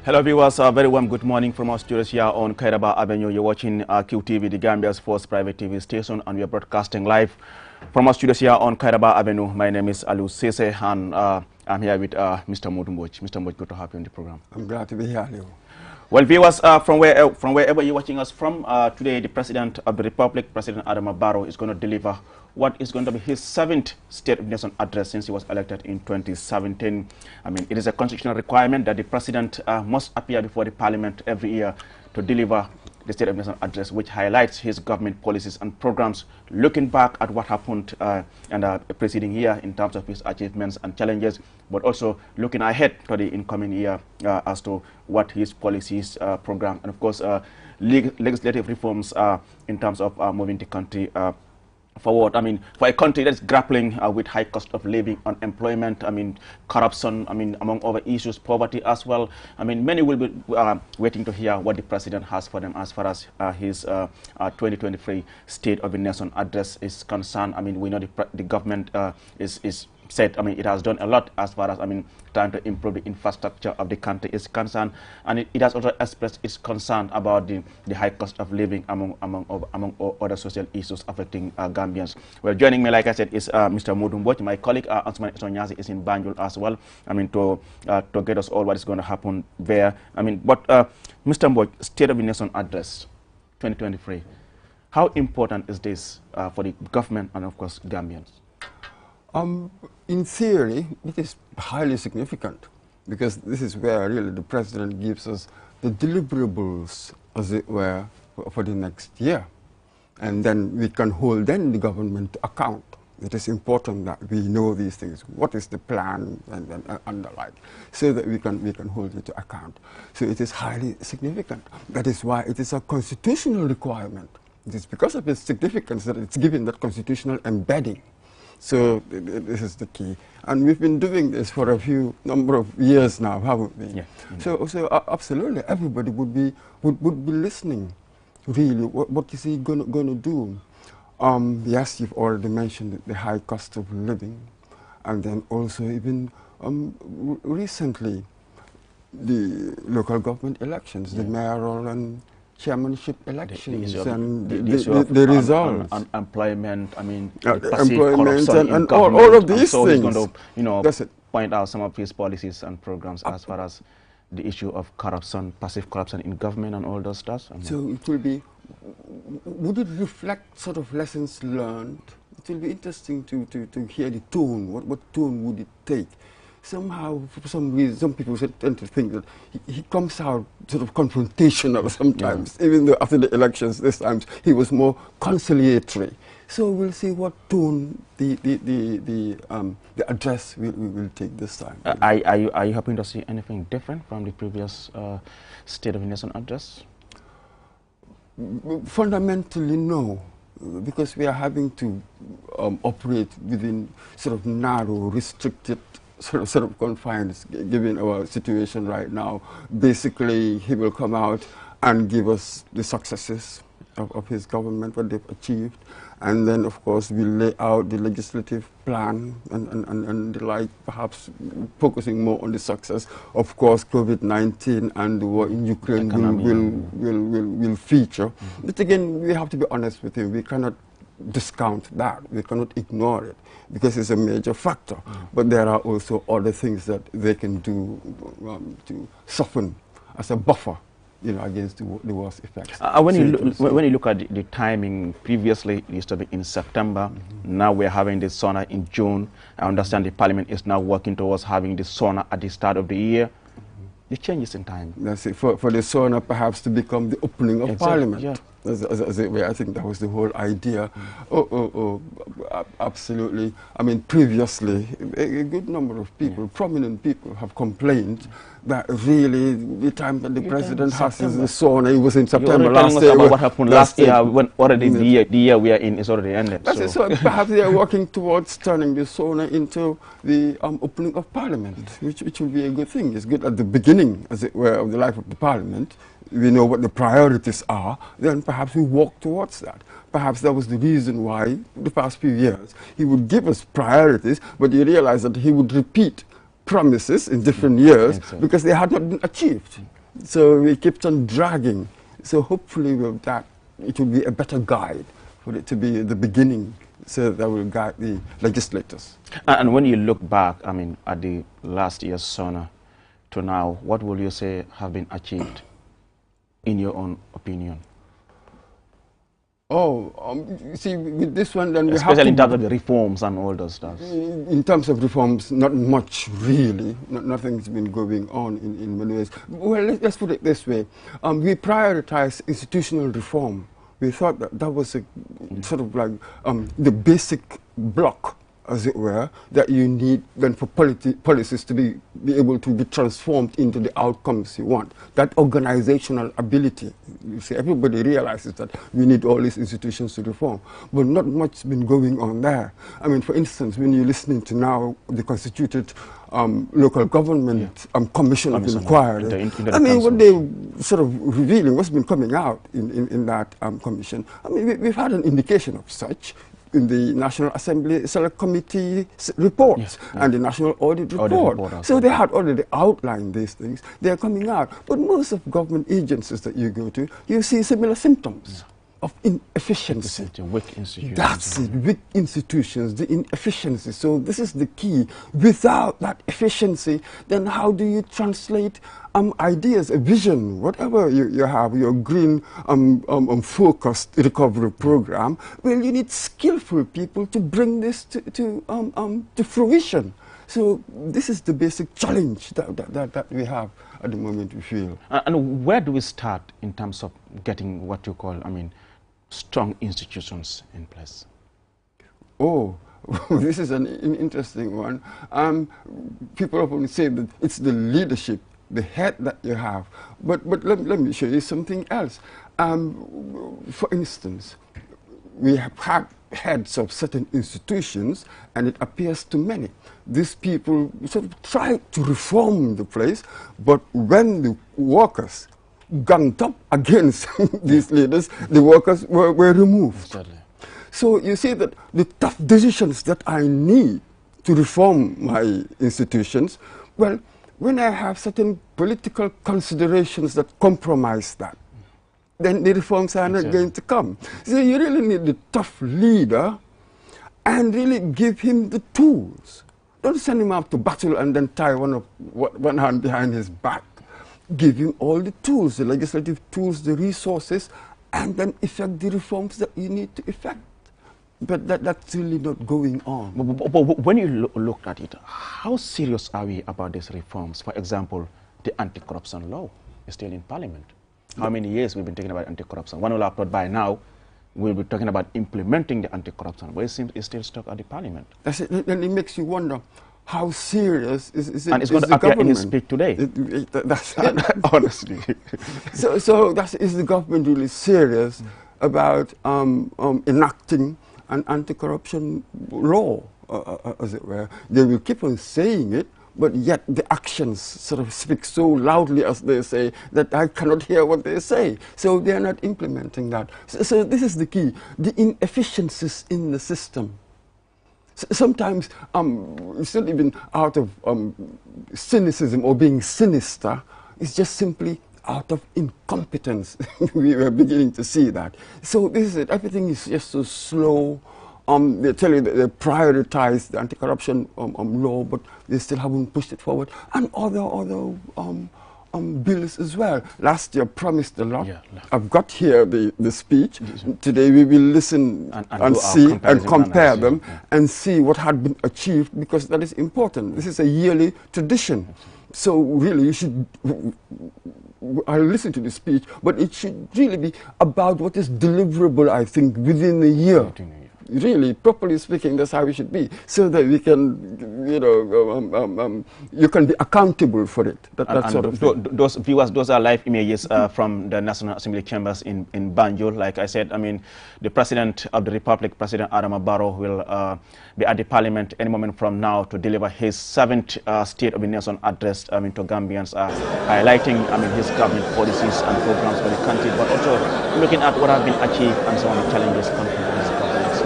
Hello viewers, very warm good morning from our studios here on Kairaba Avenue. You're watching QTV, the Gambia's first private TV station, and we are broadcasting live from our studios here on Kairaba Avenue. My name is Alu Sese, and I'm here with Mr. Modumboj. Mr. Moj, good to have you in the program. I'm glad to be here, Leo. Well, viewers, from wherever you're watching us from, today the President of the Republic, President Adama Barrow, is going to deliver what is going to be his 7th State of the Nation address since he was elected in 2017. I mean, it is a constitutional requirement that the President must appear before the Parliament every year to deliver the State of the Nation address, which highlights his government policies and programs, looking back at what happened and preceding year in terms of his achievements and challenges, but also looking ahead to the incoming year as to what his policies, program, and of course legislative reforms in terms of moving the country forward. I mean, for a country that's grappling with high cost of living, unemployment, I mean, corruption, I mean, among other issues, poverty as well. I mean, many will be waiting to hear what the President has for them as far as his 2023 State of the Nation address is concerned. I mean, we know the government is said, I mean, it has done a lot as far as, I mean, trying to improve the infrastructure of the country is concerned, and it has also expressed its concern about the high cost of living among other social issues affecting Gambians. Well, joining me, like I said, is Mr. Modumboj. My colleague Ansman Esonyazi is in Banjul as well. I mean, to get us all what is going to happen there. I mean, but Mr. Mboj, State of the Nation address 2023. How important is this for the government and, of course, Gambians? In theory, it is highly significant because this is where really the President gives us the deliverables, as it were, for the next year. And then we can hold then the government to account. It is important that we know these things. What is the plan and the like, so that we can hold it to account. So it is highly significant. That is why it is a constitutional requirement. It is because of its significance that it's given that constitutional embedding. So this is the key, and we've been doing this for a number of years now, haven't we? Yeah. So absolutely, everybody would be listening. Really, what is he going to do? Yes, you've already mentioned the high cost of living, and then also even recently the local government elections, the mayoral and chairmanship elections, and the results. Employment, I mean, employment and all of these so things. He's going to, point out some of his policies and programs as far as the issue of corruption, passive corruption in government and all those stuff. I mean, so it will be, would it reflect sort of lessons learned? It will be interesting to hear the tone. What tone would it take? Somehow, for some reason, some people tend to think that he comes out sort of confrontational sometimes, even though after the elections this time he was more conciliatory. So we'll see what tone the address will take this time. Are you hoping to see anything different from the previous State of the Nation address? Fundamentally, no. Because we are having to operate within sort of narrow, restricted sort of confines, given our situation right now. Basically, he will come out and give us the successes of his government, what they've achieved, and then, of course, we'll lay out the legislative plan and the like, perhaps focusing more on the success. Of course, COVID-19 and the war in Ukraine will feature. But again, we have to be honest with him. We cannot discount that. We cannot ignore it because it's a major factor. But there are also other things that they can do to soften as a buffer, you know, against the worst effects. When you look at the timing, previously it used to be in September. Now we're having this SONA in June. I understand the Parliament is now working towards having the SONA at the start of the year. The changes in time. That's it. For the SONA perhaps to become the opening of Parliament. Yeah. As it were, I think that was the whole idea. Absolutely. I mean, previously, a good number of people, prominent people, have complained that really the time that the President has the SONA, it was in September last year. What happened last year, when already the year we are in is already ended. That's it. So perhaps they are working towards turning the SONA into the opening of Parliament, which will be a good thing. It's good at the beginning, as it were, of the life of the Parliament. We know what the priorities are, then perhaps we walk towards that. Perhaps that was the reason why, the past few years, he would give us priorities, but you realize that he would repeat promises in different years Exactly. because they had not been achieved. So we kept on dragging. So hopefully with that, it will be a better guide for it to be the beginning, so that will guide the legislators. And when you look back, I mean, at the last year's SONA to now, what will you say have been achieved, in your own opinion? Oh, you see, with this one, then Especially in terms of the reforms and all those stuff. In terms of reforms, not much really. Nothing's been going on in many ways. Well, let's put it this way. We prioritize institutional reform. We thought that that was a sort of like the basic block, as it were, that you need then for policies to be able to be transformed into the outcomes you want. That organizational ability. You see, everybody realizes that we need all these institutions to reform, but not much has been going on there. I mean, for instance, when you're listening to now the constituted local government commission of inquiry, I mean, what they sort of revealing, what's been coming out in that commission, I mean, we've had an indication of such in the National Assembly Select Committee reports and the National Audit Report. So they had already outlined these things. They are coming out. But most of government agencies that you go to, you see similar symptoms of inefficiency. Weak institutions. That's it, weak institutions, the inefficiency. So this is the key. Without that efficiency, then how do you translate ideas, a vision, whatever you have, your green focused recovery program? Well, you need skillful people to bring this to fruition. So this is the basic challenge that we have at the moment, we feel. And where do we start in terms of getting what you call, I mean, strong institutions in place? Oh, this is an interesting one. People often say that it's the leadership, the head that you have. But let me show you something else. For instance, we have had heads of certain institutions, and it appears to many, these people sort of try to reform the place, but when the workers ganged up against these leaders, the workers were removed. Exactly. So you see that the tough decisions that I need to reform my institutions, well, when I have certain political considerations that compromise that, then the reforms are not going to come. So you really need the tough leader and really give him the tools. Don't send him out to battle and then tie one hand behind his back. Give him all the tools, the legislative tools, the resources, and then effect the reforms that you need to effect. But that's really not going on. But when you look at it, how serious are we about these reforms? For example, the anti-corruption law is still in Parliament. How many years we've been talking about anti-corruption? One will have thought by now we'll be talking about implementing the anti-corruption, but it seems it's still stuck at the Parliament. That's it. And it makes you wonder, how serious is it? And it's going to appear in his speech today. That's honestly. So is the government really serious about enacting an anti-corruption law, as it were? They will keep on saying it, but yet the actions sort of speak so loudly, as they say, that I cannot hear what they say. So they are not implementing that. So this is the key, the inefficiencies in the system. Sometimes, instead of even out of cynicism or being sinister, it's just simply out of incompetence. We were beginning to see that. So this is it. Everything is just so slow. They tell you that they prioritize the anti-corruption law, but they still haven't pushed it forward. And other bills as well. Last year promised a lot. Yeah, I've got here the speech. Today we will listen and see and compare them and see what had been achieved, because that is important. This is a yearly tradition. So really you should, I'll listen to the speech, but it should really be about what is deliverable, I think, within a year. Really, properly speaking, that's how it should be, so that we can, you can be accountable for it. That sort of thing. Those viewers, those are live images from the National Assembly chambers in Banjul. Like I said, I mean, the President of the Republic, President Adama Barrow, will be at the Parliament any moment from now to deliver his 7th State of the Nation address to Gambians, highlighting, his government policies and programs for the country, but also looking at what has been achieved and some of the challenges confronted with government's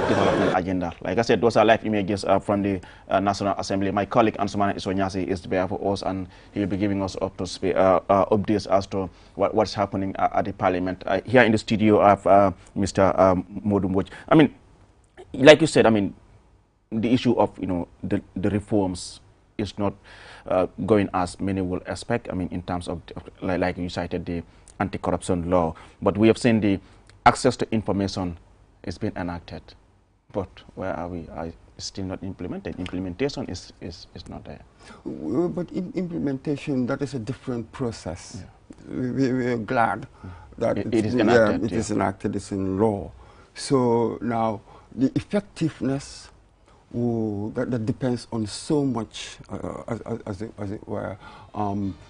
development agenda. Like I said, those are live images from the National Assembly. My colleague Ansumana Isonyasi is there for us, and he'll be giving us updates as to what's happening at the Parliament. Here in the studio, I have Mr. Modumboch. I mean, like you said, I mean, the issue of the reforms is not going as many will expect. I mean, in terms of like you cited the anti-corruption law, but we have seen the access to information is being enacted, but where are we? It's still not implemented. Implementation is not there. But in implementation, that is a different process. Yeah. We are glad that it is enacted. Yeah, it is enacted. It's in law. So now the effectiveness. That depends on so much, as it were.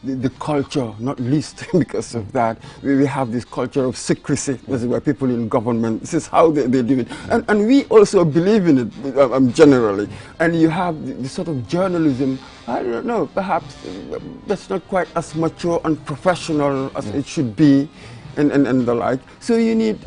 The culture, not least because of that. We have this culture of secrecy. This is why people in government, this is how they do it. And we also believe in it, generally. And you have the sort of journalism, I don't know, perhaps that's not quite as mature and professional as it should be. And the like. So you need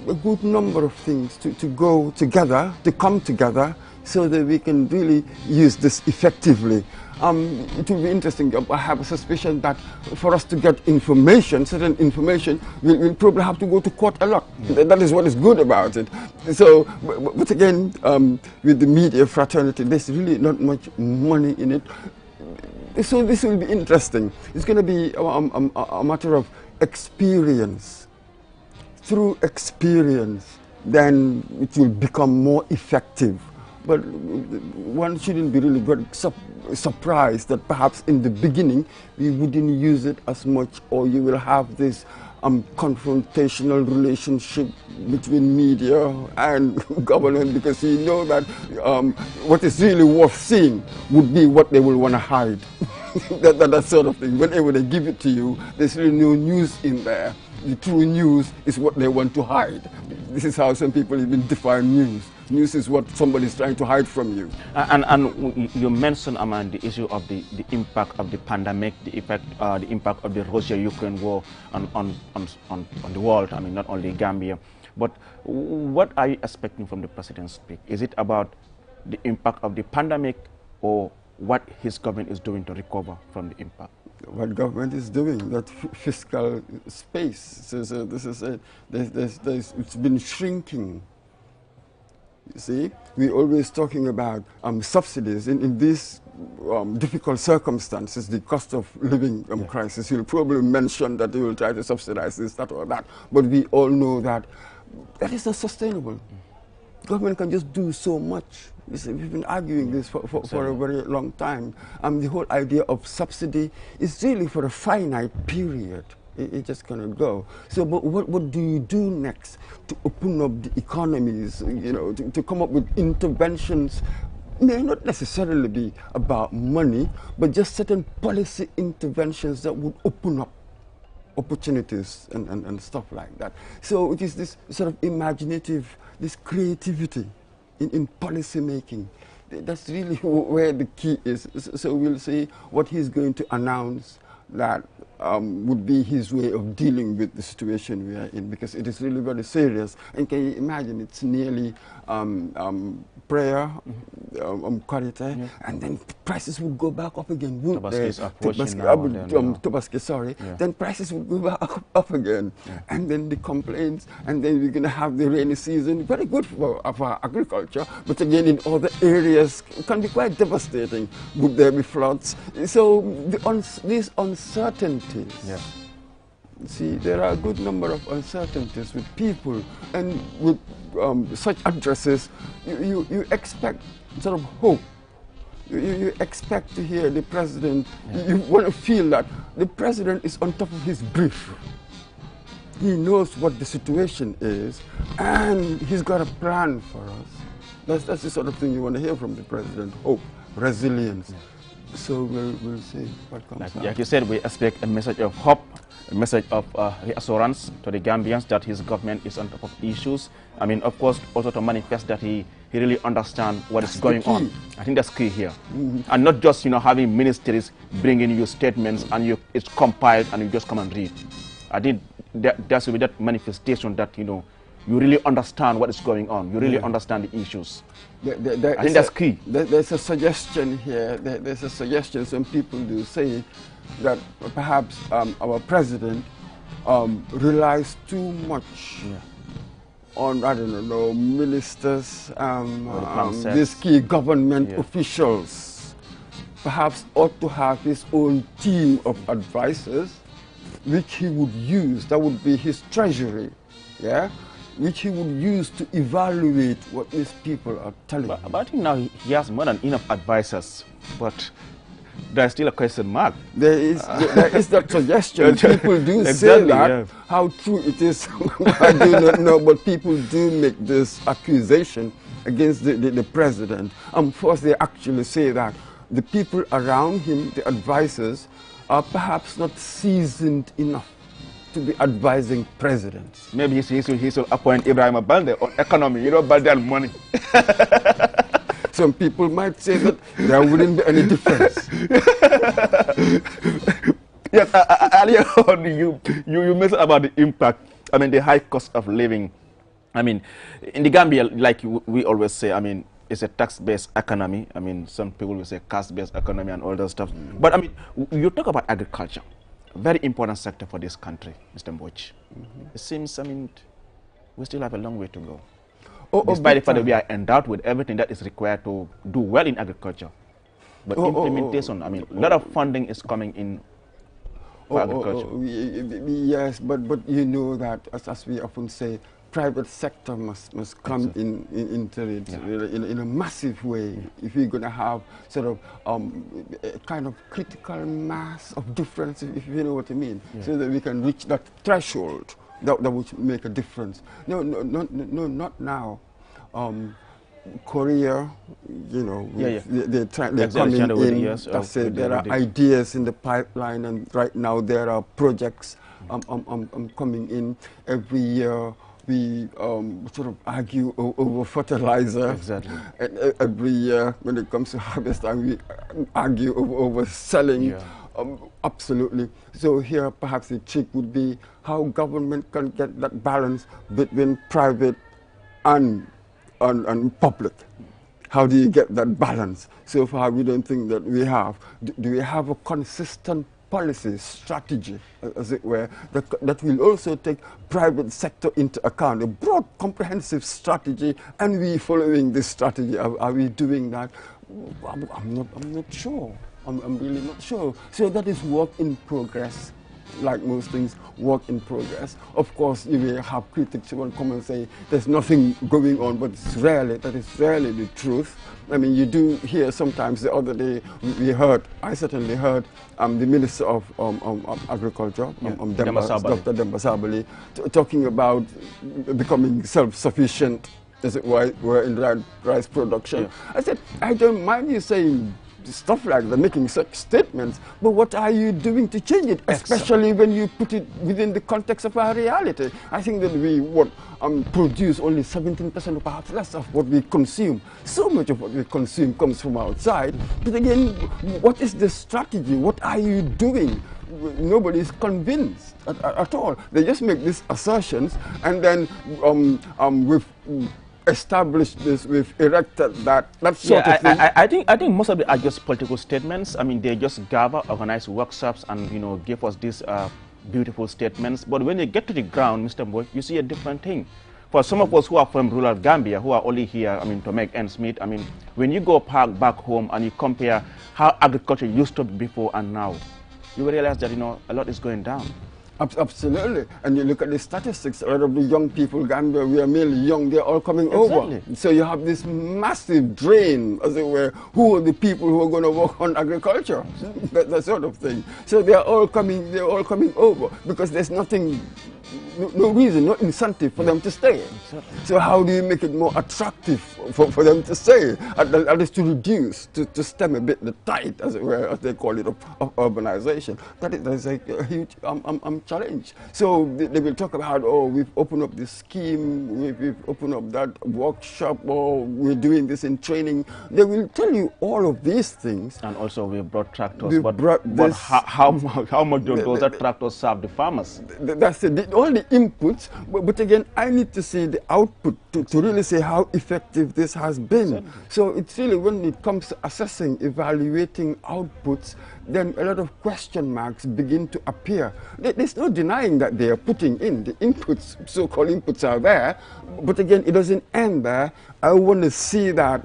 a good number of things to go together, to come together, so that we can really use this effectively. It will be interesting. I have a suspicion that for us to get information, certain information, we'll probably have to go to court a lot. That is what is good about it. So, but again, with the media fraternity, there's really not much money in it. So this will be interesting. It's going to be a matter of experience. Through experience, then it will become more effective. But one shouldn't be really surprised that perhaps in the beginning we wouldn't use it as much, or you will have this confrontational relationship between media and government, because you know that what is really worth seeing would be what they will want to hide. that sort of thing. Whenever they give it to you, there's really no news in there. The true news is what they want to hide. This is how some people even define news. News is what somebody is trying to hide from you. And you mentioned, Aman, the issue of the impact of the pandemic, the impact of the Russia-Ukraine war on the world. I mean, not only Gambia. But what are you expecting from the president's speech? Is it about the impact of the pandemic, or what his government is doing to recover from the impact? What government is doing, that fiscal space. So this is it's been shrinking. You see, we're always talking about subsidies in these difficult circumstances, the cost of living crisis. You'll probably mention that you will try to subsidize this, that, or that, but we all know that that is not sustainable. Government can just do so much. We've been arguing this for a very long time. The whole idea of subsidy is really for a finite period. It just cannot go. So, but what do you do next to open up the economies? You know, to come up with interventions. May not necessarily be about money, but just certain policy interventions that would open up opportunities and stuff like that. So it is this sort of imaginative, this creativity in policy making. That's really where the key is. So we'll see what he's going to announce that would be his way of dealing with the situation we are in, because it is really very serious. And can you imagine, it's nearly prayer, Karite, and then prices would go back up again, wouldn't they? Tobaski, sorry. Yeah. Then prices would go back up again. Yeah. And then the complaints, and then we're going to have the rainy season, very good for agriculture, but again in other areas it can be quite devastating. Would there be floods? So these uncertainties, see, there are a good number of uncertainties with people, and with such addresses, you expect sort of hope. You expect to hear the president, you want to feel that the president is on top of his brief. He knows what the situation is, and he's got a plan for us. That's the sort of thing you want to hear from the president, hope, resilience. So we'll see what comes out. Like you said, we expect a message of hope, a message of reassurance to the Gambians that his government is on top of issues. I mean, of course, also to manifest that he really understands what is going on. I think that's key here. And not just, having ministries bringing you statements and it's compiled and you just come and read. I think there should be that manifestation that, you really understand what is going on. You really understand the issues. I think that's key. There's a suggestion here. There's a suggestion. Some people do say that perhaps our president relies too much on, I don't know, ministers, these key government officials. Perhaps ought to have his own team of advisors, which he would use. That would be his treasury, which he would use to evaluate what these people are telling him. But I think now he has more than enough advisors, but there's still a question mark. There is that suggestion. People do say that. How true it is, I do not know, but people do make this accusation against the president. First, they actually say that the people around him, the advisors, are perhaps not seasoned enough to be advising presidents. Maybe he should appoint Ibrahim Balde on economy, Balde and money. Some people might say that there wouldn't be any difference. Yes, earlier on you mentioned about the impact, the high cost of living. In the Gambia, like we always say, it's a tax-based economy. Some people will say caste-based economy and all that stuff. But you talk about agriculture, very important sector for this country, Mr. Mboj. It seems, we still have a long way to go. Despite the fact that we are endowed with everything that is required to do well in agriculture. But implementation, a lot of funding is coming in for agriculture. Yes, but you know that, as we often say, private sector must come into it in a massive way if we're going to have sort of a kind of critical mass of difference, if you know what I mean, so that we can reach that threshold that would make a difference. No, not now. Korea, they're coming in. I said there are ideas in the pipeline, and right now there are projects coming in every year. We sort of argue over fertilizer. Exactly. And every year, when it comes to harvest time, we argue over selling. Absolutely. So here, perhaps the trick would be how government can get that balance between private and public. How do you get that balance? So far, we don't think that we have. Do we have a consistent policy, strategy, as it were, that will also take private sector into account, a broad, comprehensive strategy, and we following this strategy? Are we doing that? I'm not sure. I'm really not sure. So that is work in progress. Like most things, work in progress. Of course, you may have critics who will come and say there's nothing going on, but that is rarely the truth. You do hear sometimes. The other day, I certainly heard the Minister of Agriculture, Dr. Demba Sabali, talking about becoming self-sufficient, as it were, in rice production. I said, I don't mind you saying stuff like that, making such statements, but what are you doing to change it, especially when you put it within the context of our reality? I think that we produce only 17% or perhaps less of what we consume. So much of what we consume comes from outside. But again, what is the strategy? What are you doing? Nobody is convinced at all. They just make these assertions, and then with established this, we've erected that sort of thing. I think most of it are just political statements. They just gather, organize workshops, and give us these beautiful statements. But when you get to the ground, Mr. Mboj, you see a different thing. For some of us who are from rural Gambia, who are only here, to make ends meet, when you go back home and you compare how agriculture used to be before and now, you will realize that a lot is going down. Absolutely. And you look at the statistics, a lot of the young people, Gambia, we are mainly young, they're all coming over. So you have this massive drain, as it were. Who are the people who are going to work on agriculture? That sort of thing. So they're all coming over because there's nothing, no reason, no incentive for them to stay. So how do you make it more attractive for them to stay? At least to reduce, to stem a bit the tide, as it were, as they call it, of urbanization. That is a huge challenge. So they will talk about, oh, we've opened up this scheme, we've opened up that workshop, or we're doing this in training. They will tell you all of these things. And also we brought tractors, We but how much do those tractors serve the farmers? That's it, all the inputs, but again, I need to see the output to really say how effective this has been. So it's really, when it comes to assessing, evaluating outputs, then a lot of question marks begin to appear. There's no denying that they are putting in the inputs, so-called inputs are there, but again, it doesn't end there. I want to see that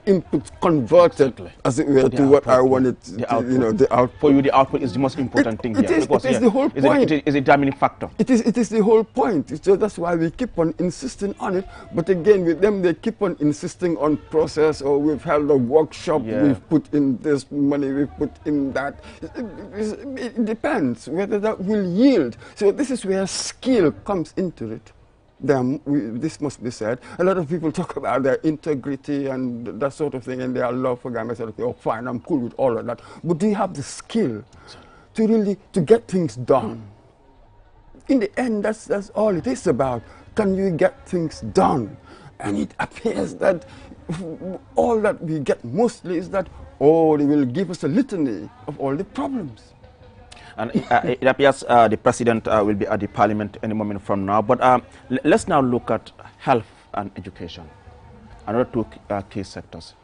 input converted, as it were, to what I wanted to, the output. For you, the output is the most important thing here. It is the whole point. It is a determining factor. It is the whole point. So that's why we keep on insisting on it. But again, with them, they keep on insisting on process, or we've held a workshop, we've put in this money, we've put in that. It depends whether that will yield. So this is where skill comes into it. This must be said. A lot of people talk about their integrity and that sort of thing, and their love for Gambia. So, oh, fine, I'm cool with all of that. But do you have the skill to really get things done? In the end, that's all it is about. Can you get things done? And it appears that all that we get mostly is that, oh, they will give us a litany of all the problems. And it appears the president will be at the parliament any moment from now. But let's now look at health and education, another two key sectors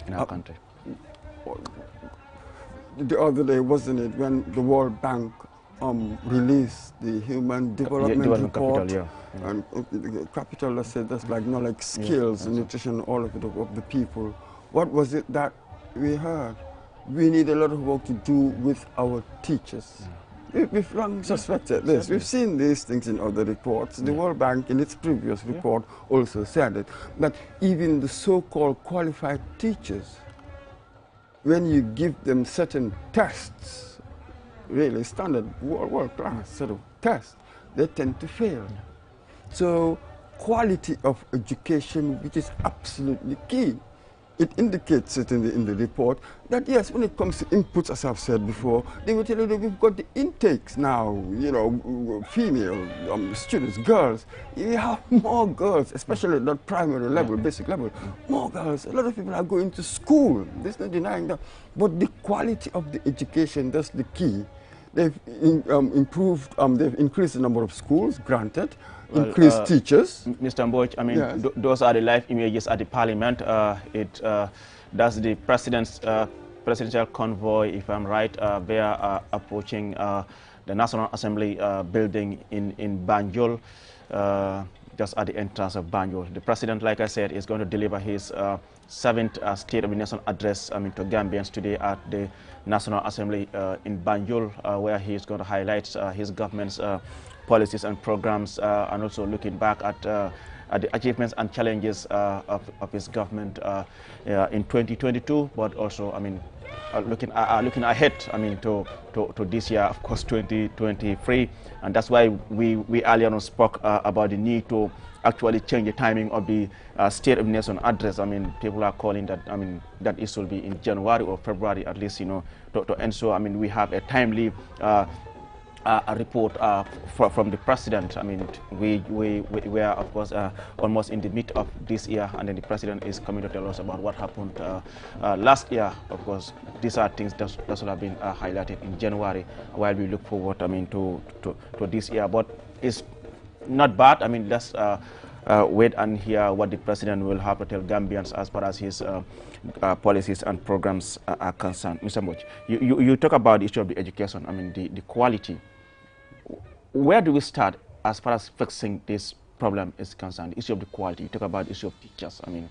in our country. The other day, wasn't it, when the World Bank released the Human Development Report? Capital, and capital, let's say, that's like, like skills, nutrition, all of it, of the people. What was it that we heard? We need a lot of work to do with our teachers. We've long suspected this. We've seen these things in other reports. The World Bank, in its previous report, also said it, that even the so-called qualified teachers, when you give them certain tests, really standard world-class sort of tests, they tend to fail. So quality of education, which is absolutely key. It indicates it in the report that, yes, when it comes to inputs, as I've said before, they will tell you that we've got the intakes now, female students, girls. You have more girls, especially at that primary level, basic level, more girls. A lot of people are going to school. There's no denying that. But the quality of the education, that's the key. They've improved, they've increased the number of schools, granted, increased teachers. Mr. Mboch, I mean, those are the live images at the parliament. That's the presidential convoy, if I'm right. They are approaching the National Assembly building in Banjul, just at the entrance of Banjul. The president, like I said, is going to deliver his 7th State of the Nation address to Gambians today at the National Assembly in Banjul, where he is going to highlight his government's policies and programs, and also looking back at the achievements and challenges of his government in 2022, but also, I mean, looking ahead, I mean, to this year, of course, 2023, and that's why we earlier on spoke about the need to actually change the timing of the State of the Nation address. I mean, people are calling that, I mean, that it should be in January or February at least, to ensure, I mean, we have a timely a report from the president. I mean, we are, of course, almost in the mid of this year, and then the president is coming to tell us about what happened last year. Of course, these are things that should have been highlighted in January, while we look forward, I mean, to this year. But it's not bad. I mean, let's wait and hear what the president will have to tell Gambians as far as his policies and programs are concerned. Mr. Mboch, you talk about the issue of the education, I mean, the quality. Where do we start as far as fixing this problem is concerned, the issue of the quality? You talk about the issue of teachers. I mean,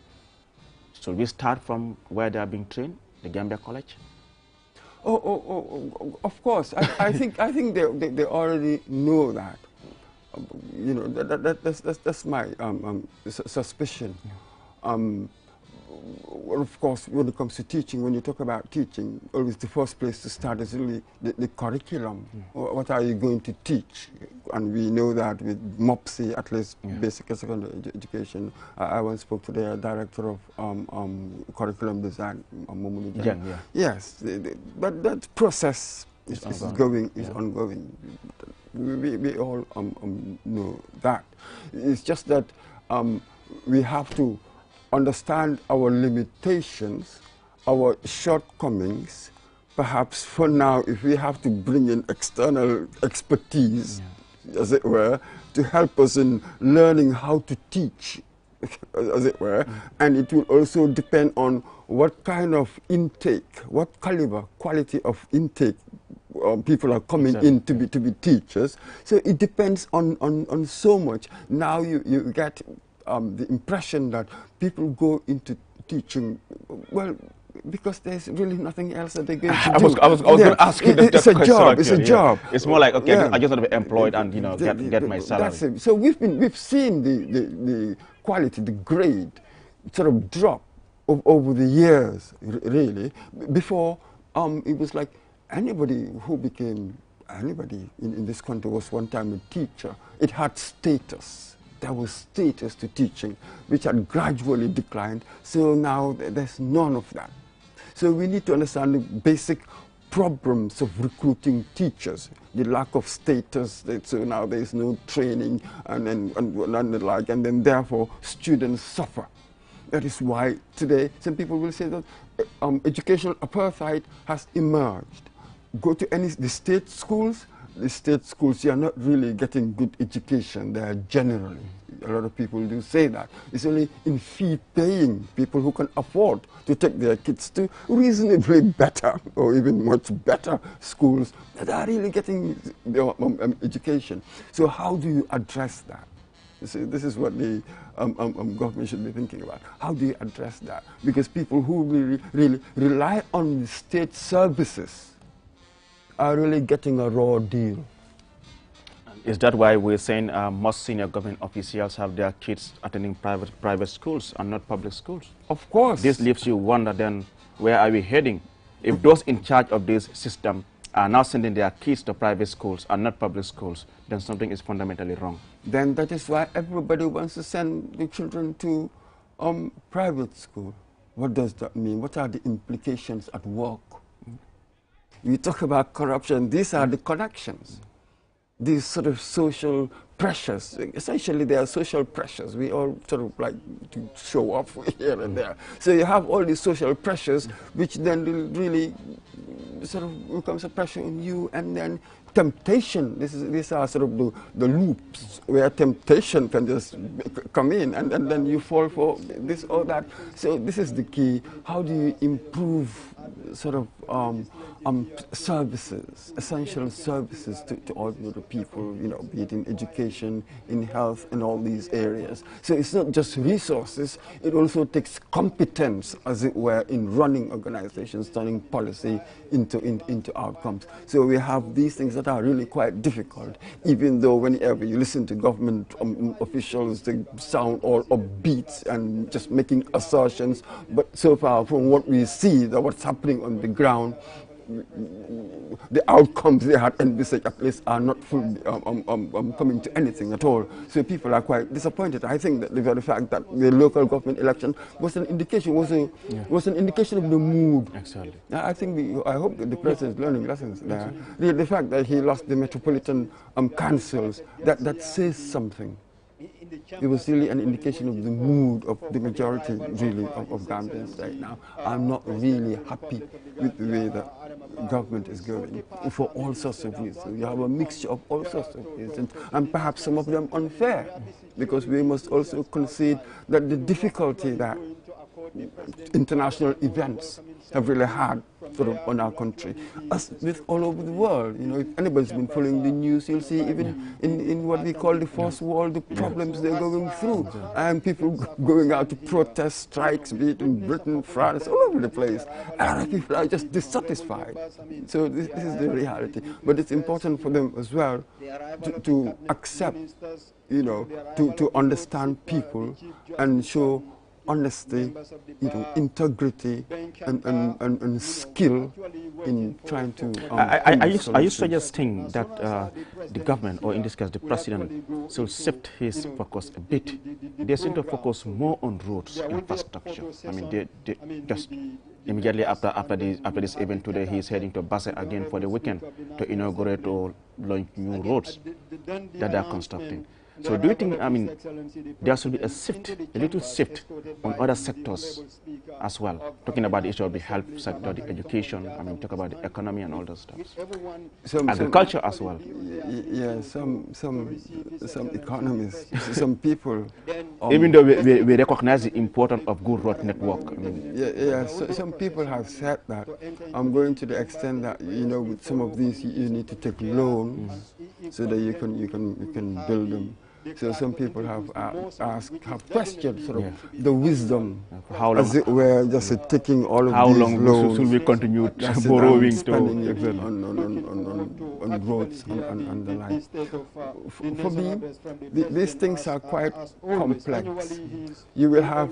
should we start from where they are being trained, the Gambia College? Of course. I think they already know that. That's my suspicion. Well, of course, when it comes to teaching, when you talk about teaching, always the first place to start is really the curriculum. What are you going to teach? And we know that with MOPSI, at least basic and secondary education. I once spoke to the director of curriculum design, Momuni Jan. Yeah. Yes, but that process It's ongoing. ongoing. We all know that. It's just that we have to understand our limitations, our shortcomings. Perhaps for now, if we have to bring in external expertise, as it were, to help us in learning how to teach, as it were, and it will also depend on what kind of intake, what caliber, quality of intake people are coming in to be teachers. So it depends on so much. Now you get the impression that people go into teaching, well, because there's really nothing else that they're going to do. I was going to ask you that it's a question. job. It's a job. It's more like, okay, I just want to be employed and get my salary. That's it. So we've seen the quality, the grade, sort of drop over the years. Really, before it was like anybody who became anybody in this country was one time a teacher. It had status. There was status to teaching, which had gradually declined. So now there's none of that. So we need to understand the basic problems of recruiting teachers, the lack of status. So now there's no training and the like, and then therefore students suffer. That is why today some people will say that educational apartheid has emerged. Go to the state schools, you are not really getting good education there generally. A lot of people do say that. It's only in fee-paying people who can afford to take their kids to reasonably better or even much better schools that are really getting education. So how do you address that? See, this is what the government should be thinking about. How do you address that? Because people who really rely on the state services are really getting a raw deal. Is that why we're saying most senior government officials have their kids attending private schools and not public schools? Of course. This leaves you wonder then, where are we heading? If those in charge of this system are now sending their kids to private schools and not public schools, then something is fundamentally wrong. Then that is why everybody wants to send the children to private school. What does that mean? What are the implications at work? We talk about corruption. These are the connections. These sort of social pressures. Essentially, they are social pressures. We all sort of like to show off here and there. So you have all these social pressures, which then really sort of becomes a pressure on you, and then temptation. These are sort of the loops where temptation can just come in, and then you fall for this or that. So this is the key. How do you improve sort of services, essential services to ordinary people, you know, be it in education, in health, in all these areas. So it's not just resources, it also takes competence, as it were, in running organizations, turning policy into outcomes. So we have these things that are really quite difficult, even though whenever you listen to government officials, they sound all upbeat and just making assertions. But so far from what we see, that what's happening on the ground, the outcomes they had envisaged at least are not fully coming to anything at all. So people are quite disappointed. I think that the very fact that the local government election was an indication, was an indication of the mood. Exactly. I think I hope that the president is learning lessons there. The fact that he lost the metropolitan councils, that says something. It was really an indication of the mood of the majority, really, of Gambians right now. I'm not really happy with the way that government is going, for all sorts of reasons. You have a mixture of all sorts of reasons, and perhaps some of them unfair, because we must also concede that the difficulty that international events have really had sort of on our country, as with all over the world. You know, if anybody's been following the news, you'll see even in what we call the first world, the problems they're going through, and people going out to protest, strikes, be it in Britain, France, all over the place. And people are just dissatisfied. So this is the reality. But it's important for them as well to accept, you know, to understand people and show honesty, you know, integrity, and skill in trying to. Are you suggesting that the government, or in this case the president, should shift his focus a bit? They seem to focus more on roads, infrastructure. I mean, they just immediately after this event today, he is heading to Basse again for the weekend to inaugurate or launch new roads that they are constructing. So do you think, I mean, there should be a shift, a little shift on other sectors as well? Talking about the issue of the health sector, the education, I mean, talk about the economy and all those stuff. Agriculture as well. Yeah, some economists, some people. Even though we recognize the importance of good road network. I mean, so some people have said that. I'm going to the extent that, you know, with some of these you need to take loans so that you can build them. So some people have questioned sort of the wisdom, how long, as it were, just taking all of how these long loans. should we continue borrowing spending on roads and the like. For me, these things are quite complex. You will have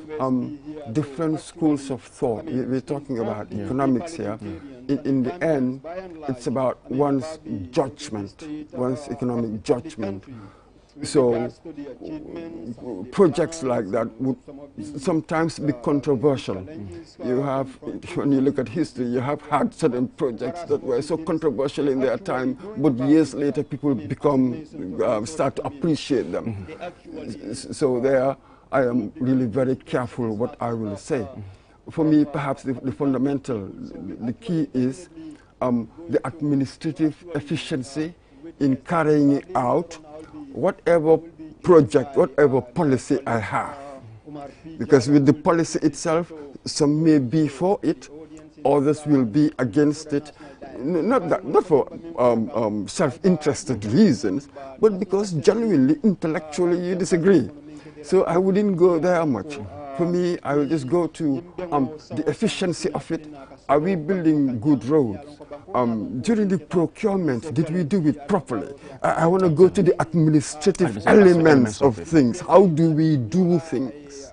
different schools of thought. We're talking about economics here. In the end, it's about one's judgment, one's economic judgment. So projects like that would sometimes be controversial. You have, when you look at history, you have had certain projects that were so controversial in their time, but years later people start to appreciate them. So there, I am really very careful what I will say. For me, perhaps the fundamental, the key is the administrative efficiency in carrying it out whatever project, whatever policy I have. Because with the policy itself, some may be for it, others will be against it. Not for self-interested reasons, but because genuinely, intellectually, you disagree. So I wouldn't go there much. For me, I will just go to the efficiency of it. Are we building good roads? During the procurement, did we do it properly? I want to go to the administrative elements of things. How do we do things,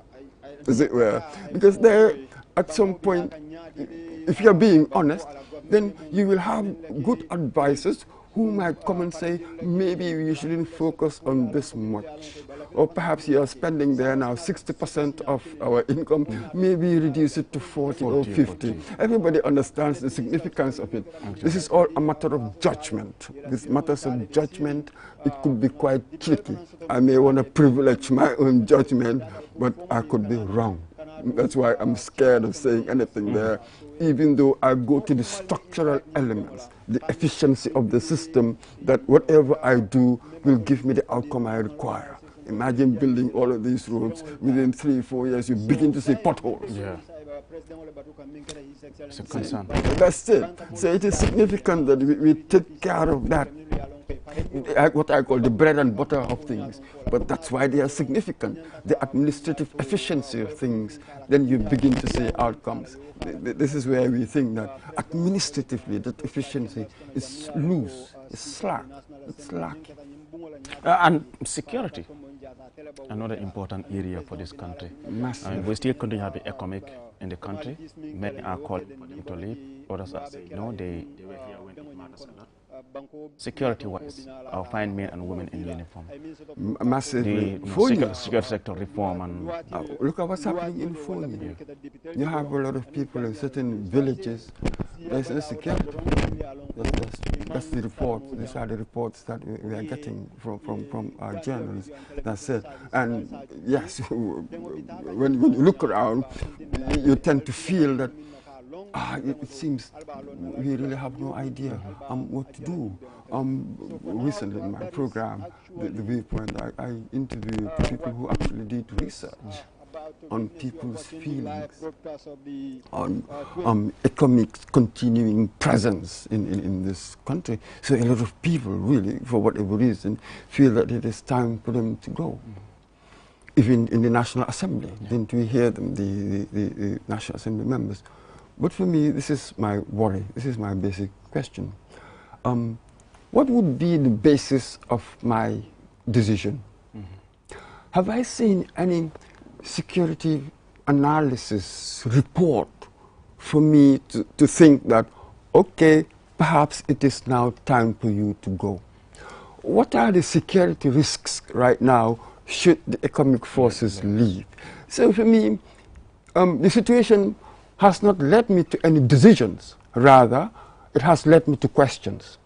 as it were? Because there, at some point, if you're being honest, then you will have good advisors who might come and say, maybe we shouldn't focus on this much. Or perhaps you are spending there now 60% of our income, maybe reduce it to 40 or 50. Everybody understands the significance of it. This is all a matter of judgment. With matters of judgment, it could be quite tricky. I may want to privilege my own judgment, but I could be wrong. That's why I'm scared of saying anything there, even though I go to the structural elements, the efficiency of the system, that whatever I do will give me the outcome I require. Imagine building all of these roads, within 3-4 years you begin to see potholes. Yeah. It's a concern. That's it. So it is significant that we take care of that, what I call the bread and butter of things. But that's why they are significant, the administrative efficiency of things. Then you begin to see outcomes. This is where we think that administratively that efficiency is loose, it's slack, it's lacking. And security, another important area for this country. We still continue to have the economic in the country. Many are called to leave, others are saying, no, they were here when it matters a lot. Security-wise, our fine men and women in uniform. Massively. The security sector reform and... look at what's happening in Foni. You have a lot of people in certain villages. There's no security. That's the report. These are the reports that we are getting from our journalists. That's it. And yes, when you look around, you tend to feel that it seems we really have no idea what to do. Recently in my program, the Viewpoint, I interviewed people who actually did research on people's feelings, on economic continuing presence in this country. So a lot of people really, for whatever reason, feel that it is time for them to go. Even in the National Assembly, didn't we hear them, the National Assembly members? But for me, this is my worry. This is my basic question. What would be the basis of my decision? Have I seen any security analysis report for me to think that, okay, perhaps it is now time for you to go? What are the security risks right now should the economic forces leave? So for me, the situation has not led me to any decisions. Rather, it has led me to questions.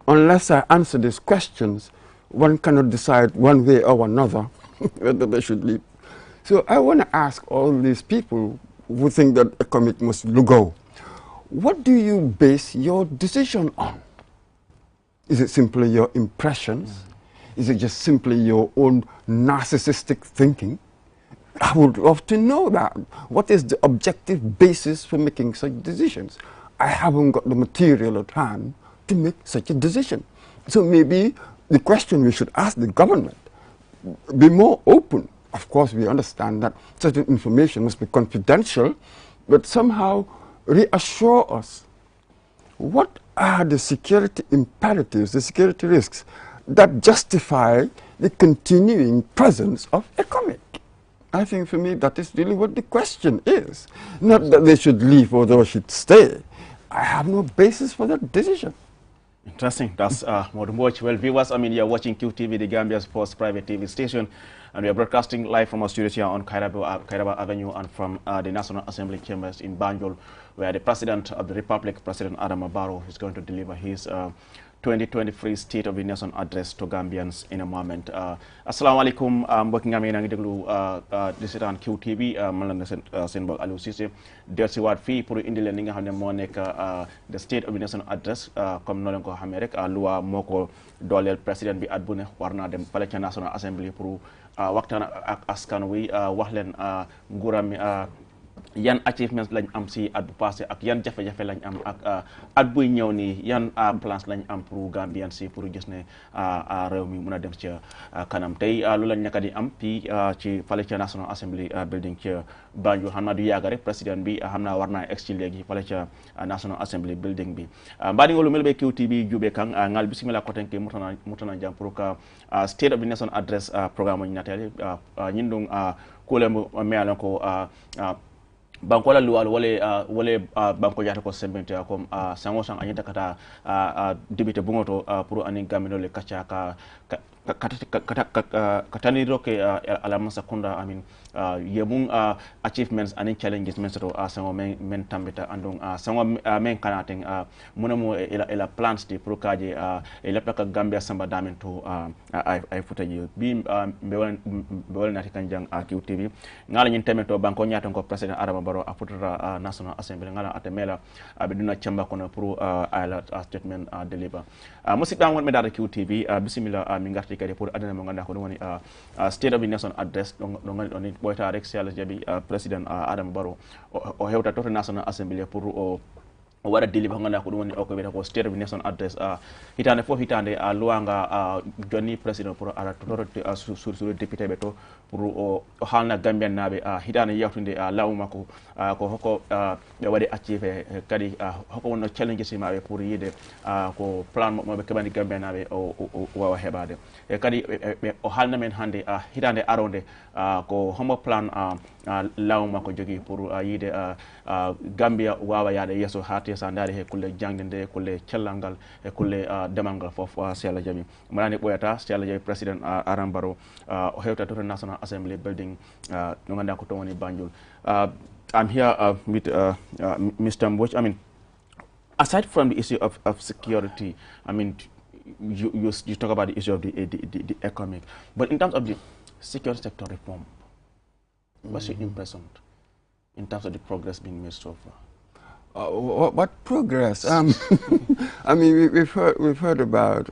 Unless I answer these questions, one cannot decide one way or another whether they should leave. So I want to ask all these people who think that ECOMIC must go, what do you base your decision on? Is it simply your impressions? Is it just simply your own narcissistic thinking? I would love to know that. What is the objective basis for making such decisions? I haven't got the material at hand to make such a decision. So maybe the question we should ask the government, be more open. Of course, we understand that certain information must be confidential, but somehow reassure us. What are the security imperatives, the security risks that justify the continuing presence of ECOMIC? I think for me that is really what the question is. Not that they should leave or they should stay. I have no basis for that decision. Interesting. That's Modern Watch. Well, viewers, I mean, you're watching QTV, the Gambia's first private TV station, and we are broadcasting live from our studio here on Kairaba Avenue and from the National Assembly chambers in Banjul, where the President of the Republic, President Adama Barrow, is going to deliver his 2023 State of the Nation address to Gambians in a moment. Assalamu alaikum, mbokk nga mi ngi déglu di seetaan QTV, man la seen mbokk Aliou Cissé dellusiwaat fii pour indi leen li nga xam ne moo nekk the State of the Nation address comme noo leen ko xamee rek luwa moo ko dooleel président bi at bu ne war naa dem fale ca National Assembly pour waxtaan ak askan wi wax leen nguuram mi yan achievements lañ am si at bu passé ak yan jafe-jafe lañ am ak at buy ñëw nii yan plans lañ am pour Gambian si pour gis ne réew mi mën a dem ca kanam tey lu lañ nekk di am fii ci fale ca National Assembly building ca Banjul xam naa du yàgg rek président bi xam naa war naa ex ci léegi fale ca National Assembly building bi mbaɗi ngol mel ɓe QTV juuɓe kan ngal bisimilla kotenke murtana jam pour que State of the Nation address programme oji nateli ñin ɗum kuulembo meyalon ko banko la luwal wale banko jata ko sembente comme sango sang anyata kata député bungoto pour ani gamino le kacha katani roke ala masakunda amin yemun achievements and challenges men so sango men tambita andong sango men kanaten monamo ela plans de pour kaje ela paka Gambia samba damen to ay futaji bi bewal nati kanjang QTV ngala nyin temeto banko nyata ko president Adama Barrow afutata National Assembly ngala atemela abiduna chamba kono pour ala statement deliver musidɓe wonɓe data QTV bisimilla min garti kadi pour adana mo ganduɗa ko ɗum woni State of the Nation address ɗo gandi ɗon ɓoyta rek si Allah jaaɓi président Adama Barrow o hewta toto National Assembly pour o waɗa deliver ko ganduɗa ko ɗum woni o ko wiyata ko State of the Nation address hitande fof hitande luwanga jonni président pour ara toto sur député ɓe to pour o haalna Gambian naɓe hitande yawtude law makko ko hokko ɓe waɗi accive kadi hokko wonno challenges maɓe pour yiide ko plan moɓe keɓani Gambian naɓe o wawa heɓade e kadi o haalna men hannde hitande aronde ko homo plan law makko jogui pour yiide Gambia wawa yaade yesso ha tesa ndaari he kulle jangde nde kulle cellal ngal e kulle demal ngal fof si Allah jaaɓi manani ɓoyata si Allah jaaɓi président Adama Barrow o hewta toto National Assembly building no ganduɗa ko toon woni Banjul. I'm here with Mr. Mbodj. I mean, aside from the issue of security, I mean, you talk about the issue of the economic, but in terms of the security sector reform, what's your impression in terms of the progress being made so far? What progress? I mean, we've heard about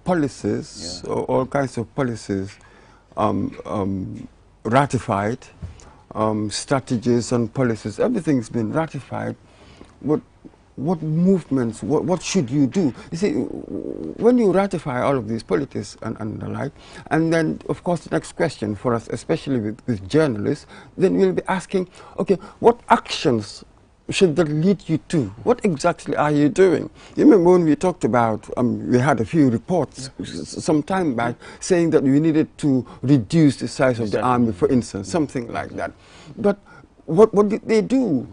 policies, all kinds of policies ratified, strategies and policies. Everything's been ratified. What movements? What should you do? You see, when you ratify all of these policies and the like, and then of course the next question for us, especially with journalists, then we'll be asking, okay, what actions should that lead you to? What exactly are you doing? You remember when we talked about, we had a few reports some time back saying that we needed to reduce the size of the army, for instance, something like that. But what did they do?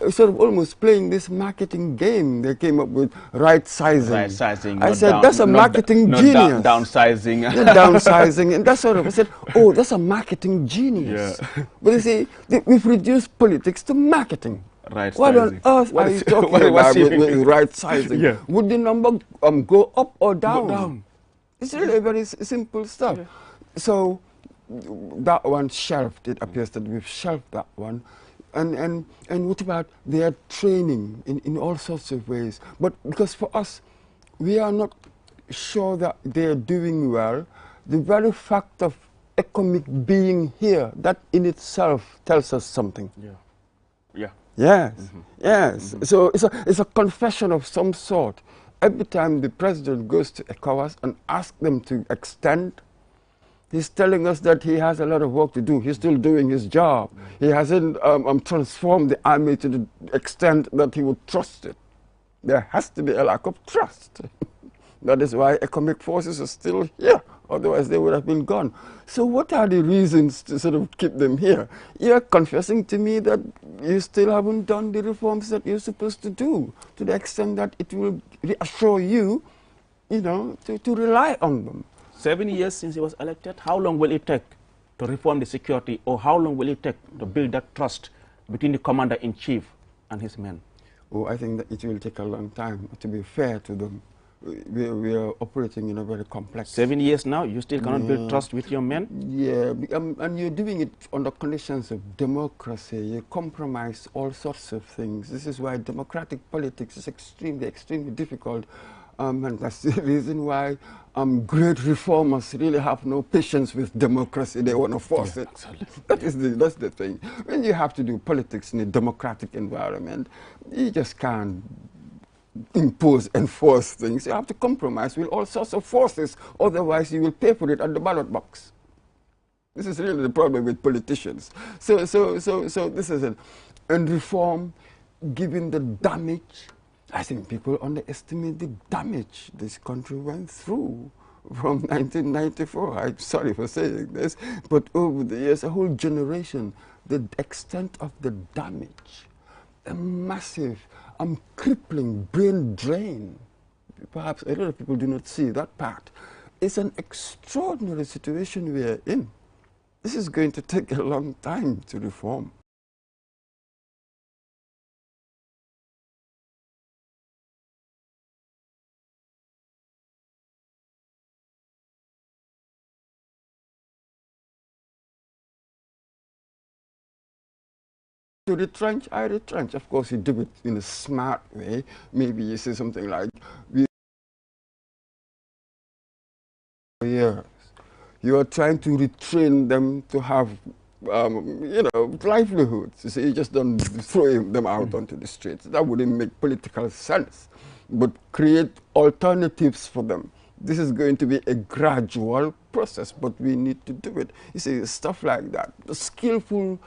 Sort of almost playing this marketing game. They came up with right sizing. Right sizing. I said, that's a marketing genius. Downsizing. Downsizing. And that sort of, I said, oh, that's a marketing genius. Yeah. But you see, we've reduced politics to marketing. Right What sizing. on earth are you talking about with right sizing? Yeah. Would the number go up or down? Go down. It's really very simple stuff. Yeah. So that one shelved. It appears that we've shelved that one. And what about their training in all sorts of ways? But because for us, we are not sure that they're doing well. The very fact of ECOMIC being here, that in itself tells us something. Yeah. Yeah. Yes, Mm-hmm. yes. Mm-hmm. So it's a confession of some sort. Every time the president goes to ECOWAS and asks them to extend, he's telling us that he has a lot of work to do. He's still doing his job. He hasn't transformed the army to the extent that he would trust it. There has to be a lack of trust. That is why ECOMIC forces are still here. Otherwise, they would have been gone. So what are the reasons to sort of keep them here? You're confessing to me that you still haven't done the reforms that you're supposed to do, to the extent that it will reassure you, you know, to rely on them. 7 years since he was elected, how long will it take to reform the security, or how long will it take to build that trust between the commander-in-chief and his men? Oh, I think that it will take a long time, to be fair to them. We are operating in a very complex... 7 years now, you still cannot build trust with your men? Yeah, and you're doing it under conditions of democracy. You compromise all sorts of things. This is why democratic politics is extremely, extremely difficult. And that's the reason why great reformers really have no patience with democracy. They want to force it. Absolutely. That's the thing. When you have to do politics in a democratic environment, you just can't enforce things. You have to compromise with all sorts of forces. Otherwise, you will pay for it at the ballot box. This is really the problem with politicians. So this is it. And reform, given the damage, I think people underestimate the damage this country went through from 1994. I'm sorry for saying this, but over the years, a whole generation, the extent of the damage, a massive, crippling brain drain. Perhaps a lot of people do not see that part. It's an extraordinary situation we are in. This is going to take a long time to reform. To retrench, I retrench. Of course, you do it in a smart way. Maybe you say something like, years. You are trying to retrain them to have, you know, livelihoods. You see, you just don't throw them out onto the streets. That wouldn't make political sense. But create alternatives for them. This is going to be a gradual process, but we need to do it. You see, stuff like that. The skillful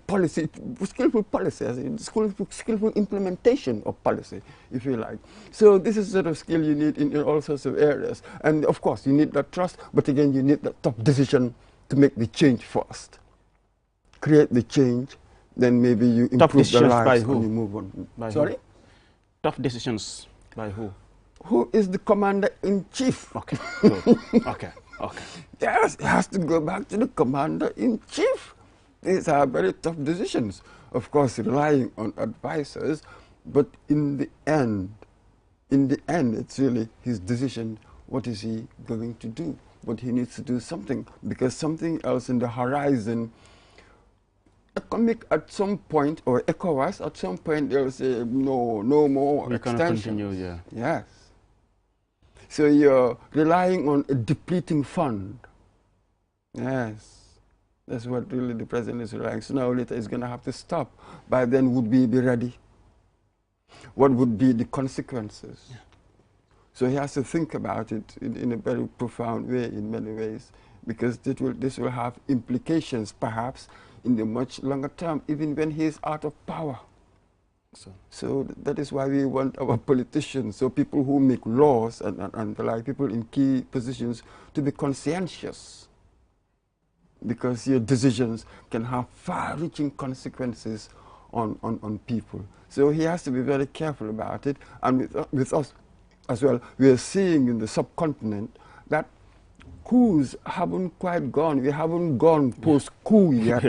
policy, skillful implementation of policy, if you like. So this is the sort of skill you need in all sorts of areas. And of course, you need that trust, but again, you need that tough decision to make the change first. Create the change, then maybe you improve the lives and you move on. Sorry? Tough decisions by who? Who is the commander-in-chief? Okay, good. Okay. Okay. Yes, it has to go back to the commander-in-chief. These are very tough decisions. Of course, relying on advisors, but in the end, it's really his decision. What is he going to do? But he needs to do something, because something else in the horizon, ECOMIC at some point, or ECOWAS at some point, they'll say, no more extensions. Continue, yeah. Yes. So you're relying on a depleting fund. Yes. That's what really the president is relying. Sooner or later, it's going to have to stop. By then, would we be ready? What would be the consequences? Yeah. So he has to think about it in a very profound way, in many ways, because this will have implications, perhaps, in the much longer term, even when he is out of power. So that is why we want our politicians, so people who make laws and like people in key positions, to be conscientious. because your decisions can have far-reaching consequences on people. So he has to be very careful about it. And with us as well, we are seeing in the subcontinent that coups haven't quite gone. We haven't gone post-coup yet.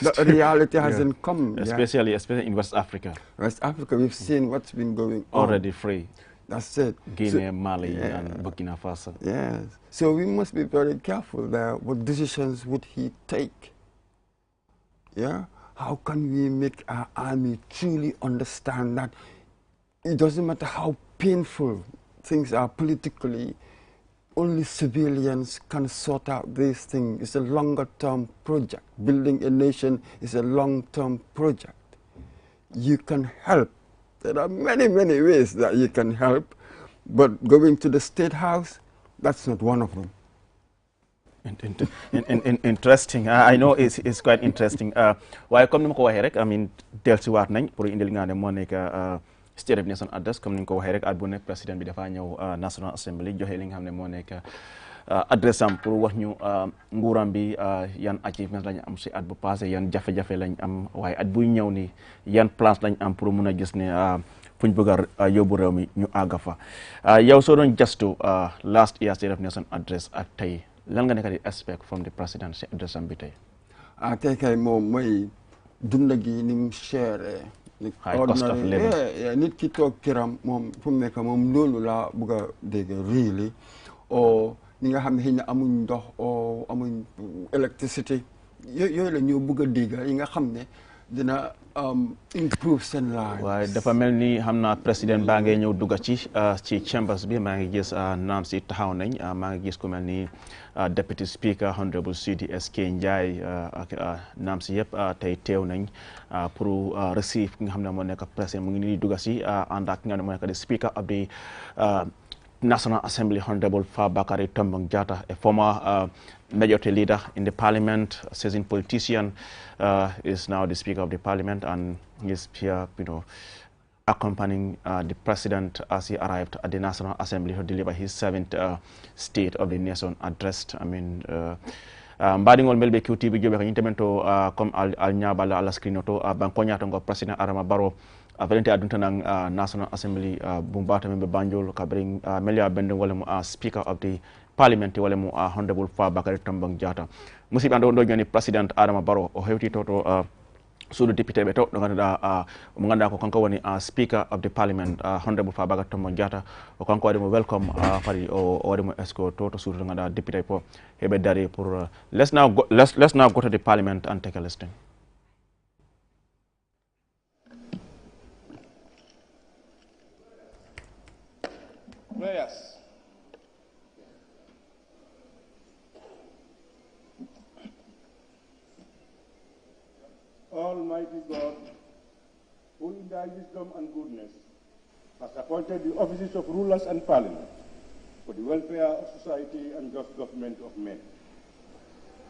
The reality hasn't come yet. Especially in West Africa. West Africa, we've seen what's been going on. Already free. That's it. Guinea, Mali, and Burkina Faso. Yes. So we must be very careful there. What decisions would he take? Yeah? How can we make our army truly understand that it doesn't matter how painful things are politically, only civilians can sort out these things. It's a longer-term project. Building a nation is a long-term project. You can help. There are many, many ways that you can help, but going to the State House, that's not one of them. Interesting. I know it's quite interesting. Why come ko waxe rek amin delsi wat nañ pour indi li nga ne mo nek State of Nation address comme ni ko waxe rek at bu nek président bi dafa ñew National Assembly joxe li nga xamne mo nek adresse am pour wax ñu nguuram bi yan achievements lañ am ci at bu passé yan jafe-jafe lañ am waaye at buy ñëw ni yan plans lañ am pour mun a gis ne fuñ bëgg a yóbbu réew mi ñu àgga fa yow soo doon jastu last year State of Nation address ak tey lan nga nekk di expect from the president ci address am bi tey tey kay moom mooy dund gi ni mu cher high cost of living nit ki toog këram moom fu mu nekk moom loolu laa bëgg a dégg really o ñi nga xam ne xëy na amuñ ndox o amuñ électricité yooyu la ñoo bëgg a dégg yi nga xam ne dina improve seen lives. waaye dafa mel ni xam naa président baa ngay ñëw dugga ci chambers bi maa ngi gis naam si taxaw nañ maa ngi gis ku mel ni deputy speaker honorable CDSK Njie ak naam si yëpp tey teew nañ pour receive ki nga xam ne moo nekk président mu ngi nii dugga si ànd ak ki nga xam ne moo nekk di speaker of the National Assembly Honorable Fabakary Tombong Jatta, a former majority leader in the parliament, a seasoned politician, is now the Speaker of the Parliament, and he's here, accompanying the President as he arrived at the National Assembly to deliver his 7th State of the Nation address. I mean, mbaɗigol melɓe QTV joɓe ko yintemen to comme al ñabala ala screen to bankoña to ngo President Adama Barrow valente adunta nan National Assembly bumbata membe Banjul kabring melia bende wala mo Speaker of the Parliament wala mo Honorable Fabakary Tombong Jatta musidɓe ando ɗo joni President Adama Barrow o hewti to suudu député ɓe to ɗo ganduɗa mo ganduɗa ko kanko woni Speaker of the Parliament Honorable Fabakary Tombong Jatta o kanko waɗimo welcome kadi o waɗimo esco to suudu to ganduɗa député po heɓe dari pour let's now go to the Parliament and take a listing. Prayers. Almighty God, who in thy wisdom and goodness has appointed the offices of rulers and parliament for the welfare of society and just government of men,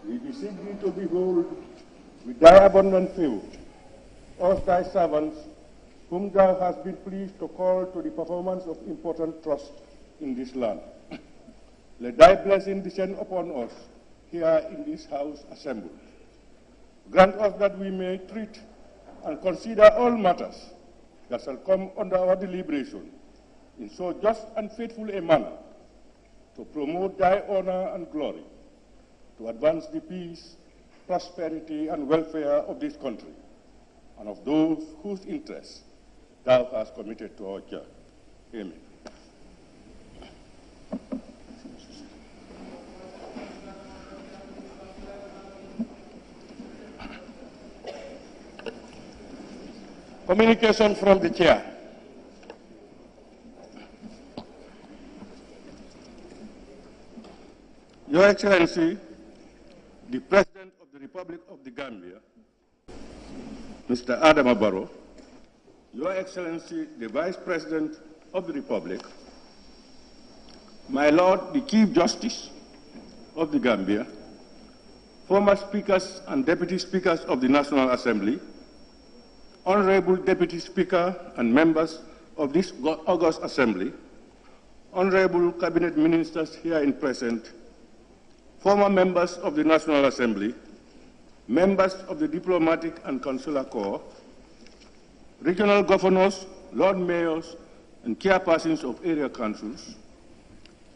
we beseech thee to behold with thy abundant favor us thy servants, whom thou hast been pleased to call to the performance of important trust in this land. Let thy blessing descend upon us here in this house assembled. Grant us that we may treat and consider all matters that shall come under our deliberation in so just and faithful a manner to promote thy honor and glory, to advance the peace, prosperity, and welfare of this country and of those whose interests thou hast committed to our church. Amen. Communication from the chair. Your Excellency, the President of the Republic of the Gambia, Mr. Adama Barrow, Your Excellency, the Vice President of the Republic, my Lord, the Chief Justice of the Gambia, former Speakers and Deputy Speakers of the National Assembly, Honorable Deputy Speaker and members of this August Assembly, Honorable Cabinet Ministers here in present, former members of the National Assembly, members of the Diplomatic and Consular Corps, regional governors, Lord Mayors, and chairpersons of area councils,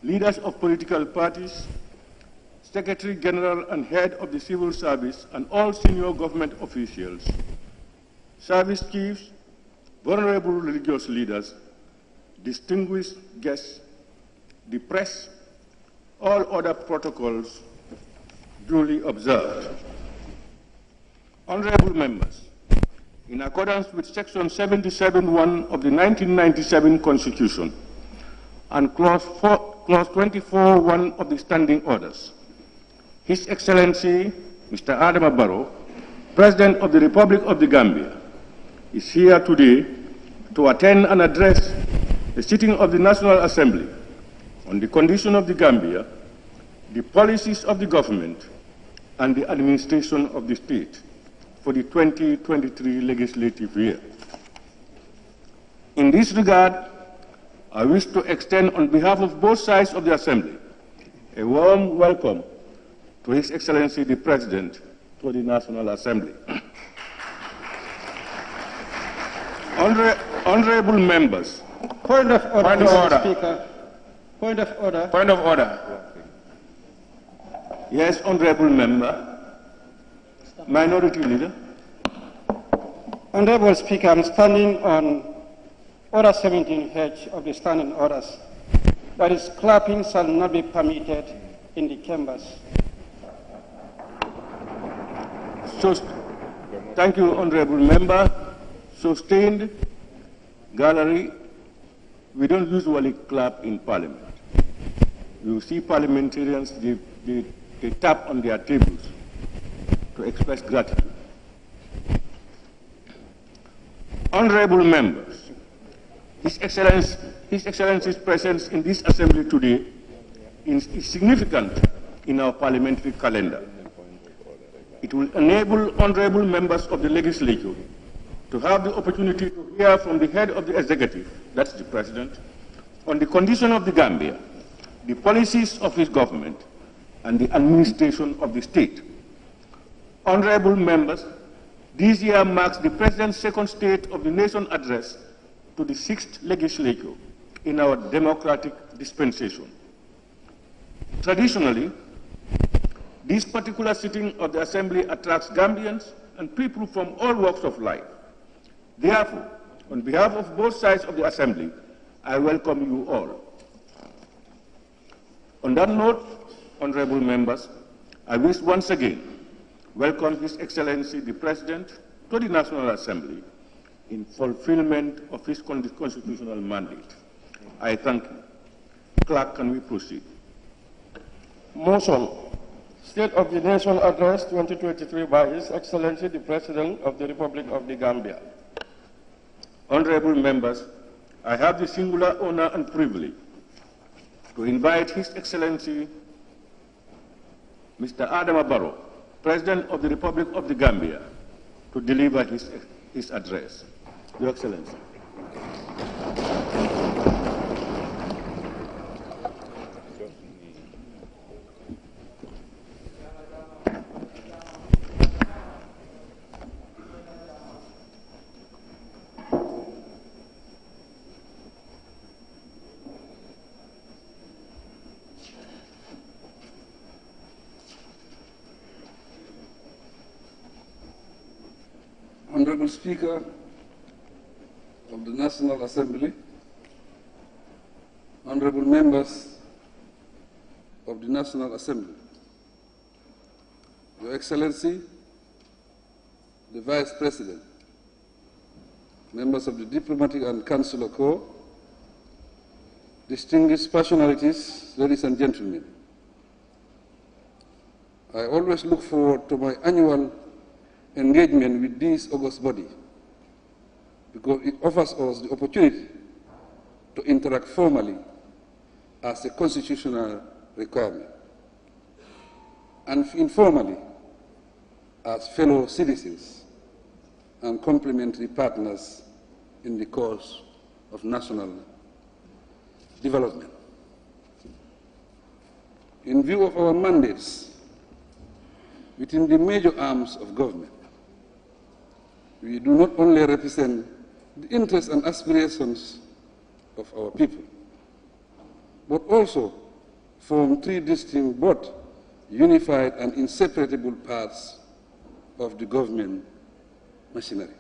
leaders of political parties, Secretary General and head of the civil service, and all senior government officials, service chiefs, vulnerable religious leaders, distinguished guests, the press, all other protocols duly observed. Honorable members, in accordance with Section 77(1) of the 1997 Constitution and Clause 24(1) of the Standing Orders, His Excellency, Mr. Adama Barrow, President of the Republic of the Gambia, is here today to attend and address the sitting of the National Assembly on the condition of the Gambia, the policies of the government, and the administration of the state for the 2023 legislative year. In this regard, I wish to extend on behalf of both sides of the Assembly a warm welcome to His Excellency the President to the National Assembly. Honorable members. Point of order, Point of order. Speaker. Point of order. Point of order. Yes, honorable member. Minority Leader. Honorable Speaker, I'm standing on Order 17H of the Standing Orders. That is, clapping shall not be permitted in the chambers. So, thank you, honorable member. Sustained. Gallery. We don't usually clap in Parliament. You see parliamentarians, they tap on their tables to express gratitude. Honorable members, His Excellency's presence in this assembly today is significant in our parliamentary calendar. It will enable honorable members of the legislature to have the opportunity to hear from the head of the executive, that's the President, on the condition of the Gambia, the policies of his government, and the administration of the state. Honorable members, this year marks the President's second State of the Nation address to the 6th legislature in our democratic dispensation. Traditionally, this particular sitting of the Assembly attracts Gambians and people from all walks of life. Therefore, on behalf of both sides of the Assembly, I welcome you all. On that note, honorable members, I wish once again welcome His Excellency the President to the National Assembly in fulfillment of his constitutional mandate. I thank you. Clerk, can we proceed? Motion. State of the Nation Address 2023 by His Excellency the President of the Republic of the Gambia. Honorable members, I have the singular honor and privilege to invite His Excellency Mr. Adama Barrow, President of the Republic of the Gambia, to deliver his address. Your Excellency. Honorable Speaker of the National Assembly, honorable members of the National Assembly, Your Excellency, the Vice President, members of the Diplomatic and Consular Corps, distinguished personalities, ladies and gentlemen, I always look forward to my annual engagement with this august body because it offers us the opportunity to interact formally as a constitutional requirement and informally as fellow citizens and complementary partners in the cause of national development. in view of our mandates within the major arms of government, we do not only represent the interests and aspirations of our people, but also form three distinct but unified and inseparable parts of the government machinery.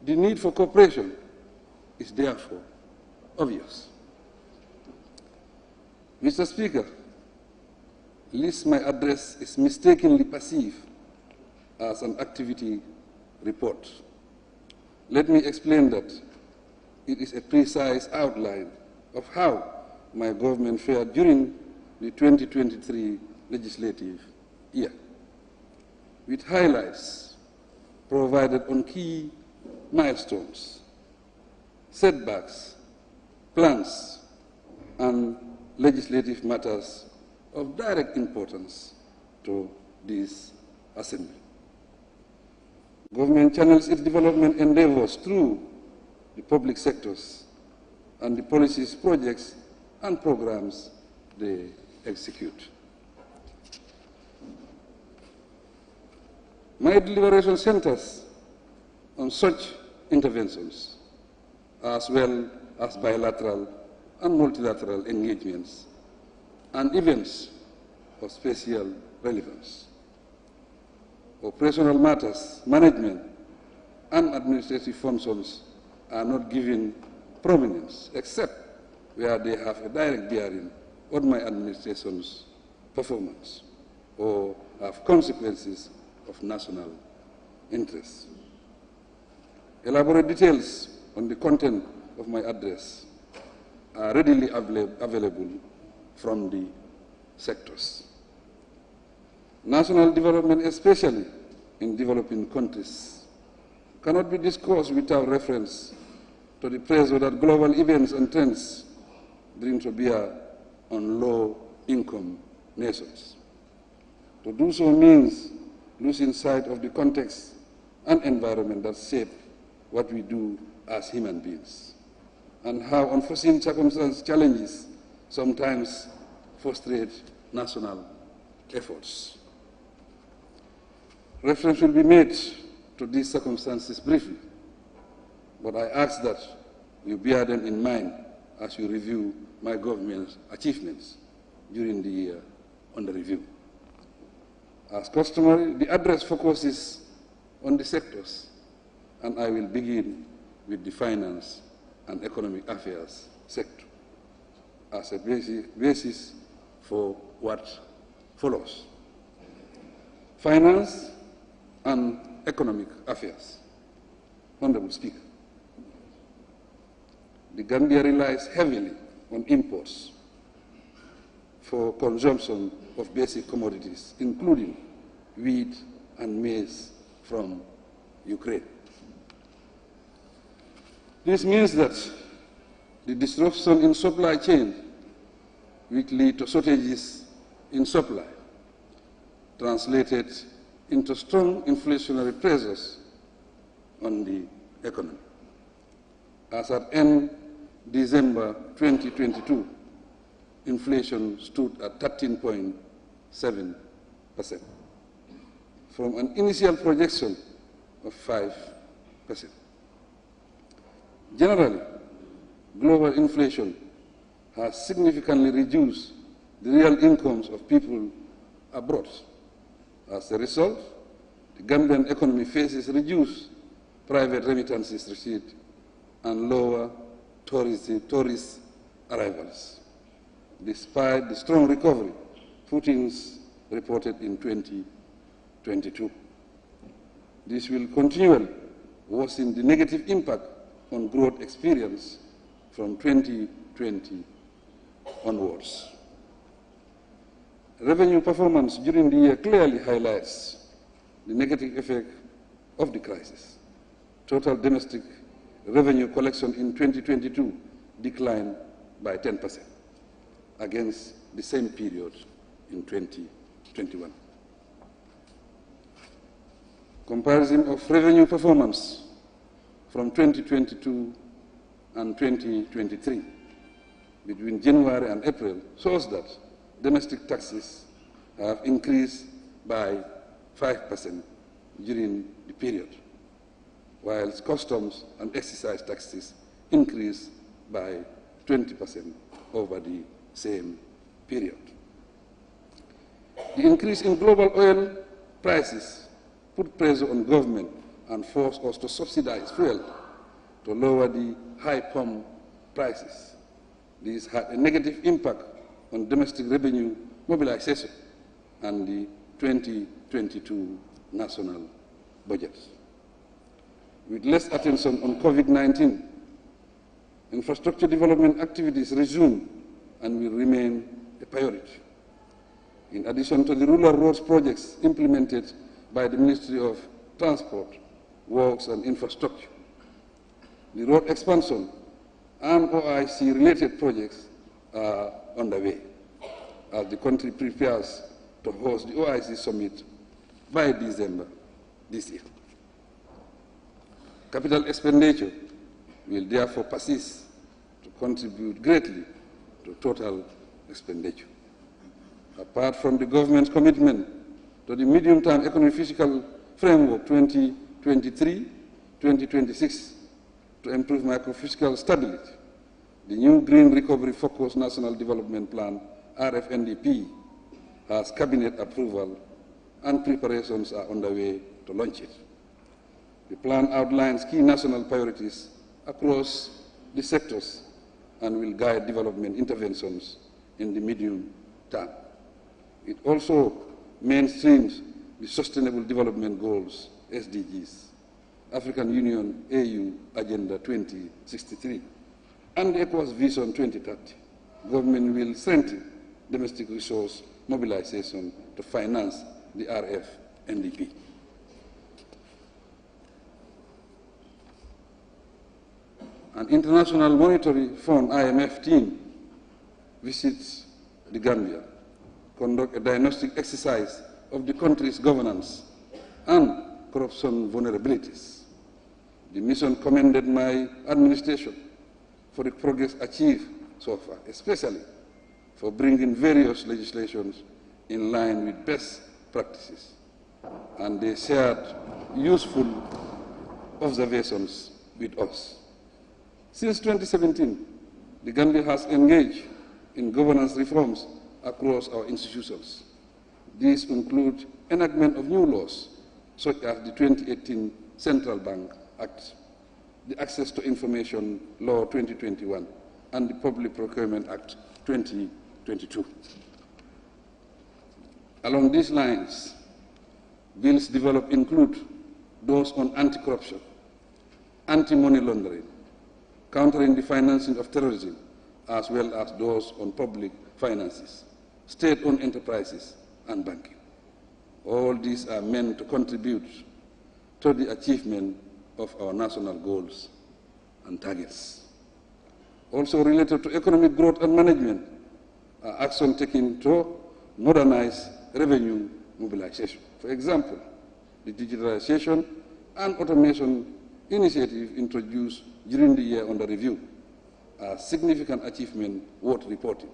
The need for cooperation is therefore obvious. Mr. Speaker, lest my address is mistakenly perceived as an activity report, let me explain that it is a precise outline of how my government fared during the 2023 legislative year, with highlights provided on key milestones, setbacks, plans, and legislative matters of direct importance to this Assembly. Government channels its development endeavors through the public sectors and the policies, projects, and programs they execute. My deliberation centers on such interventions, as well as bilateral and multilateral engagements and events of special relevance. Operational matters, management, and administrative functions are not given prominence except where they have a direct bearing on my administration's performance or have consequences of national interest. Elaborate details on the content of my address are readily available from the sectors. National development, especially in developing countries, cannot be discussed without reference to the pressure that global events and trends bring to bear on low-income nations. To do so means losing sight of the context and environment that shape what we do as human beings, and how unforeseen circumstances, challenges sometimes frustrate national efforts. Reference will be made to these circumstances briefly, but I ask that you bear them in mind as you review my government's achievements during the year under review. As customary, the address focuses on the sectors, and I will begin with the finance and economic affairs sector as a basis for what follows. Finance and economic affairs. Honorable Speaker, the Gambia relies heavily on imports for consumption of basic commodities, including wheat and maize from Ukraine. This means that the disruption in supply chain will lead to shortages in supply, translated into strong inflationary pressures on the economy. As at end December 2022, inflation stood at 13.7%, from an initial projection of 5%. Generally, global inflation has significantly reduced the real incomes of people abroad. As a result, the Gambian economy faces reduced private remittances received and lower tourist arrivals, despite the strong recovery footings reported in 2022. This will continually worsen the negative impact on growth experience from 2020 onwards. Revenue performance during the year clearly highlights the negative effect of the crisis. Total domestic revenue collection in 2022 declined by 10% against the same period in 2021. Comparison of revenue performance from 2022 and 2023 between January and April shows that domestic taxes have increased by 5% during the period, whilst customs and excise taxes increased by 20% over the same period. The increase in global oil prices put pressure on government and forced us to subsidize fuel to lower the high pump prices. This had a negative impact on domestic revenue mobilization and the 2022 national budget. With less attention on COVID-19, infrastructure development activities resume and will remain a priority. In addition to the rural roads projects implemented by the Ministry of Transport, Works and Infrastructure, the road expansion and OIC-related projects are underway as the country prepares to host the OIC summit by December this year. Capital expenditure will therefore persist to contribute greatly to total expenditure. Apart from the government's commitment to the medium-term economic fiscal framework 2023-2026 to improve microfiscal stability, the new Green Recovery Focused National Development Plan, RFNDP, has cabinet approval and preparations are underway to launch it. The plan outlines key national priorities across the sectors and will guide development interventions in the medium term. It also mainstreams the Sustainable Development Goals, SDGs, African Union AU Agenda 2063, and the ECOWAS Vision 2030. Government will strengthen domestic resource mobilization to finance the RFNDP. An International Monetary Fund IMF team visits the Gambia, conduct a diagnostic exercise of the country's governance and corruption vulnerabilities. The mission commended my administration for the progress achieved so far, especially for bringing various legislations in line with best practices, and they shared useful observations with us. Since 2017, the Gambia has engaged in governance reforms across our institutions. These include enactment of new laws, such as the 2018 Central Bank Act, the Access to Information Law 2021, and the Public Procurement Act 2022. Along these lines, bills developed include those on anti-corruption, anti-money laundering, countering the financing of terrorism, as well as those on public finances, state-owned enterprises, and banking. All these are meant to contribute to the achievement of our national goals and targets. Also related to economic growth and management are action taken to modernize revenue mobilization. For example, the digitalization and automation initiative introduced during the year under review are significant achievement worth reporting.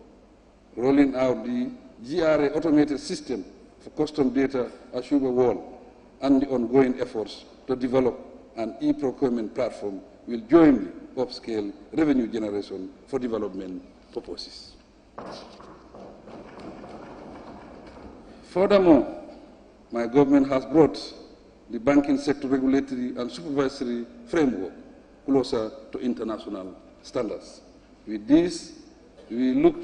Rolling out the GRA automated system for custom data at Sugar Wall and the ongoing efforts to develop an e-procurement platform will jointly upscale revenue generation for development purposes. Furthermore, my government has brought the banking sector regulatory and supervisory framework closer to international standards. With this, we look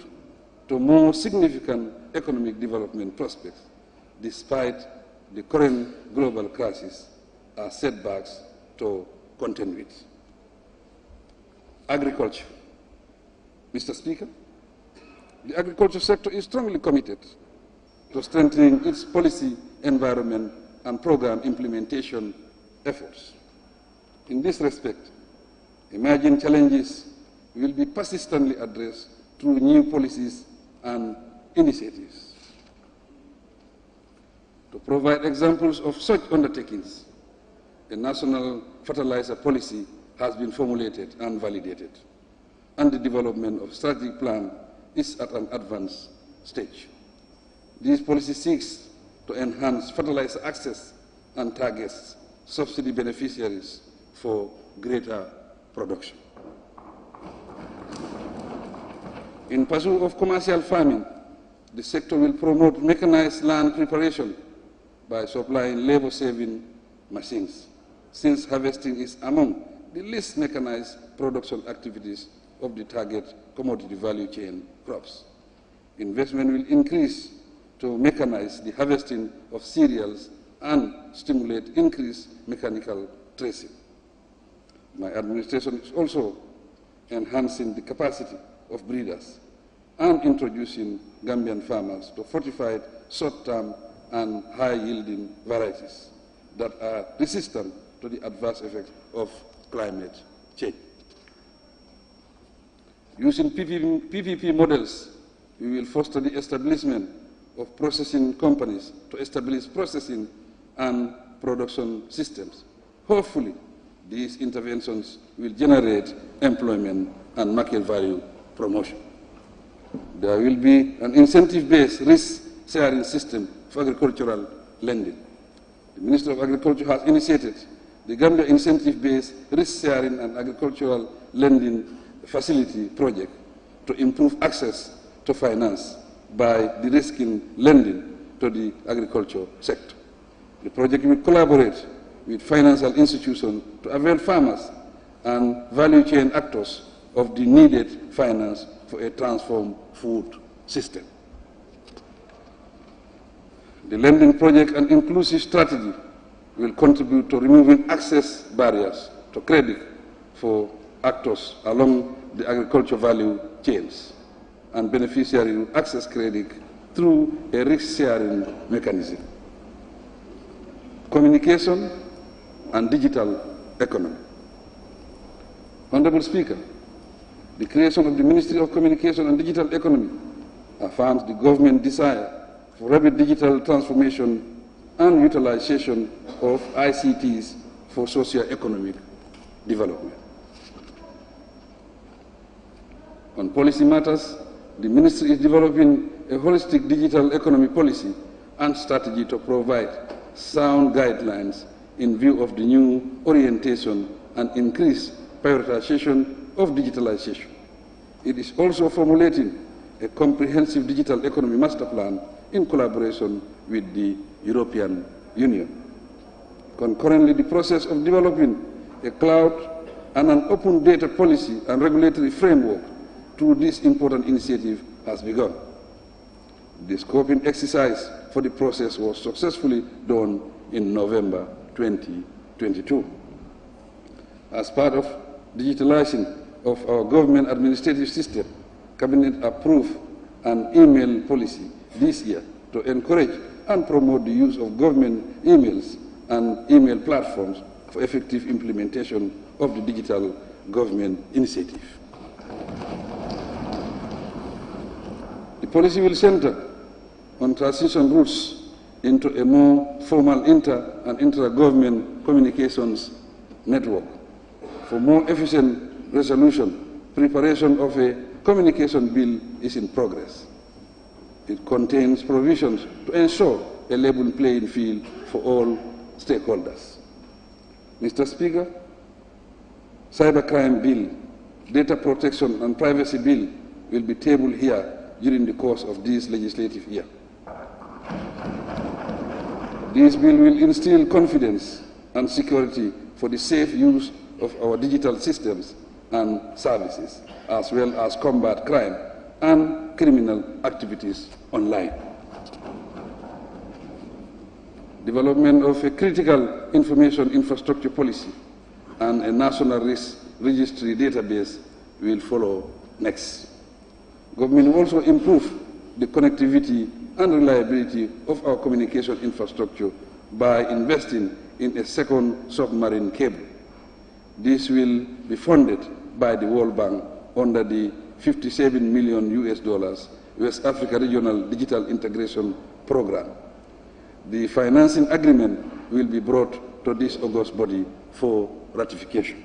to more significant economic development prospects, despite the current global crisis as setbacks to contend with. Agriculture. Mr. Speaker, the agriculture sector is strongly committed to strengthening its policy, environment, and program implementation efforts. In this respect, emerging challenges will be persistently addressed through new policies and initiatives. To provide examples of such undertakings, a national fertilizer policy has been formulated and validated, and the development of a strategic plan is at an advanced stage. This policy seeks to enhance fertilizer access and targets subsidy beneficiaries for greater production. In pursuit of commercial farming, the sector will promote mechanized land preparation by supplying labor-saving machines, since harvesting is among the least mechanized production activities of the target commodity value chain crops. Investment will increase to mechanize the harvesting of cereals and stimulate increased mechanical tracing. My administration is also enhancing the capacity of breeders and introducing Gambian farmers to fortified short-term and high-yielding varieties that are resistant to the adverse effects of climate change. Using PPP models, we will foster the establishment of processing companies to establish processing and production systems. Hopefully, these interventions will generate employment and market value promotion. There will be an incentive-based risk-sharing system for agricultural lending. The Minister of Agriculture has initiated the Gambia Incentive-Based Risk-Sharing and Agricultural Lending Facility project to improve access to finance by de-risking lending to the agriculture sector. The project will collaborate with financial institutions to avail farmers and value chain actors of the needed finance for a transformed food system. The lending project and inclusive strategy will contribute to removing access barriers to credit for actors along the agriculture value chains, and beneficiaries will access credit through a risk-sharing mechanism. Communication and digital economy. Honorable Speaker, the creation of the Ministry of Communication and Digital Economy affirms the government's desire for rapid digital transformation and utilization of ICTs for socio-economic development. On policy matters, the Ministry is developing a holistic digital economy policy and strategy to provide sound guidelines in view of the new orientation and increased prioritization of digitalization. It is also formulating a comprehensive digital economy master plan in collaboration with the European Union. Concurrently, the process of developing a cloud and an open data policy and regulatory framework through this important initiative has begun. The scoping exercise for the process was successfully done in November 2022. As part of digitalizing of our government administrative system, Cabinet approved an email policy this year to encourage and promote the use of government emails and email platforms for effective implementation of the digital government initiative. The policy will center on transition routes into a more formal inter- and intra-government communications network. For more efficient resolution, preparation of a communication bill is in progress. It contains provisions to ensure a level playing field for all stakeholders. Mr. Speaker, cybercrime bill, data protection and privacy bill will be tabled here during the course of this legislative year. This bill will instill confidence and security for the safe use of our digital systems and services, as well as combat crime and criminal activities online. Development of a critical information infrastructure policy and a national risk registry database will follow next. Government will also improve the connectivity and reliability of our communication infrastructure by investing in a second submarine cable. This will be funded by the World Bank under the $57 million West Africa Regional Digital Integration Program. The financing agreement will be brought to this august body for ratification.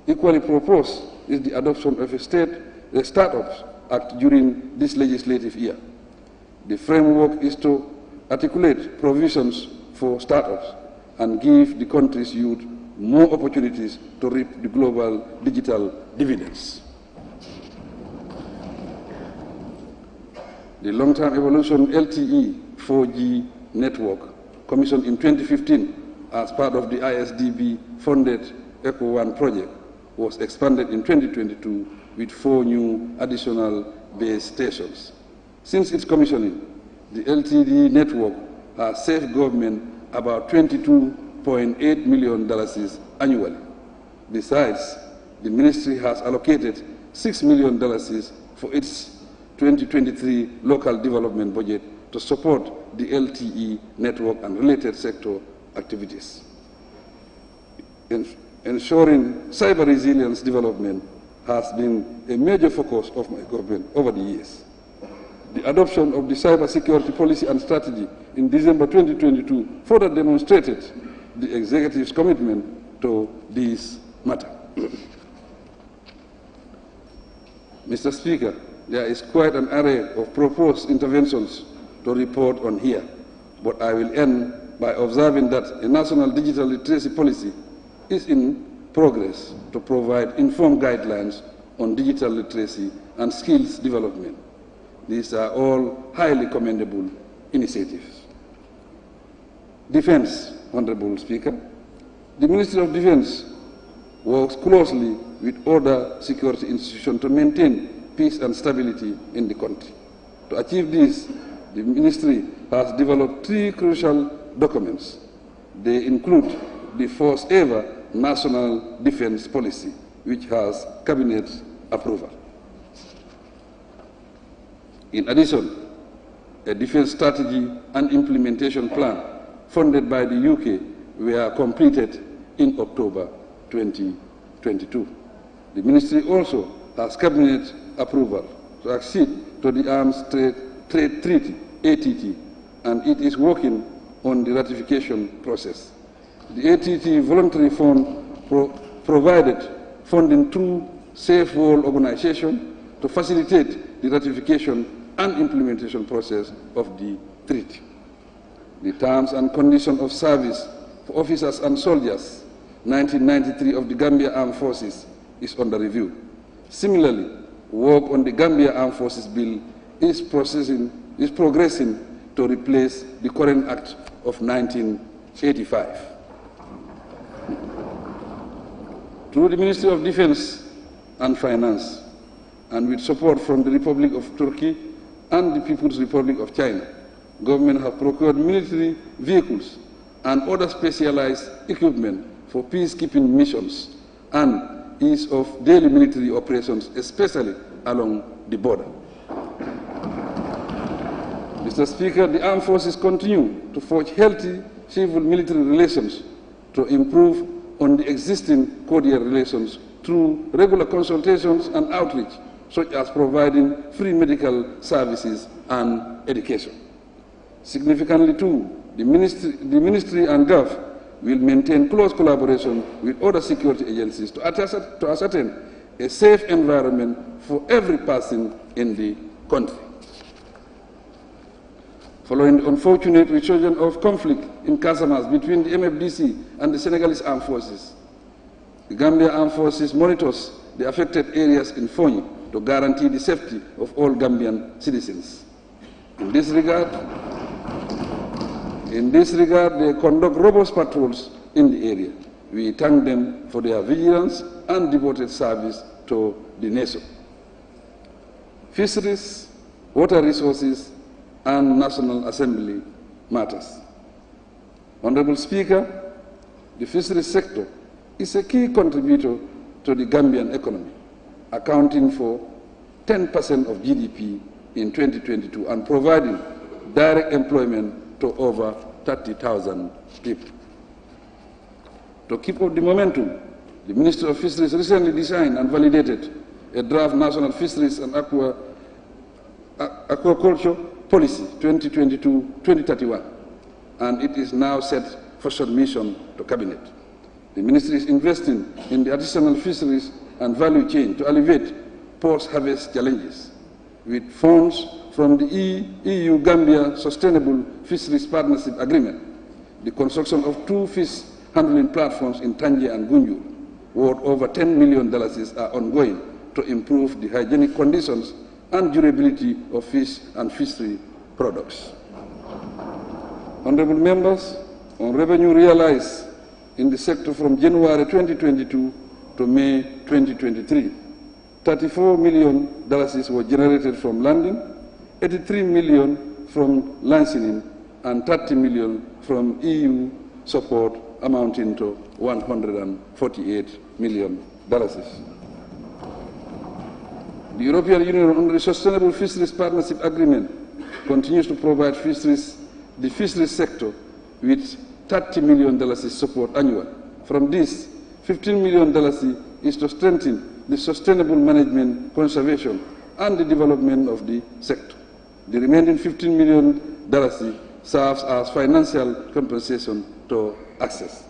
Equally proposed is the adoption of a Startups Act during this legislative year. The framework is to articulate provisions for startups and give the country's youth more opportunities to reap the global digital dividends. The long-term evolution LTE 4G network, commissioned in 2015 as part of the ISDB-funded ECO1 project, was expanded in 2022 with 4 new additional base stations. Since its commissioning, the LTE network has saved government about $22.8 million annually. Besides, the ministry has allocated $6 million for its 2023 local development budget to support the LTE network and related sector activities. Ensuring cyber resilience development has been a major focus of my government over the years. The adoption of the cybersecurity policy and strategy in December 2022 further demonstrated the executive's commitment to this matter. Mr. Speaker, there is quite an array of proposed interventions to report on here, but I will end by observing that a national digital literacy policy is in progress to provide informed guidelines on digital literacy and skills development. These are all highly commendable initiatives. Defense, Honorable Speaker. The Ministry of Defense works closely with other security institutions to maintain peace and stability in the country. To achieve this, the Ministry has developed 3 crucial documents. They include the first ever National Defense Policy, which has Cabinet approval. In addition, a defense strategy and implementation plan funded by the UK were completed in October 2022. The Ministry also has Cabinet approval to accede to the Arms Trade Treaty, ATT, and it is working on the ratification process. The ATT Voluntary Fund provided funding through Safe World Organization to facilitate the ratification and implementation process of the treaty. The terms and conditions of service for officers and soldiers, 1993 of the Gambia Armed Forces, is under review. Similarly, work on the Gambia Armed Forces Bill is progressing to replace the current Act of 1985. Through the Ministry of Defense and Finance, and with support from the Republic of Turkey and the People's Republic of China, government have procured military vehicles and other specialized equipment for peacekeeping missions and ease of daily military operations, especially along the border. Mr. Speaker, the armed forces continue to forge healthy civil-military relations to improve on the existing cordial relations through regular consultations and outreach, such as providing free medical services and education. Significantly too, the Ministry and GOV will maintain close collaboration with other security agencies to ascertain a safe environment for every person in the country. Following the unfortunate resurgence of conflict in Casamance between the MFDC and the Senegalese armed forces, the Gambia Armed Forces monitors the affected areas in Fonyi to guarantee the safety of all Gambian citizens. In this regard, they conduct robust patrols in the area. We thank them for their vigilance and devoted service to the nation. Fisheries, water resources, and National Assembly matters. Honorable Speaker, the fisheries sector is a key contributor to the Gambian economy, accounting for 10% of GDP in 2022 and providing direct employment to over 30,000 people. To keep up the momentum, the Ministry of Fisheries recently designed and validated a draft National Fisheries and Aquaculture Policy 2022-2031, and it is now set for submission to Cabinet. The Ministry is investing in the additional fisheries and value chain to alleviate post-harvest challenges, with funds from the EU-Gambia Sustainable Fisheries Partnership Agreement, the construction of 2 fish handling platforms in Tanje and Gunjur, worth over $10 million, are ongoing to improve the hygienic conditions and durability of fish and fishery products. Honorable members, on revenue realized in the sector from January 2022 to May 2023, $34 million were generated from landing, $83 million from licensing, and $30 million from EU support, amounting to $148 million. The European Union, under the Sustainable Fisheries Partnership Agreement, continues to provide the fisheries sector with $30 million support annually. From this, $15 million is to strengthen the sustainable management, conservation, and the development of the sector. The remaining $15 million serves as financial compensation to access.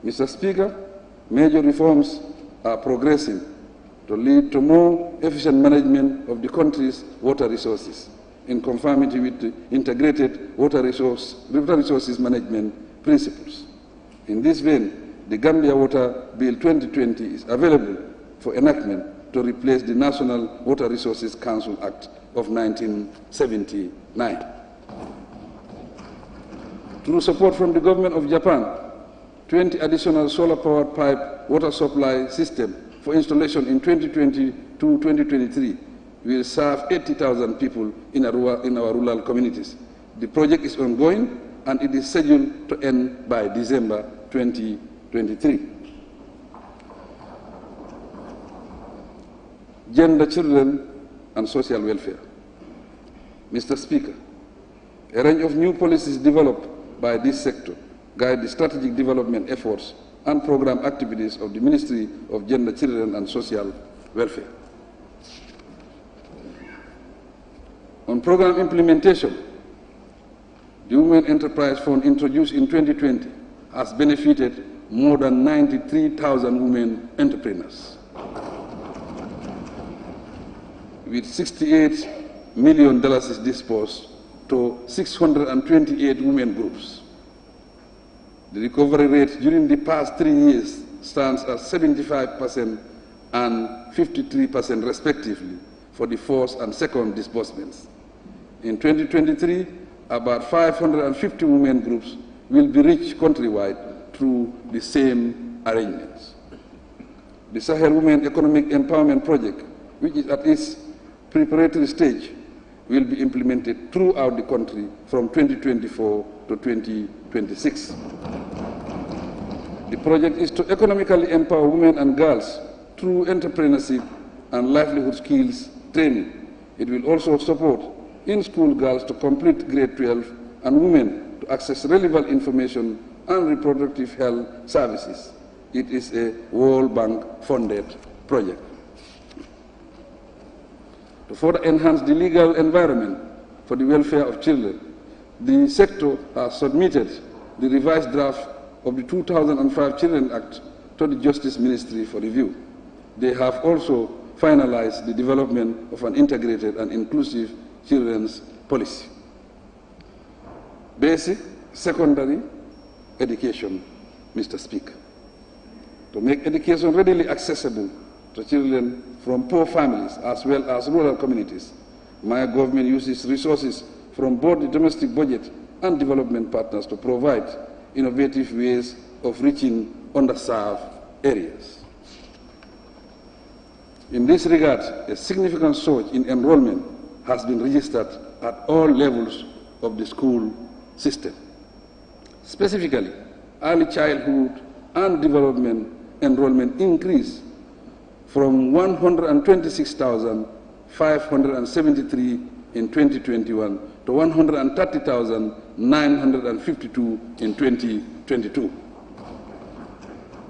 Mr. Speaker, major reforms are progressing to lead to more efficient management of the country's water resources in conformity with the integrated water resources management principles. In this vein, the Gambia Water Bill 2020 is available for enactment to replace the National Water Resources Council Act of 1979. Through support from the government of Japan, 20 additional solar-powered pipe water supply system for installation in 2022-2023 will serve 80,000 people in our rural communities. The project is ongoing and it is scheduled to end by December 2023. Gender, children, and social welfare. Mr. Speaker, a range of new policies developed by this sector guide the strategic development efforts and program activities of the Ministry of Gender, Children, and Social Welfare. On program implementation, the Women Enterprise Fund introduced in 2020 has benefited more than 93,000 women entrepreneurs, with $68 million disbursed to 628 women groups. The recovery rate during the past 3 years stands at 75% and 53% respectively for the first and second disbursements. In 2023, about 550 women groups will be reached countrywide through the same arrangements. The Sahel Women Economic Empowerment Project, which is at its preparatory stage, will be implemented throughout the country from 2024 to 2026. The project is to economically empower women and girls through entrepreneurship and livelihood skills training. It will also support in-school girls to complete grade 12 and women to access relevant information and reproductive health services. It is a World Bank-funded project. To further enhance the legal environment for the welfare of children, the sector has submitted the revised draft of the 2005 Children Act to the Justice Ministry for review. They have also finalized the development of an integrated and inclusive children's policy. Basic, secondary education, Mr. Speaker. To make education readily accessible to children from poor families as well as rural communities, my government uses resources from both the domestic budget and development partners to provide innovative ways of reaching underserved areas. In this regard, a significant surge in enrollment has been registered at all levels of the school system. Specifically, early childhood and development enrollment increased from 126,573 in 2021 to 130,952 in 2022.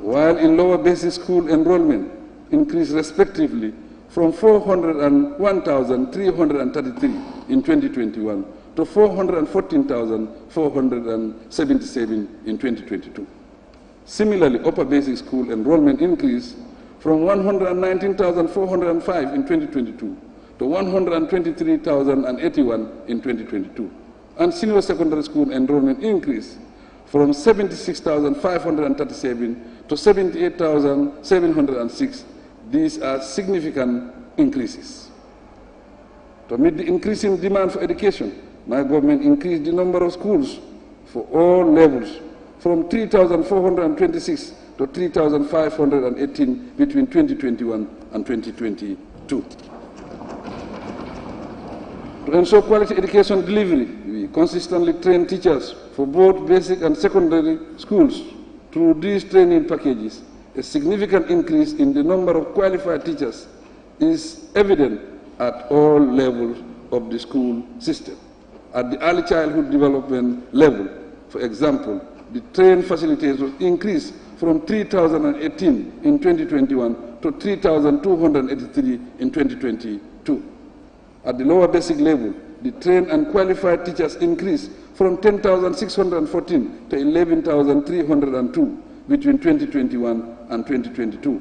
While in lower basic school enrollment increased respectively from 401,333 in 2021 to 414,477 in 2022. Similarly, upper basic school enrollment increased from 119,405 in 2022 to 123,081 in 2022. And senior secondary school enrollment increased from 76,537 to 78,706. These are significant increases. To meet the increasing demand for education, my government increased the number of schools for all levels from 3,426 to 3,518 between 2021 and 2022. To ensure quality education delivery, we consistently train teachers for both basic and secondary schools. Through these training packages, a significant increase in the number of qualified teachers is evident at all levels of the school system. At the early childhood development level, for example, the trained facilitators increased from 3,018 in 2021 to 3,283 in 2022. At the lower basic level, the trained and qualified teachers increased from 10,614 to 11,302 between 2021 and 2022.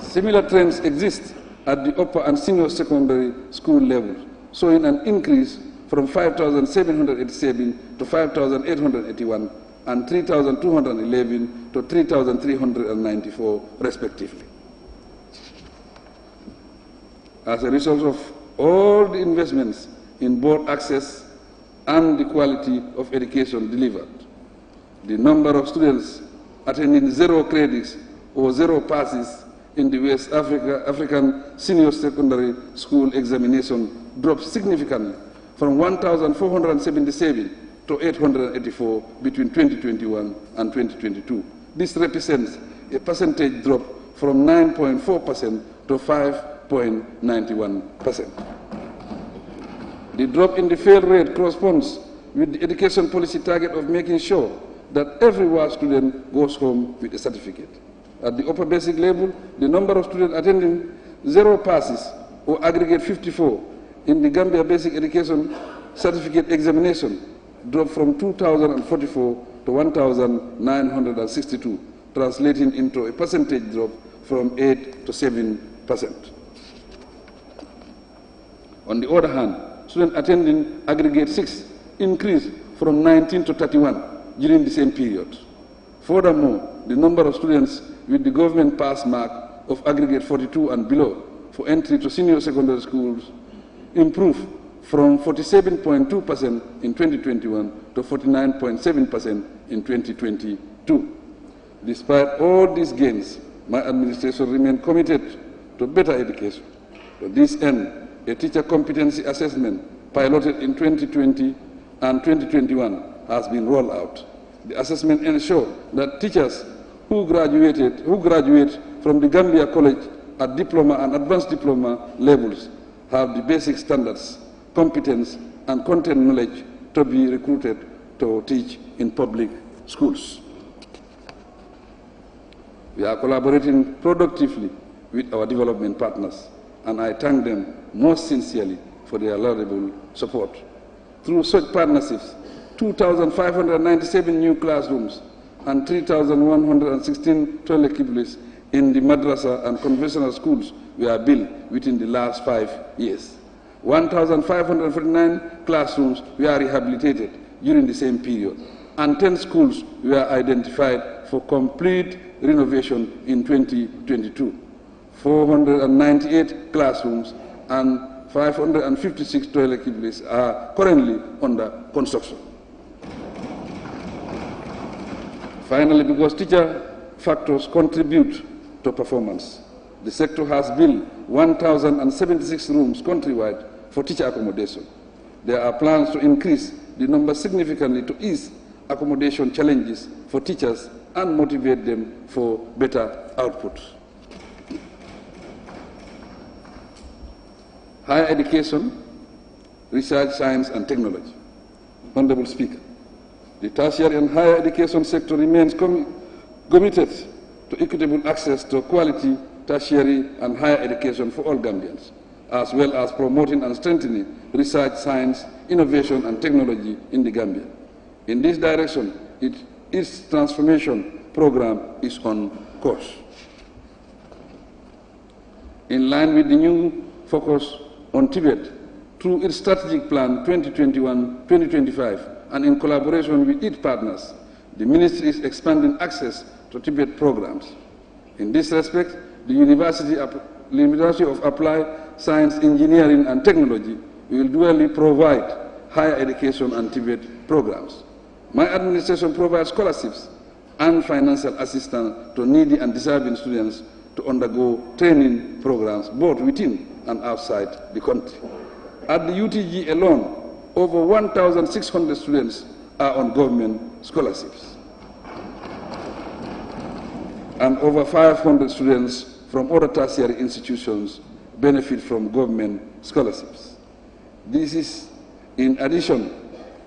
Similar trends exist at the upper and senior secondary school levels, showing an increase from 5,787 to 5,881 and 3,211 to 3,394 respectively. As a result of all the investments in both access and the quality of education delivered, the number of students attending 0 credits or 0 passes in the West African Senior Secondary School examination dropped significantly from 1,477 to 884 between 2021 and 2022. This represents a percentage drop from 9.4% to 5.91%. The drop in the fail rate corresponds with the education policy target of making sure that every WASH student goes home with a certificate. At the upper basic level, the number of students attending 0 passes or aggregate 54 in the Gambia Basic Education Certificate Examination dropped from 2,044 to 1,962, translating into a percentage drop from 8 to 7%. On the other hand, students attending aggregate 6 increased from 19 to 31 during the same period. Furthermore, the number of students with the government pass mark of aggregate 42 and below for entry to senior secondary schools improved from 47.2% in 2021 to 49.7% in 2022. Despite all these gains, my administration remains committed to better education. To this end, a teacher competency assessment piloted in 2020 and 2021 has been rolled out. The assessment ensures that teachers who graduate from the Gambia College at diploma and advanced diploma levels have the basic standards, competence, and content knowledge to be recruited to teach in public schools. We are collaborating productively with our development partners, and I thank them most sincerely for their laudable support. Through such partnerships, 2,597 new classrooms and 3,116 toilet kibbles in the madrasa and conventional schools were built within the last 5 years. 1,549 classrooms were rehabilitated during the same period, and 10 schools were identified for complete renovation in 2022. 498 classrooms and 556 toilet kibbles are currently under construction. Finally, because teacher factors contribute to performance, the sector has built 1,076 rooms countrywide for teacher accommodation. There are plans to increase the number significantly to ease accommodation challenges for teachers and motivate them for better output. Higher education, research, science, and technology. Honorable Speaker, the tertiary and higher education sector remains committed to equitable access to quality tertiary and higher education for all Gambians, as well as promoting and strengthening research, science, innovation, and technology in the Gambia. In this direction, its transformation program is on course. in line with the new focus on Tibet through its strategic plan 2021-2025 and in collaboration with its partners, the Ministry is expanding access to Tibet programs. In this respect, the University of Applied Science, Engineering and Technology will dually provide higher education and Tibet programs. My administration provides scholarships and financial assistance to needy and deserving students to undergo training programs both within and outside the country. At the UTG alone, over 1,600 students are on government scholarships, and over 500 students from other tertiary institutions benefit from government scholarships. This is in addition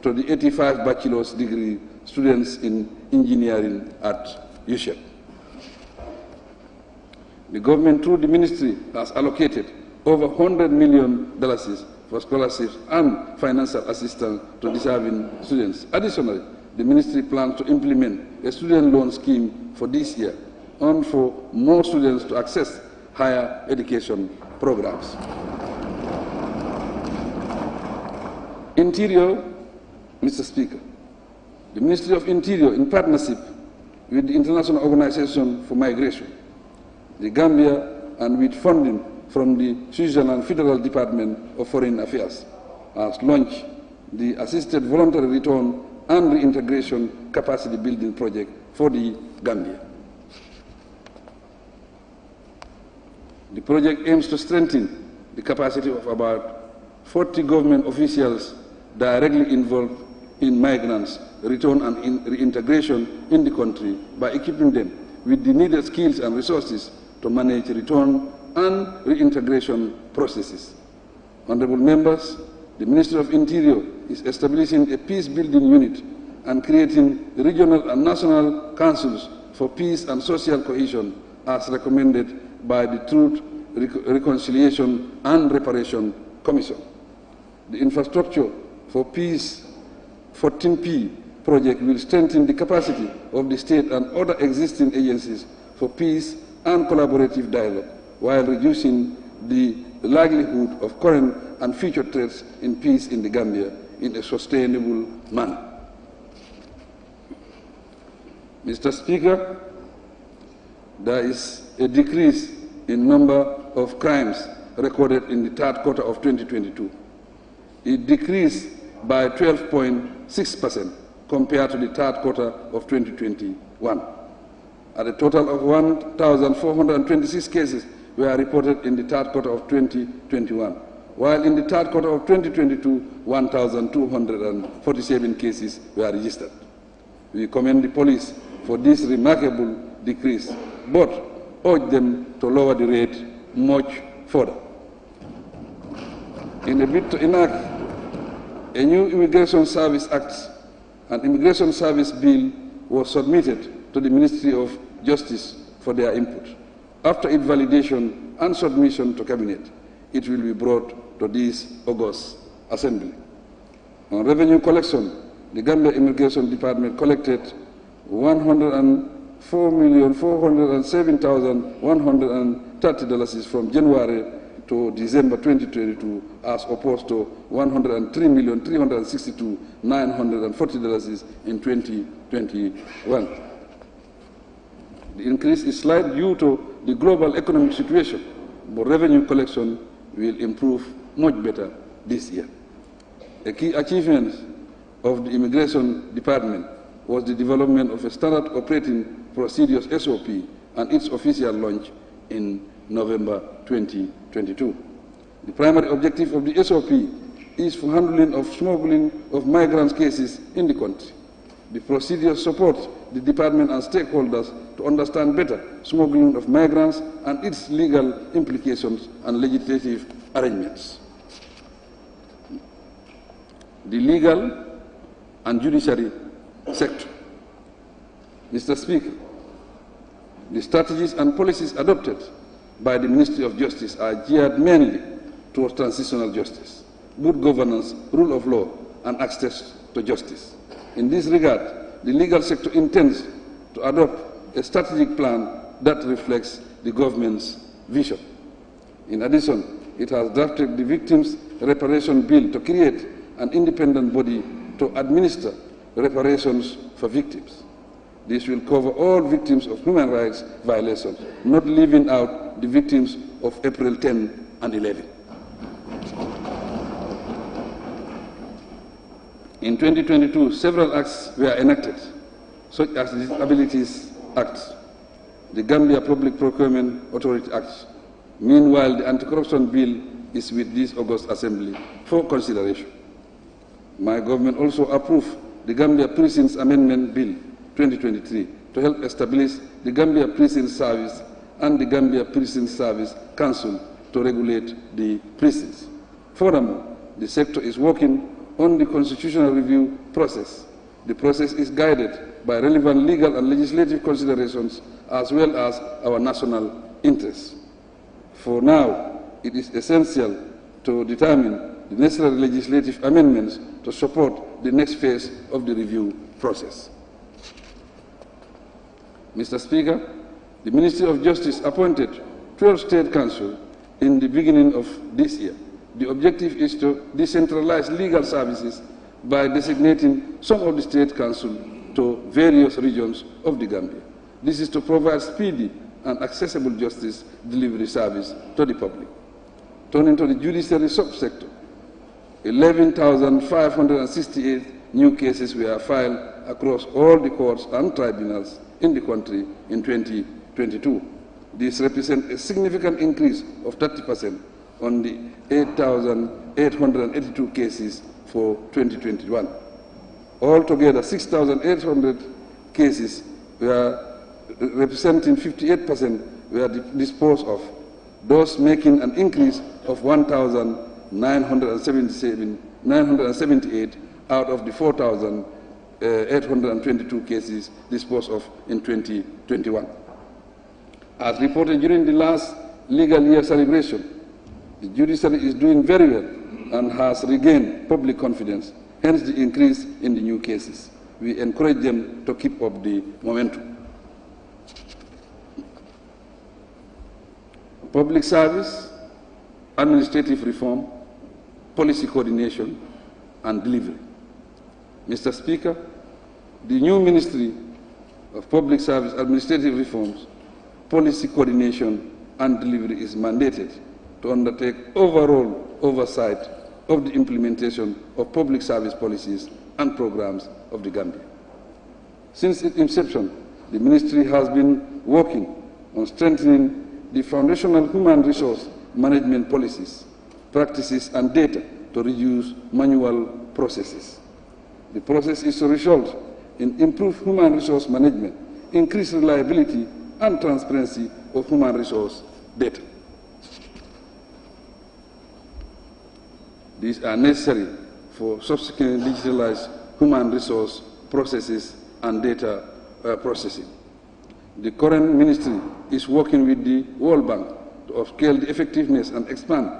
to the 85 bachelor's degree students in engineering at USHEP. The government, through the ministry, has allocated over $100 million for scholarships and financial assistance to deserving students. Additionally, the ministry plans to implement a student loan scheme for this year and for more students to access higher education programs. Interior, Mr. Speaker, the Ministry of Interior, in partnership with the International Organization for Migration, the Gambia, and with funding from the Switzerland Federal Department of Foreign Affairs, has launched the Assisted Voluntary Return and Reintegration Capacity Building Project for the Gambia. The project aims to strengthen the capacity of about 40 government officials directly involved in migrants' return and reintegration in the country by equipping them with the needed skills and resources to manage return and reintegration processes. Honorable members, the Ministry of Interior is establishing a peace-building unit and creating regional and national councils for peace and social cohesion as recommended by the Truth, Reconciliation and Reparation Commission. The Infrastructure for Peace 14P project will strengthen the capacity of the state and other existing agencies for peace and collaborative dialogue, while reducing the likelihood of current and future threats in peace in the Gambia in a sustainable manner. Mr. Speaker, there is a decrease in number of crimes recorded in the third quarter of 2022. It decreased by 12.6% compared to the third quarter of 2021. At a total of 1,426 cases were reported in the third quarter of 2021, while in the third quarter of 2022, 1,247 cases were registered. We commend the police for this remarkable decrease, but urge them to lower the rate much further. In a bid to enact a new Immigration Service Act, an Immigration Service Bill was submitted to the Ministry of Justice for their input. After its validation and submission to Cabinet, it will be brought to this August Assembly. On revenue collection, the Gambia Immigration Department collected $104,407,130 from January to December 2022, as opposed to $103,362,940 in 2021. The increase is slight due to the global economic situation, but revenue collection will improve much better this year. A key achievement of the Immigration Department was the development of a standard operating procedures SOP and its official launch in November 2022. The primary objective of the SOP is for handling of smuggling of migrants cases in the country. The procedure supports the department and stakeholders to understand better smuggling of migrants and its legal implications and legislative arrangements. The legal and judiciary sector. Mr. Speaker, the strategies and policies adopted by the Ministry of Justice are geared mainly towards transitional justice, good governance, rule of law, and access to justice. In this regard, the legal sector intends to adopt a strategic plan that reflects the government's vision. In addition, it has drafted the Victims' Reparation Bill to create an independent body to administer reparations for victims. This will cover all victims of human rights violations, not leaving out the victims of April 10 and 11. In 2022, several acts were enacted, such as the Disabilities Act, the Gambia Public Procurement Authority Act. Meanwhile, the Anti-Corruption Bill is with this August Assembly for consideration. My government also approved the Gambia Prisons Amendment Bill 2023 to help establish the Gambia Prison Service and the Gambia Prison Service Council to regulate the prisons. Furthermore, the sector is working on the constitutional review process. The process is guided by relevant legal and legislative considerations as well as our national interests. For now, it is essential to determine the necessary legislative amendments to support the next phase of the review process. Mr. Speaker, the Ministry of Justice appointed 12 state councils in the beginning of this year. The objective is to decentralize legal services by designating some of the state councils to various regions of the Gambia. This is to provide speedy and accessible justice delivery service to the public. Turning to the judiciary subsector, 11,568 new cases were filed across all the courts and tribunals in the country in 2022. This represents a significant increase of 30% on the 8,882 cases for 2021. Altogether, 6,800 cases were representing 58% were disposed of, thus making an increase of 1,978 out of the 4,822 cases disposed of in 2021. As reported during the last legal year celebration, the judiciary is doing very well and has regained public confidence, hence the increase in the new cases. We encourage them to keep up the momentum. Public service, administrative reform, policy coordination, and delivery. Mr. Speaker, the new Ministry of Public Service Administrative Reforms, Policy Coordination, and Delivery is mandated to undertake overall oversight of the implementation of public service policies and programs of the Gambia. Since its inception, the Ministry has been working on strengthening the foundational human resource management policies, practices, and data to reduce manual processes. The process is to result in improved human resource management, increased reliability, and transparency of human resource data. These are necessary for subsequently digitalized human resource processes and data processing. The current ministry is working with the World Bank to upscale the effectiveness and expand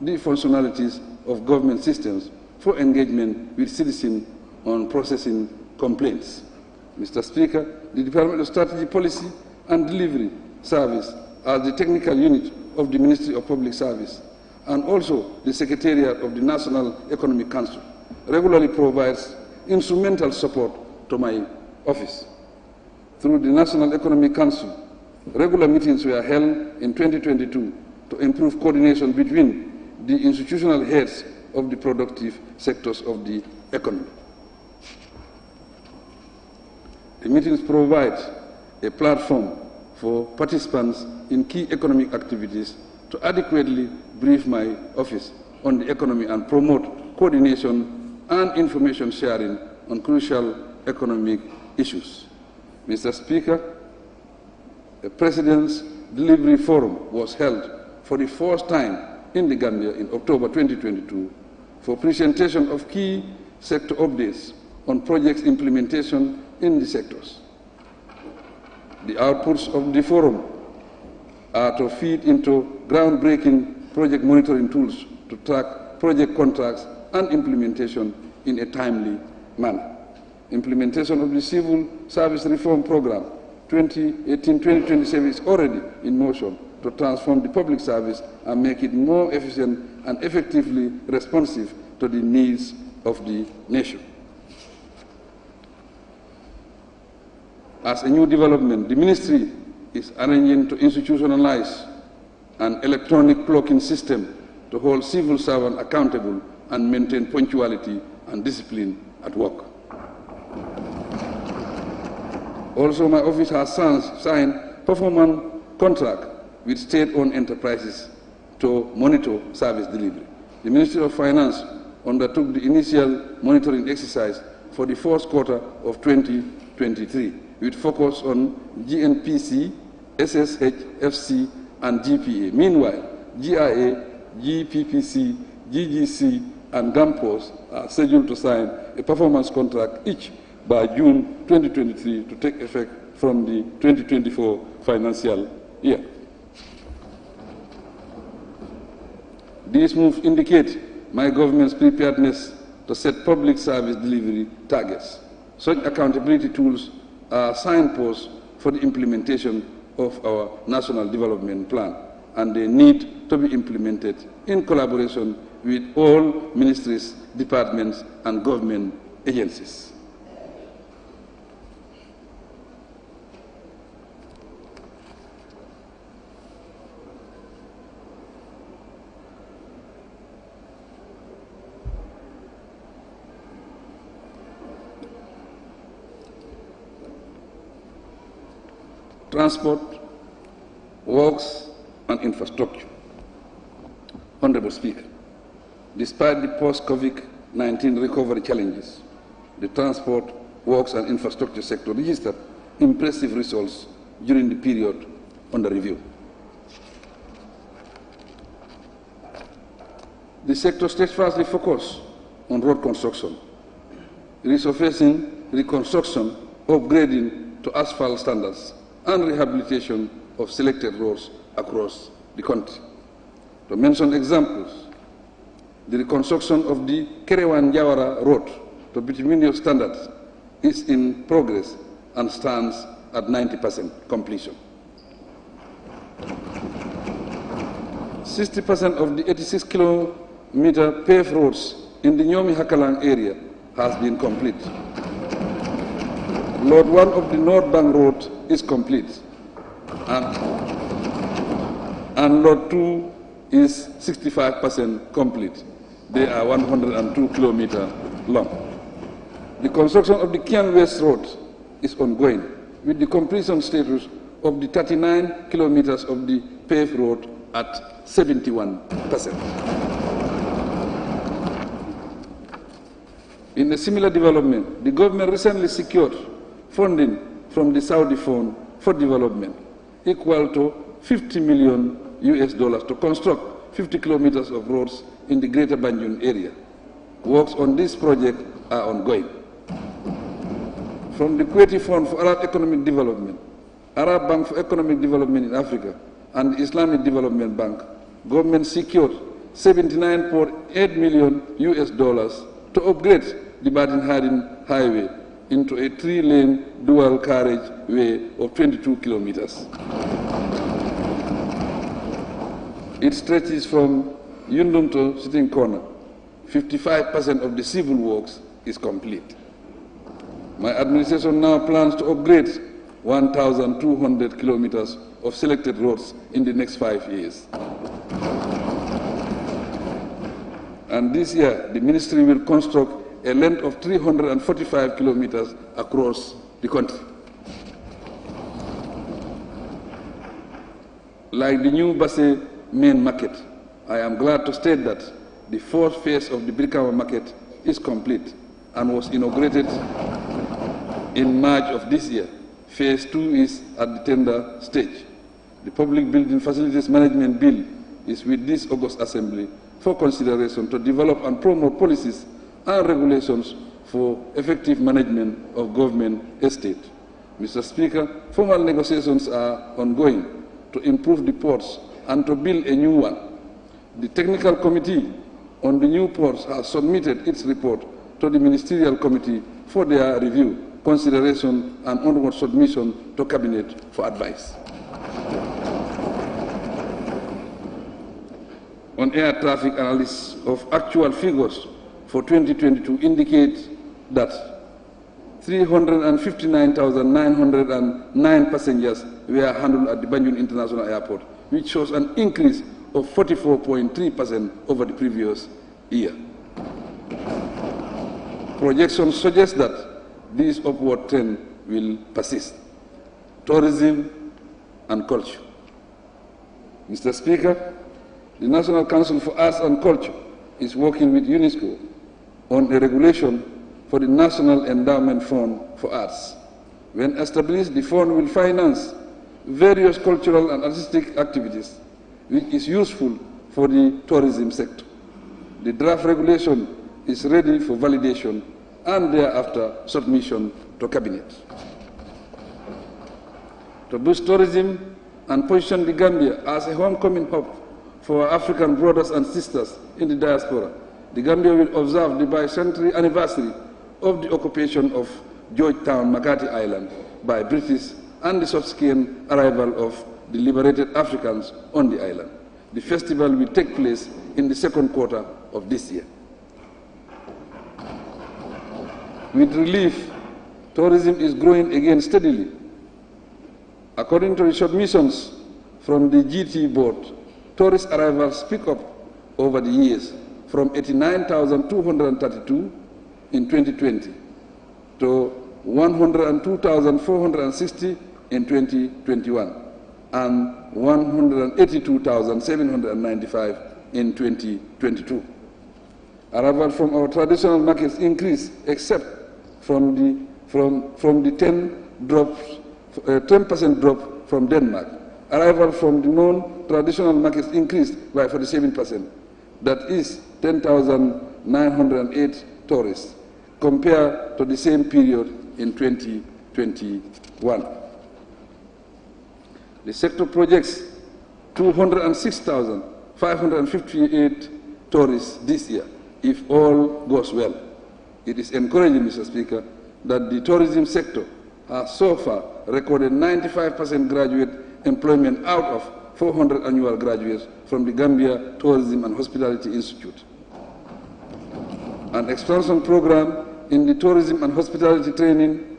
the functionalities of government systems for engagement with citizens on processing complaints. Mr. Speaker, the Department of Strategy, Policy and Delivery Service, as the technical unit of the Ministry of Public Service, and also the Secretariat of the National Economic Council, regularly provides instrumental support to my office. Through the National Economic Council, regular meetings were held in 2022 to improve coordination between the institutional heads of the productive sectors of the economy. The meetings provide a platform for participants in key economic activities to adequately brief my office on the economy and promote coordination and information sharing on crucial economic issues. Mr. Speaker, the President's Delivery Forum was held for the first time in the Gambia in October 2022 for presentation of key sector updates on projects implementation in the sectors. The outputs of the forum are to feed into groundbreaking project monitoring tools to track project contracts and implementation in a timely manner. Implementation of the Civil Service Reform Program 2018-2027 is already in motion to transform the public service and make it more efficient and effectively responsive to the needs of the nation. As a new development, the ministry is arranging to institutionalize an electronic clocking system to hold civil servants accountable and maintain punctuality and discipline at work. Also, my office has signed performance contract with state-owned enterprises to monitor service delivery. The Ministry of Finance undertook the initial monitoring exercise for the first quarter of 2023, with focus on GNPC, SSH, FC, and GPA. Meanwhile, GIA, GPPC, GGC, and GAMPOS are scheduled to sign a performance contract each by June 2023 to take effect from the 2024 financial year. These moves indicate my government's preparedness to set public service delivery targets. Such accountability tools are signposts for the implementation of our National Development Plan, and they need to be implemented in collaboration with all ministries, departments, and government agencies. Transport, works, and infrastructure. Honorable Speaker, despite the post-COVID-19 recovery challenges, the transport, works, and infrastructure sector registered impressive results during the period under review. The sector steadfastly focused on road construction, resurfacing, reconstruction, upgrading to asphalt standards, and rehabilitation of selected roads across the country. To mention examples, the reconstruction of the Kerewan-Jawara Road to bituminous standards is in progress and stands at 90% completion. 60% of the 86-kilometer paved roads in the Nyomi-Hakalang area has been complete. Lot 1 of the North Bank Road is complete, and Lot 2 is 65% complete. They are 102 kilometers long. The construction of the Kian West Road is ongoing, with the completion status of the 39 kilometers of the paved road at 71%. In a similar development, the government recently secured funding from the Saudi Fund for Development, equal to $50 million to construct 50 kilometers of roads in the Greater Banjul area. Works on this project are ongoing. From the Kuwaiti Fund for Arab Economic Development, Arab Bank for Economic Development in Africa, and the Islamic Development Bank, government secured $79.8 million to upgrade the Badin-Harin Highway into a 3-lane dual carriageway of 22 kilometers. It stretches from Yundum to Sitting Corner. 55% of the civil works is complete. My administration now plans to upgrade 1,200 kilometers of selected roads in the next 5 years. And this year, the ministry will construct a length of 345 kilometers across the country. Like the new Basse main market, I am glad to state that the fourth phase of the Brikama market is complete and was inaugurated in March of this year. Phase 2 is at the tender stage. The Public Building Facilities Management Bill is with this August Assembly for consideration to develop and promote policies and regulations for effective management of government estate. Mr. Speaker, formal negotiations are ongoing to improve the ports and to build a new one. The Technical Committee on the new ports has submitted its report to the Ministerial Committee for their review, consideration, and onward submission to Cabinet for advice. on air traffic analysis of actual figures for 2022 indicate that 359,909 passengers were handled at the Banjul International Airport, which shows an increase of 44.3% over the previous year. Projections suggest that this upward trend will persist. Tourism and culture. Mr. Speaker, the National Council for Arts and Culture is working with UNESCO on a regulation for the National Endowment Fund for Arts. When established, the fund will finance various cultural and artistic activities, which is useful for the tourism sector. The draft regulation is ready for validation and thereafter submission to Cabinet. To boost tourism and position the Gambia as a homecoming hub for our African brothers and sisters in the diaspora, the Gambia will observe the bicentenary anniversary of the occupation of Georgetown, Makati Island by British and the subsequent arrival of the liberated Africans on the island. The festival will take place in the second quarter of this year. With relief, tourism is growing again steadily. According to the submissions from the GT board, tourist arrivals pick up over the years from 89,232 in 2020 to 102,460 in 2021 and 182,795 in 2022. Arrival from our traditional markets increased, except from the 10% drop from Denmark. Arrival from the non-traditional markets increased by 47%. That is 10,908 tourists, compared to the same period in 2021. The sector projects 206,558 tourists this year, if all goes well. It is encouraging, Mr. Speaker, that the tourism sector has so far recorded 95% graduate employment out of 400 annual graduates from the Gambia Tourism and Hospitality Institute. An expansion program in the tourism and hospitality training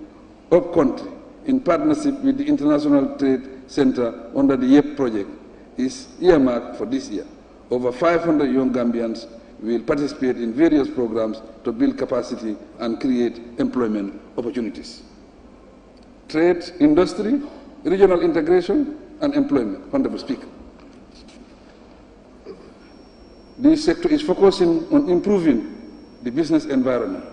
up-country in partnership with the International Trade Center under the YEP project is earmarked for this year. Over 500 young Gambians will participate in various programs to build capacity and create employment opportunities. Trade, industry, regional integration, and employment. Honorable Speaker. This sector is focusing on improving the business environment,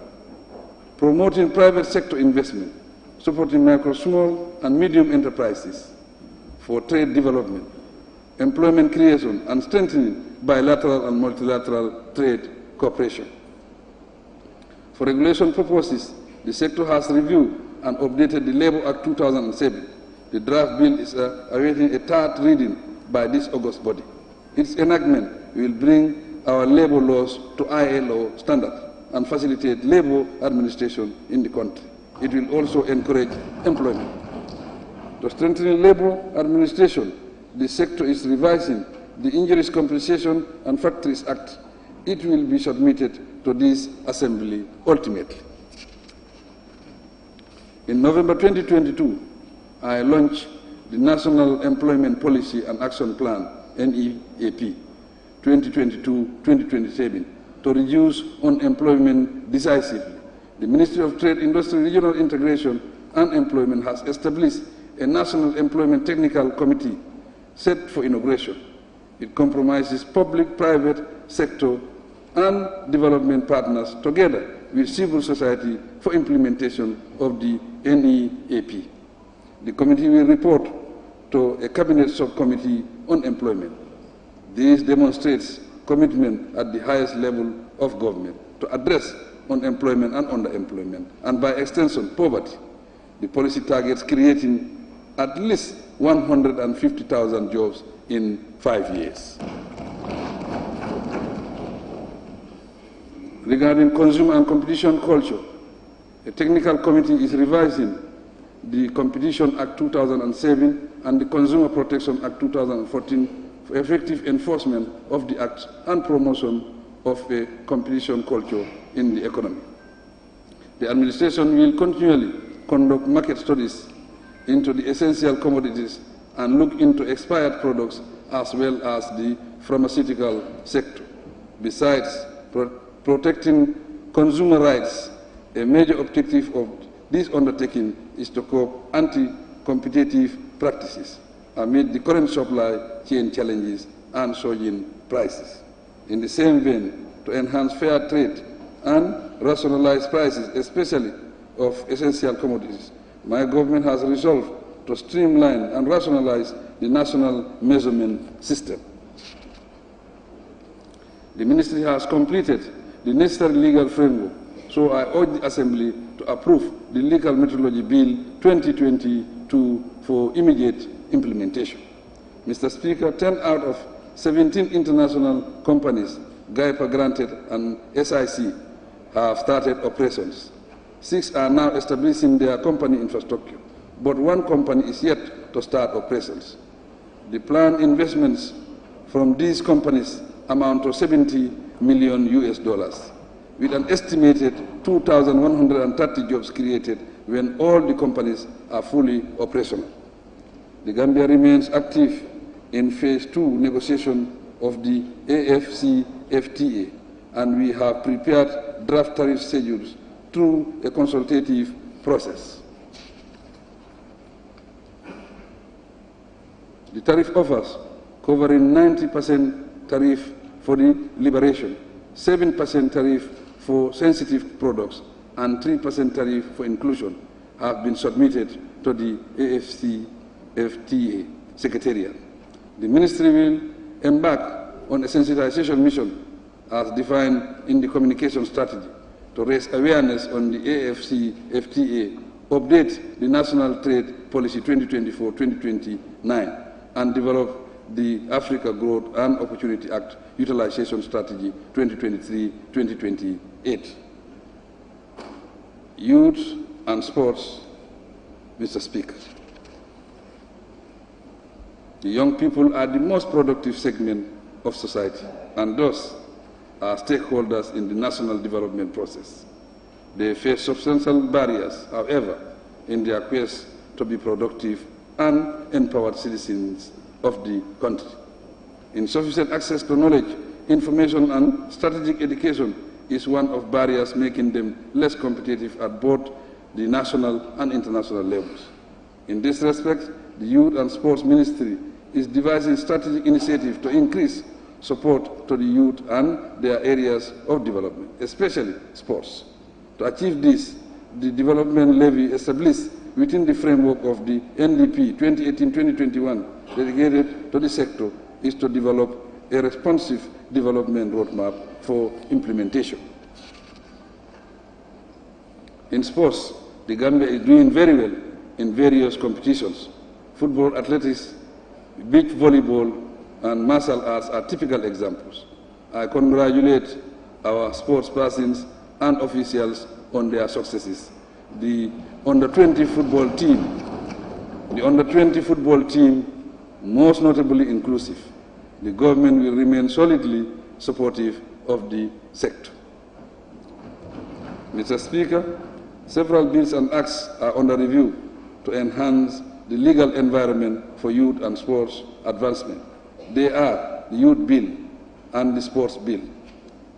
promoting private sector investment, supporting micro, small, and medium enterprises for trade development, employment creation, and strengthening bilateral and multilateral trade cooperation. For regulation purposes, the sector has reviewed and updated the Labour Act 2007. The draft bill is awaiting a third reading by this August body. Its enactment will bring our labour laws to ILO standard and facilitate labour administration in the country. It will also encourage employment. To strengthen labour administration, the sector is revising the Injuries Compensation and Factories Act. It will be submitted to this Assembly ultimately. In November 2022, I launched the National Employment Policy and Action Plan, NEAP, 2022-2027, to reduce unemployment decisively. The Ministry of Trade, Industry, Regional Integration and Employment has established a National Employment Technical Committee set for inauguration. It compromises public, private sector and development partners together with civil society for implementation of the NEAP. The committee will report to a cabinet subcommittee on employment. This demonstrates commitment at the highest level of government to address unemployment and underemployment, and by extension, poverty. The policy targets creating at least 150,000 jobs in 5 years. Regarding consumer and competition culture, a technical committee is revising the Competition Act 2007 and the Consumer Protection Act 2014 for effective enforcement of the Act and promotion of a competition culture in the economy. The administration will continually conduct market studies into the essential commodities and look into expired products as well as the pharmaceutical sector. Besides protecting consumer rights, a major objective of this undertaking is to curb anti-competitive practices amid the current supply chain challenges and surging prices. In the same vein, to enhance fair trade and rationalize prices, especially of essential commodities, my government has resolved to streamline and rationalize the national measurement system. The Ministry has completed the necessary legal framework, so I urge the Assembly to approve the Legal Methodology Bill 2022 for immediate implementation. Mr. Speaker, 10 out of 17 international companies, GAIPA granted and SIC, have started operations. 6 are now establishing their company infrastructure, but 1 company is yet to start operations. The planned investments from these companies amount to $70 million, with an estimated 2,130 jobs created when all the companies are fully operational. The Gambia remains active in Phase 2 negotiation of the AFCFTA, and we have prepared draft tariff schedules through a consultative process. The tariff offers covering 90% tariff for the liberation, 7% tariff for sensitive products, and 3% tariff for inclusion have been submitted to the AFCFTA Secretariat. The Ministry will embark on a sensitization mission as defined in the communication strategy to raise awareness on the AFCFTA, update the National Trade Policy 2024-2029, and develop the Africa Growth and Opportunity Act Utilization Strategy 2023-2028. Youth and sports, Mr. Speaker. The young people are the most productive segment of society and thus are stakeholders in the national development process. They face substantial barriers, however, in their quest to be productive and empowered citizens of the country. Insufficient access to knowledge, information, and strategic education is one of barriers making them less competitive at both the national and international levels. In this respect, the Youth and Sports Ministry is devising strategic initiatives to increase support to the youth and their areas of development, especially sports. To achieve this, the development levy established within the framework of the NDP 2018-2021 dedicated to the sector is to develop a responsive development roadmap for implementation. In sports, the Gambia is doing very well in various competitions. Football, athletics, beach volleyball, and martial arts are typical examples. I congratulate our sports persons and officials on their successes. The under-20 football team, most notably inclusive. The government will remain solidly supportive of the sector. Mr. Speaker, several bills and acts are under review to enhance the legal environment for youth and sports advancement. They are the Youth Bill and the Sports Bill,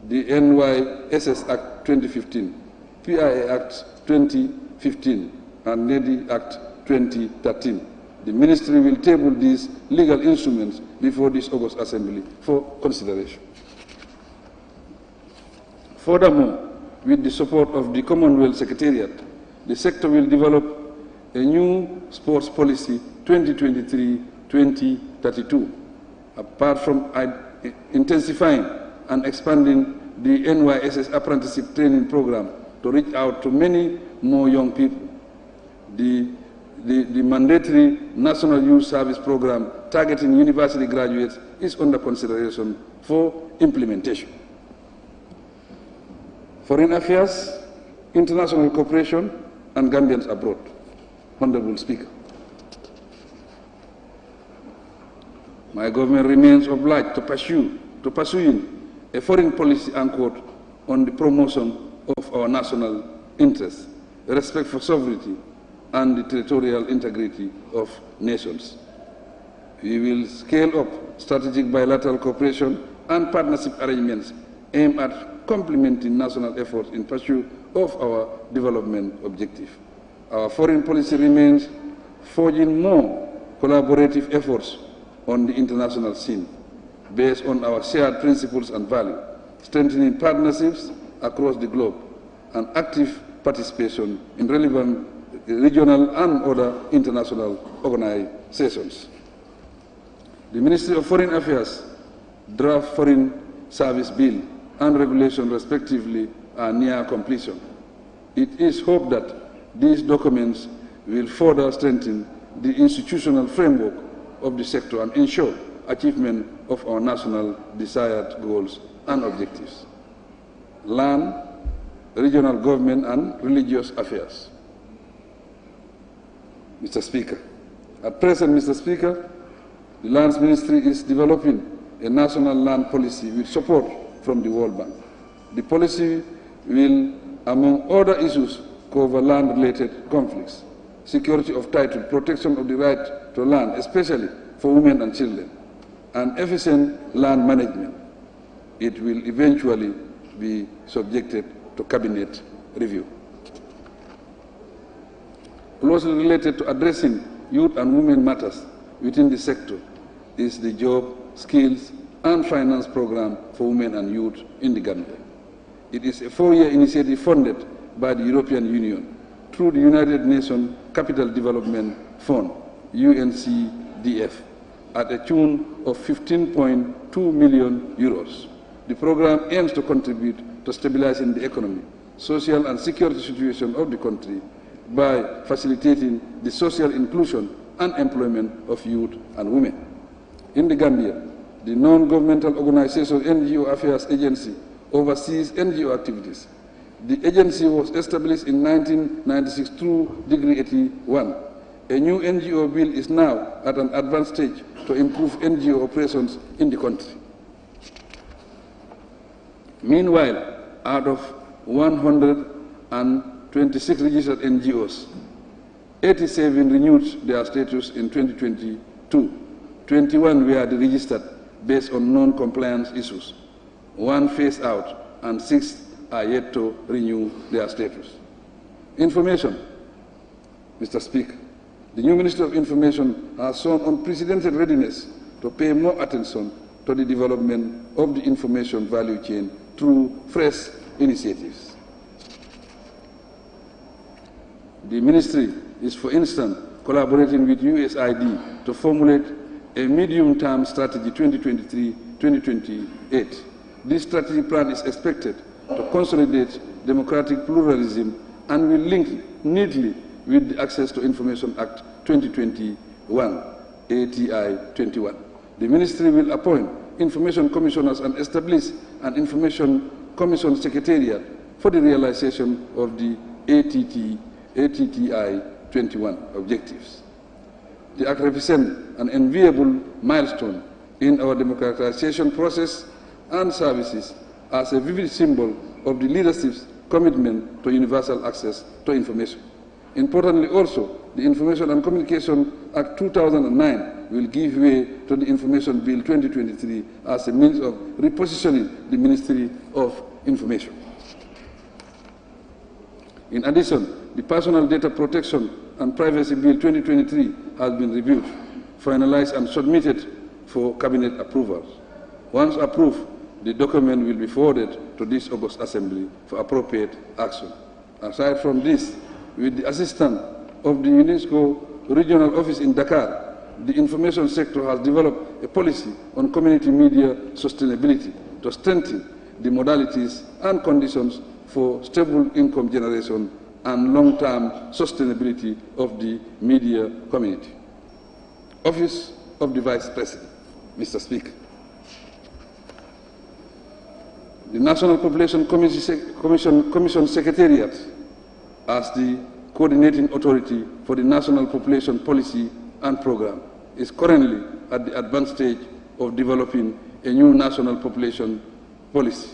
the NYSS Act 2015, PIA Act 2015, and NEDI Act 2013. The Ministry will table these legal instruments before this August Assembly for consideration. Furthermore, with the support of the Commonwealth Secretariat, the sector will develop a new sports policy 2023-2032. Apart from intensifying and expanding the NYSS apprenticeship training program to reach out to many more young people, the mandatory National Youth Service Program targeting university graduates is under consideration for implementation. Foreign affairs, international cooperation, and Gambians abroad. Honorable Speaker. My government remains obliged to pursuing a foreign policy anchored on the promotion of our national interests, respect for sovereignty, and the territorial integrity of nations. We will scale up strategic bilateral cooperation and partnership arrangements aimed at complementing national efforts in pursuit of our development objective. Our foreign policy remains forging more collaborative efforts on the international scene based on our shared principles and values, strengthening partnerships across the globe, and active participation in relevant regional and other international organizations. The Ministry of Foreign Affairs draft Foreign Service Bill and regulation respectively are near completion. It is hoped that these documents will further strengthen the institutional framework of the sector and ensure achievement of our national desired goals and objectives. Land, regional government, and religious affairs. Mr. Speaker, at present, Mr. Speaker, the Lands Ministry is developing a national land policy with support from the World Bank. The policy will, among other issues, cover land-related conflicts, security of title, protection of the right to land, especially for women and children, and efficient land management. It will eventually be subjected to cabinet review. Closely related to addressing youth and women matters within the sector is the Job, Skills, and Finance Program for Women and Youth in the Gambia. It is a 4-year initiative funded by the European Union through the United Nations Capital Development Fund, UNCDF, at a tune of 15.2 million euros. The program aims to contribute to stabilizing the economy, social and security situation of the country by facilitating the social inclusion and employment of youth and women. In the Gambia, the non-governmental organization NGO Affairs Agency oversees NGO activities. The agency was established in 1996 through Decree 81. A new NGO bill is now at an advanced stage to improve NGO operations in the country. Meanwhile, out of 126 registered NGOs, 87 renewed their status in 2022. 21 were deregistered based on non-compliance issues. 1 phased out, and 6 are yet to renew their status. Information, Mr. Speaker. The new Ministry of Information has shown unprecedented readiness to pay more attention to the development of the information value chain through fresh initiatives. The Ministry is, for instance, collaborating with USAID to formulate a medium-term strategy 2023-2028. This strategy plan is expected to consolidate democratic pluralism and will link neatly with the Access to Information Act 2021, ATI 21. The Ministry will appoint information commissioners and establish an information commission secretariat for the realization of the ATTI 21 objectives. The act represents an enviable milestone in our democratization process and services as a vivid symbol of the leadership's commitment to universal access to information. Importantly also, the Information and Communication Act 2009 will give way to the Information Bill 2023 as a means of repositioning the Ministry of Information. In addition, the Personal Data Protection and Privacy Bill 2023 has been reviewed, finalized and submitted for Cabinet approval. Once approved, the document will be forwarded to this August Assembly for appropriate action. Aside from this, with the assistance of the UNESCO Regional Office in Dakar, the information sector has developed a policy on community media sustainability to strengthen the modalities and conditions for stable income generation and long-term sustainability of the media community. Office of the Vice President, Mr. Speaker. The National Population Commission Secretariat, as the coordinating authority for the National Population Policy and Program, is currently at the advanced stage of developing a new national population policy.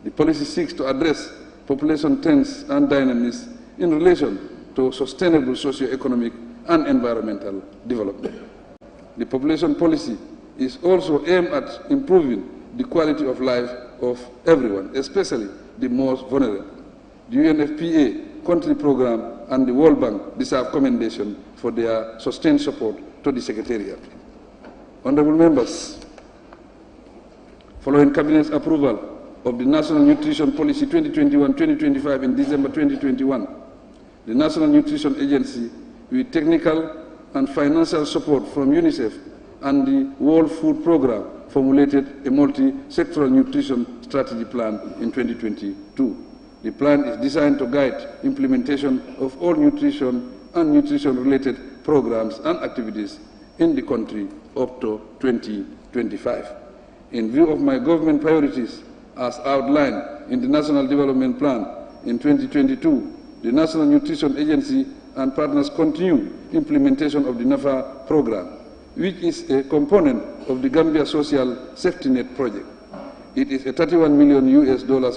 The policy seeks to address population trends and dynamics in relation to sustainable socio-economic and environmental development. The population policy is also aimed at improving the quality of life of everyone, especially the most vulnerable. The UNFPA country program and the World Bank deserve commendation for their sustained support to the Secretariat. Honorable members, following Cabinet's approval of the National Nutrition Policy 2021-2025 in December 2021, the National Nutrition Agency, with technical and financial support from UNICEF and the World Food Programme, formulated a multi-sectoral nutrition strategy plan in 2022. The plan is designed to guide implementation of all nutrition and nutrition-related programs and activities in the country up to 2025. In view of my government priorities as outlined in the National Development Plan in 2022, the National Nutrition Agency and partners continue implementation of the NAFA program, which is a component of the Gambia Social Safety Net project. It is a $31 million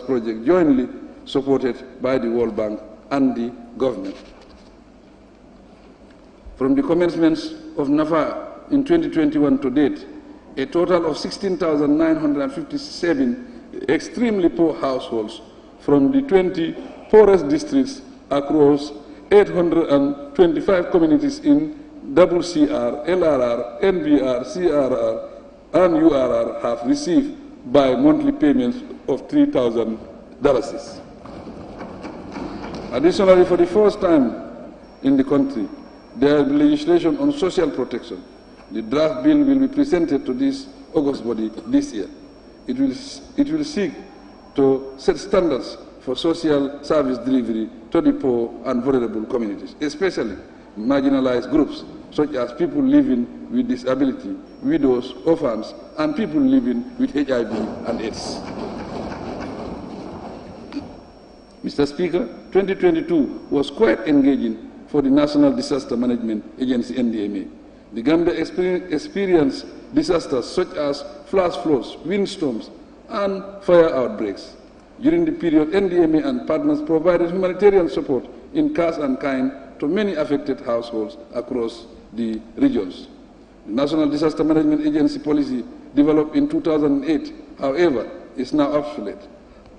project jointly supported by the World Bank and the government. From the commencement of NAFA in 2021 to date, a total of 16,957 extremely poor households from the 20 poorest districts across 825 communities in WCR, LRR, NBR, CRR, and URR have received bi-monthly payments of $3,000. Additionally, for the first time in the country, there is legislation on social protection. The draft bill will be presented to this August body this year. It will seek to set standards for social service delivery to the poor and vulnerable communities, especially marginalized groups such as people living with disability, widows, orphans, and people living with HIV and AIDS. Mr. Speaker, 2022 was quite engaging for the National Disaster Management Agency, NDMA. The Gambia experienced disasters such as flash floods, windstorms, and fire outbreaks. During the period, NDMA and partners provided humanitarian support in cash and kind to many affected households across the regions. The National Disaster Management Agency policy developed in 2008, however, is now obsolete.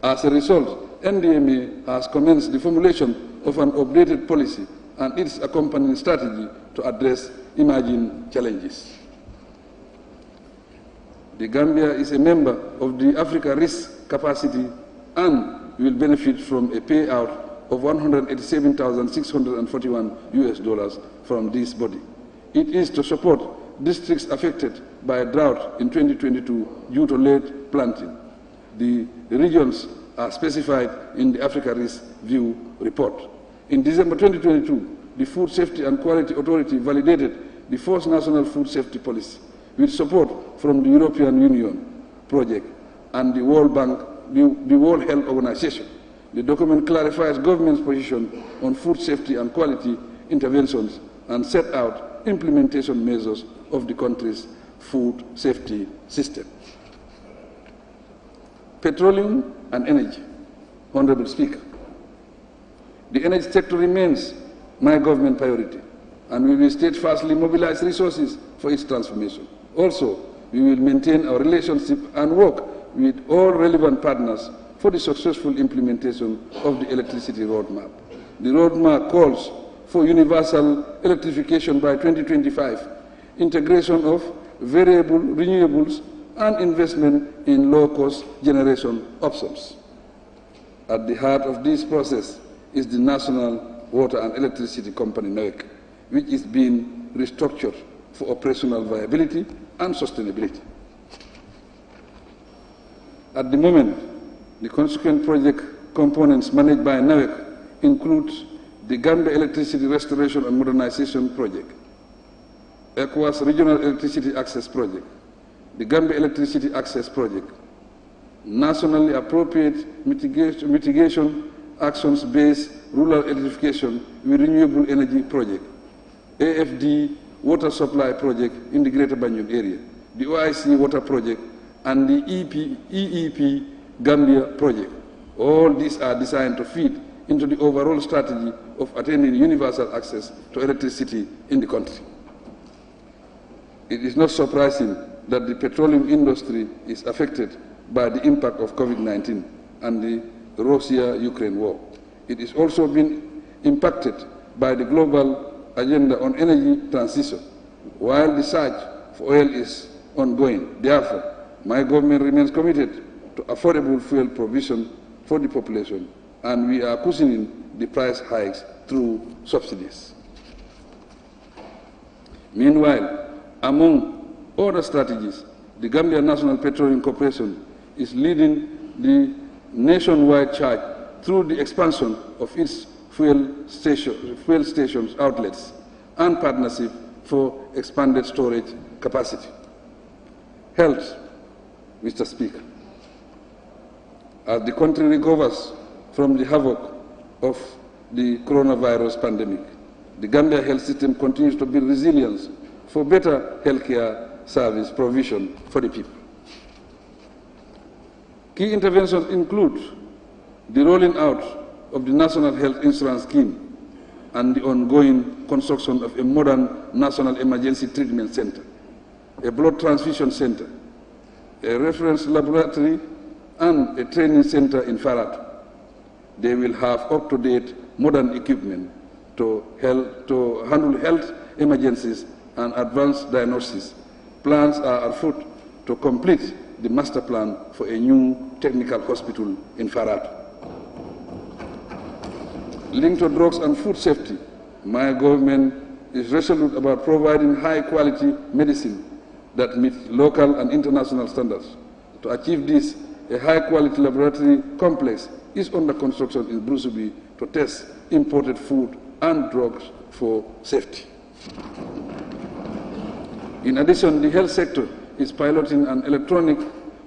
As a result, NDMA has commenced the formulation of an updated policy and its accompanying strategy to address emerging challenges. The Gambia is a member of the Africa Risk Capacity and will benefit from a payout of $187,641 from this body. It is to support districts affected by a drought in 2022 due to late planting. The regions are specified in the Africa Risk View report. In December 2022, the Food Safety and Quality Authority validated the first national food safety policy with support from the European Union project and the World Bank, the World Health Organization. The document clarifies government's position on food safety and quality interventions and set out implementation measures of the country's food safety system. Petroleum and energy. Honorable Speaker, the energy sector remains my government priority, and we will steadfastly mobilize resources for its transformation. Also, we will maintain our relationship and work with all relevant partners for the successful implementation of the electricity roadmap. The roadmap calls for universal electrification by 2025, integration of variable renewables, and investment in low-cost generation options. At the heart of this process is the National Water and Electricity Company, NOEC, which is being restructured for operational viability and sustainability. At the moment, the consequent project components managed by NOEC include the Gambia Electricity Restoration and Modernization Project, ECOWAS Regional Electricity Access Project, the Gambia Electricity Access Project, Nationally Appropriate Mitigation Actions-Based Rural Electrification with Renewable Energy Project, AFD water supply project in the Greater Banjul area, the OIC water project, and the EEP Gambia project. All these are designed to feed into the overall strategy of attaining universal access to electricity in the country. It is not surprising that the petroleum industry is affected by the impact of COVID-19 and the Russia-Ukraine war. It is also been impacted by the global agenda on energy transition, while the search for oil is ongoing. Therefore, my government remains committed to affordable fuel provision for the population, and we are cushioning the price hikes through subsidies. Meanwhile, among other strategies, the Gambia National Petroleum Corporation is leading the nationwide charge through the expansion of its fuel stations outlets and partnership for expanded storage capacity. Health, Mr. Speaker. As the country recovers from the havoc of the coronavirus pandemic, the Gambia health system continues to build resilience for better healthcare service provision for the people. Key interventions include the rolling out of the National Health Insurance Scheme and the ongoing construction of a modern National Emergency Treatment Center, a blood transfusion center, a reference laboratory, and a training center in Faratu. They will have up-to-date modern equipment to handle health emergencies and advanced diagnosis. Plans are afoot to complete the master plan for a new technical hospital in Faratu. Linked to drugs and food safety, my government is resolute about providing high-quality medicine that meets local and international standards. To achieve this, a high-quality laboratory complex is under construction in Brusubi to test imported food and drugs for safety. In addition, the health sector is piloting an electronic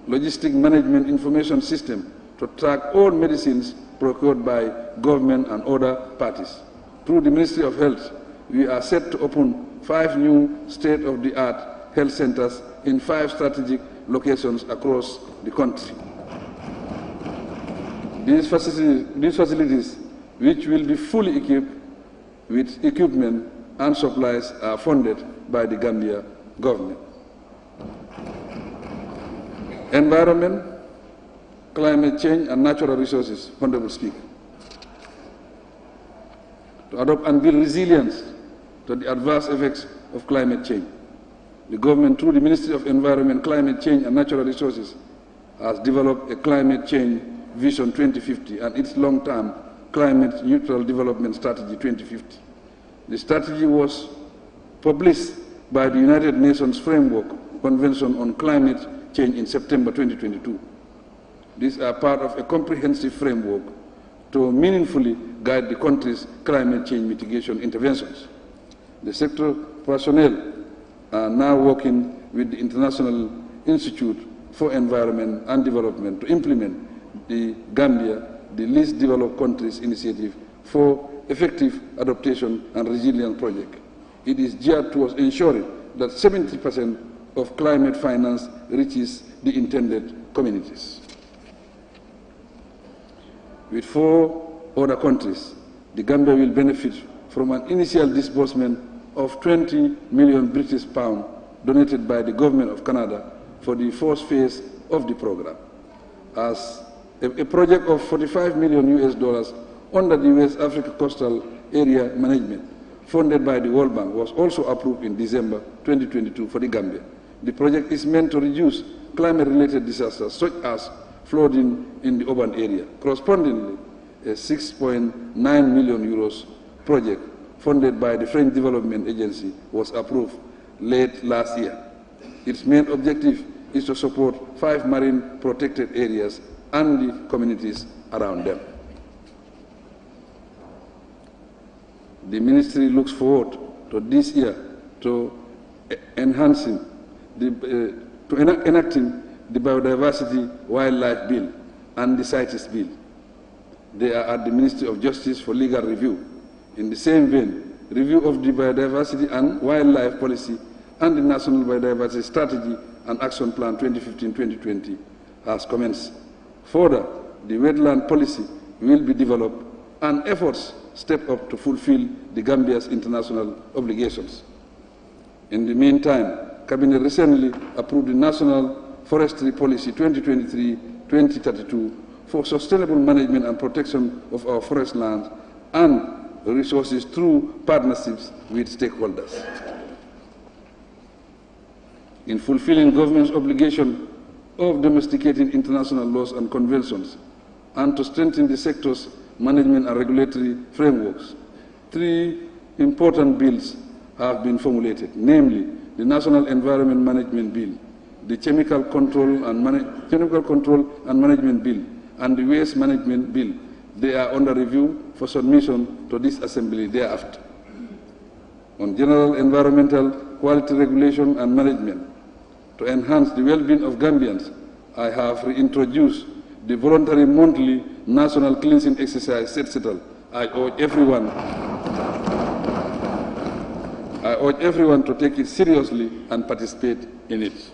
logistic management information system to track all medicines procured by government and other parties. Through the Ministry of Health, we are set to open 5 new state-of-the-art health centers in 5 strategic locations across the country. These facilities, which will be fully equipped with equipment and supplies, are funded by the Gambia government. Environment, climate change, and natural resources, Honorable Speaker. To adopt and build resilience to the adverse effects of climate change, the government, through the Ministry of Environment, Climate Change, and Natural Resources, has developed a Climate Change Vision 2050 and its long-term Climate Neutral Development Strategy 2050. The strategy was published by the United Nations Framework Convention on Climate Change in September 2022. These are part of a comprehensive framework to meaningfully guide the country's climate change mitigation interventions. The sector personnel are now working with the International Institute for Environment and Development to implement the Gambia, the Least Developed Countries Initiative for Effective Adaptation and Resilience Project. It is geared towards ensuring that 70% of climate finance reaches the intended communities. With 4 other countries, the Gambia will benefit from an initial disbursement of 20 million British pounds donated by the Government of Canada for the first phase of the program. As a project of $45 million under the West Africa Coastal Area Management, funded by the World Bank, was also approved in December 2022 for the Gambia. The project is meant to reduce climate-related disasters such as flooding in the urban area. Correspondingly, a 6.9 million euros project funded by the French Development Agency was approved late last year. Its main objective is to support 5 marine protected areas and the communities around them. The ministry looks forward to this year to enacting the Biodiversity Wildlife Bill and the CITES Bill. They are at the Ministry of Justice for legal review. In the same vein, review of the biodiversity and wildlife policy and the National Biodiversity Strategy and Action Plan 2015-2020 has commenced. Further, the wetland policy will be developed and efforts step up to fulfill the Gambia's international obligations. In the meantime, Cabinet recently approved the National Forestry Policy 2023-2032 for sustainable management and protection of our forest lands and resources through partnerships with stakeholders. In fulfilling government's obligation of domesticating international laws and conventions and to strengthen the sector's management and regulatory frameworks, 3 important bills have been formulated, namely the National Environment Management Bill, the Chemical Control and Management Bill, and the Waste Management Bill. They are under review for submission to this Assembly thereafter. On general environmental quality regulation and management, to enhance the well-being of Gambians, I have reintroduced the voluntary monthly national cleansing exercise, SETCETAL. I urge everyone to take it seriously and participate in it.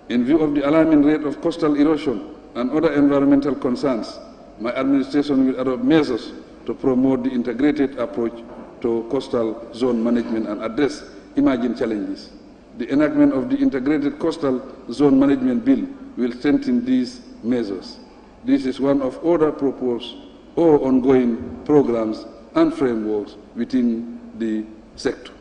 In view of the alarming rate of coastal erosion and other environmental concerns, my administration will adopt measures to promote the integrated approach to coastal zone management and address emerging challenges. The enactment of the Integrated Coastal Zone Management Bill will strengthen these measures. This is one of other proposed or ongoing programs and frameworks within the sector.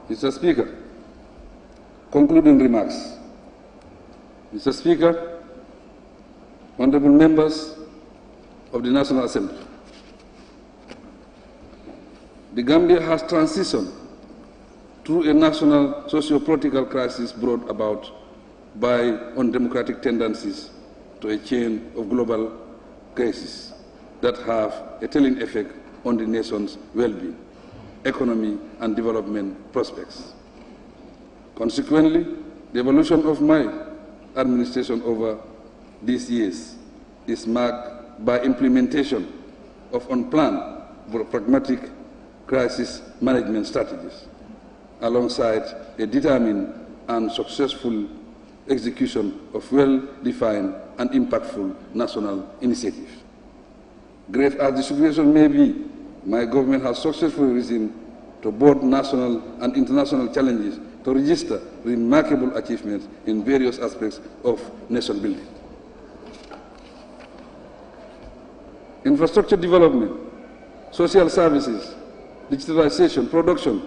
Mr. Speaker, concluding remarks. Mr. Speaker, honorable members of the National Assembly, the Gambia has transitioned through a national socio-political crisis brought about by undemocratic tendencies to a chain of global crises that have a telling effect on the nation's well-being, economy, and development prospects. Consequently, the evolution of my administration over these years is marked by implementation of unplanned but pragmatic crisis management strategies, alongside a determined and successful execution of well-defined and impactful national initiatives. Great as the situation may be, my government has successfully risen to both national and international challenges to register remarkable achievements in various aspects of nation building. Infrastructure development, social services, digitalization, production,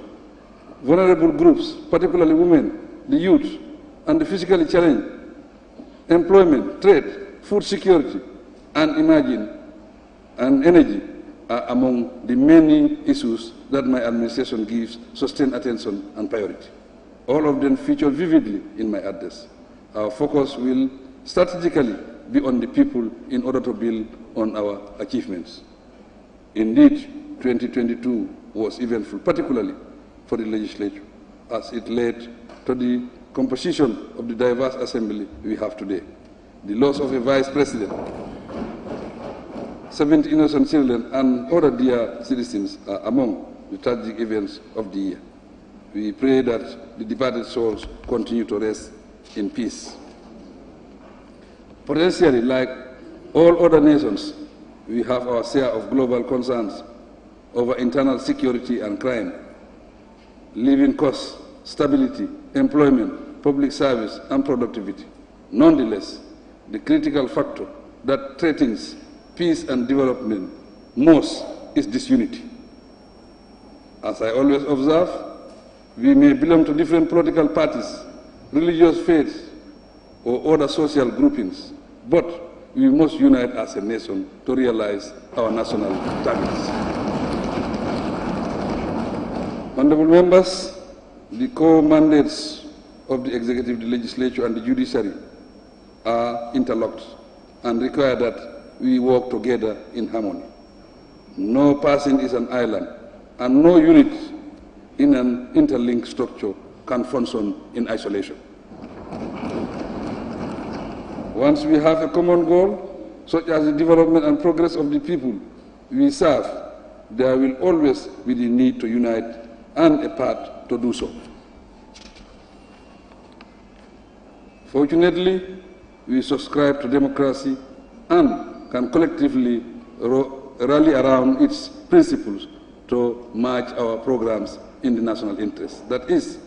vulnerable groups, particularly women, the youth, and the physically challenged, employment, trade, food security, and emerging and energy are among the many issues that my administration gives sustained attention and priority. All of them feature vividly in my address. Our focus will strategically be on the people in order to build on our achievements. Indeed, 2022 was eventful, particularly for the legislature, as it led to the composition of the diverse assembly we have today. The loss of a vice president, 70 innocent children, and other dear citizens are among the tragic events of the year. We pray that the departed souls continue to rest in peace. Potentially, like all other nations, we have our share of global concerns over internal security and crime, living costs, stability, employment, public service, and productivity. Nonetheless, the critical factor that threatens peace and development most is disunity. As I always observe, we may belong to different political parties, religious faiths, or other social groupings, but we must unite as a nation to realize our national targets. Honorable members, the core mandates of the executive, the legislature, and the judiciary are interlocked and require that we work together in harmony. No person is an island, and no unit in an interlinked structure can function in isolation. Once we have a common goal, such as the development and progress of the people we serve, there will always be the need to unite and a path to do so. Fortunately, we subscribe to democracy and can collectively rally around its principles to match our programs in the national interest. That is,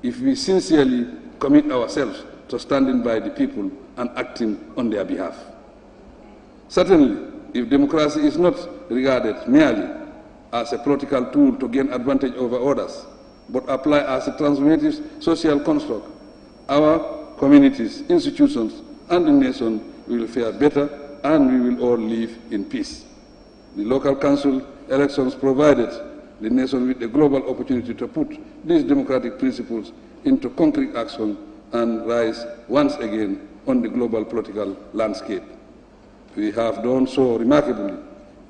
if we sincerely commit ourselves to standing by the people and acting on their behalf. Certainly, if democracy is not regarded merely as a political tool to gain advantage over others, but applied as a transformative social construct, our communities, institutions, and the nation will fare better, and we will all live in peace. The local council elections provided the nation with a global opportunity to put these democratic principles into concrete action and rise once again on the global political landscape. We have done so remarkably.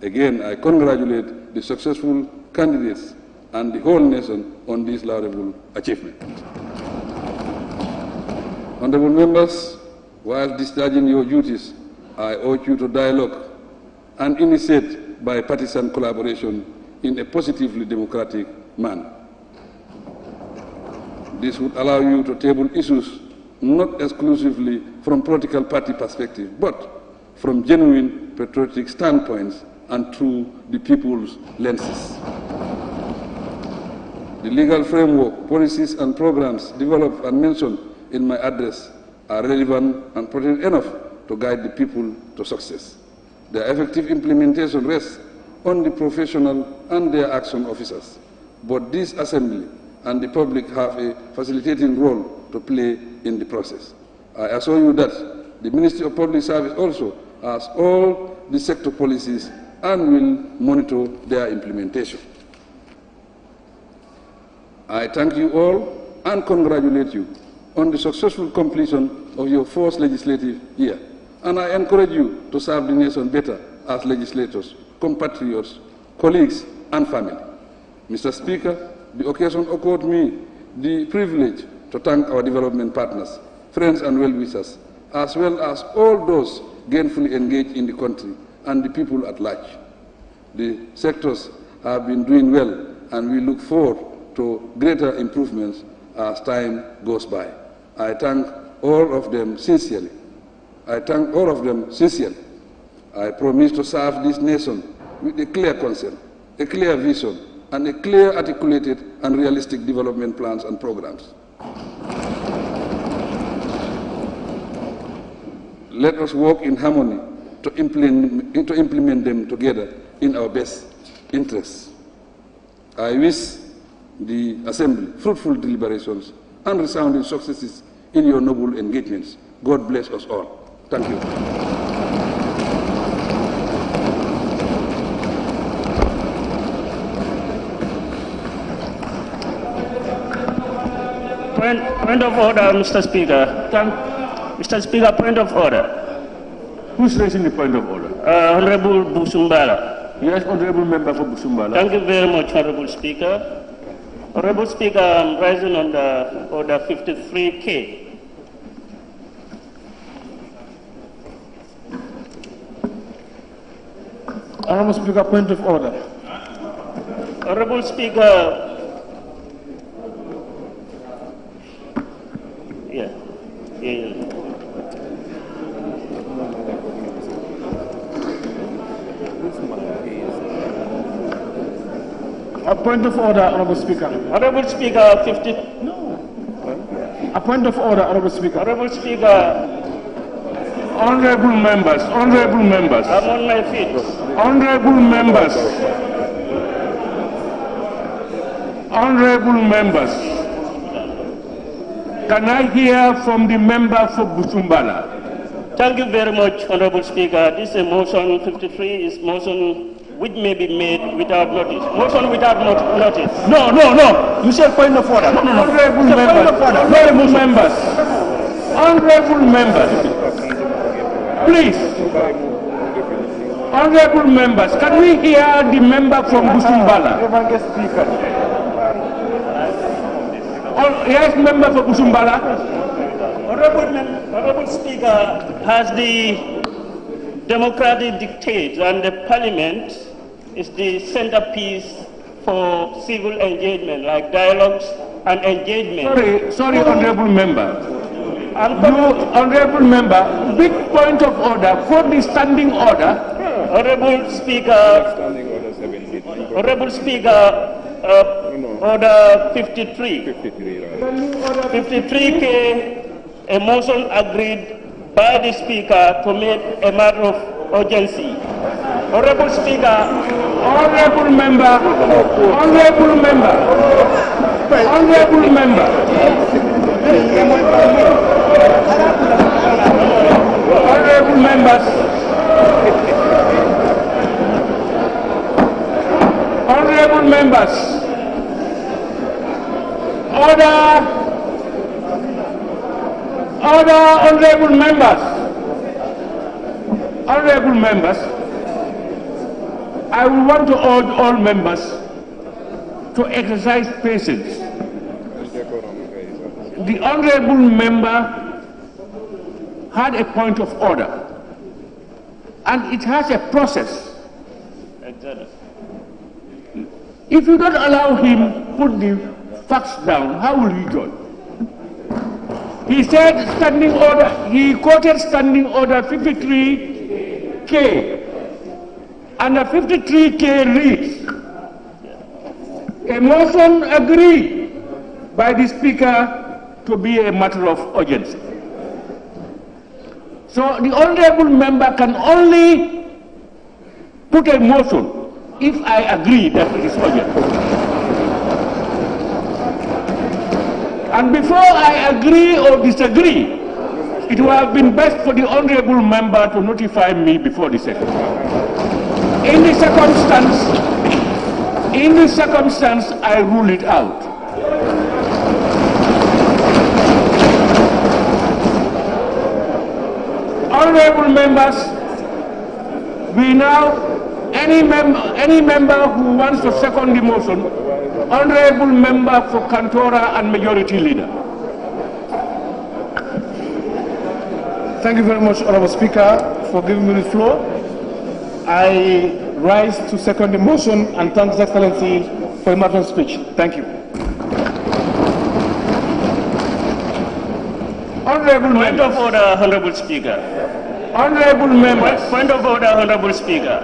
Again, I congratulate the successful candidates and the whole nation on this laudable achievement. Honorable members, while discharging your duties, I urge you to dialogue and initiate bipartisan collaboration in a positively democratic manner. This would allow you to table issues not exclusively from political party perspective, but from genuine patriotic standpoints and through the people's lenses. The legal framework, policies, and programs developed and mentioned in my address are relevant and prudent enough to guide the people to success. Their effective implementation rests on the professional and their action officers. But this assembly and the public have a facilitating role to play in the process. I assure you that the Ministry of Public Service also has all the sector policies and will monitor their implementation. I thank you all and congratulate you on the successful completion of your first legislative year, and I encourage you to serve the nation better as legislators, compatriots, colleagues, and family. Mr. Speaker, the occasion accorded me the privilege to thank our development partners, friends and well-wishers, as well as all those gainfully engaged in the country and the people at large. The sectors have been doing well, and we look forward to greater improvements as time goes by. I thank all of them sincerely. I promise to serve this nation with a clear concern, a clear vision, and a clear, articulated, and realistic development plans and programs. Let us work in harmony to implement them together in our best interests. I wish the Assembly fruitful deliberations and resounding successes in your noble engagements. God bless us all. Thank you. Point of order, Mr. Speaker. Mr. Speaker, point of order. Who's raising the point of order? Honorable Busumbala. Yes, Honorable Member for Busumbala. Thank you very much, Honorable Speaker. Honorable Speaker, I'm rising on the order 53K. Honorable Speaker, point of order. Honorable Speaker, A point of order, Honorable Speaker. Honorable Speaker, 50. No. A point of order, Honorable Speaker. Honorable Speaker. Honorable members, honorable members. I'm on my feet. Honorable members. Honorable members. Can I hear from the member for Busumbala? Thank you very much, Honorable Speaker. This is motion 53 is motion which may be made without notice. Motion without notice. No. You said point of order. No. Honorable members. Honorable members. Honorable members. Please. Honorable members, can we hear the member from Busumbala? Yes, member for Busumbala. Honorable Speaker, has the democratic dictate and the parliament is the centerpiece for civil engagement, like dialogues and engagement. Sorry, honorable member. Honorable member, big point of order for the standing order. Honorable Speaker, Order 53. 53K, a motion agreed by the Speaker to make a matter of urgency. Honorable Speaker, Honorable member, honorable members, honorable members, I would want to urge all members to exercise patience. The honorable member had a point of order, and it has a process. exactly. If you don't allow him put the facts down, how will he judge? He said standing order, he quoted standing order 53K, and the 53K reads, a motion agreed by the Speaker to be a matter of urgency. So the honorable member can only put a motion if I agree that it is urgent. And before I agree or disagree, it would have been best for the honorable member to notify me before the session. In the circumstance, I rule it out. Honorable members, we now, any member who wants to second the motion, honorable member for Kantora and majority leader. Thank you very much, Honorable Speaker, for giving me the floor. I rise to second the motion and thank His Excellency for a matter speech. Thank you. Honorable Point of order, Honorable Speaker. Honorable members. Point of order, Honorable Speaker.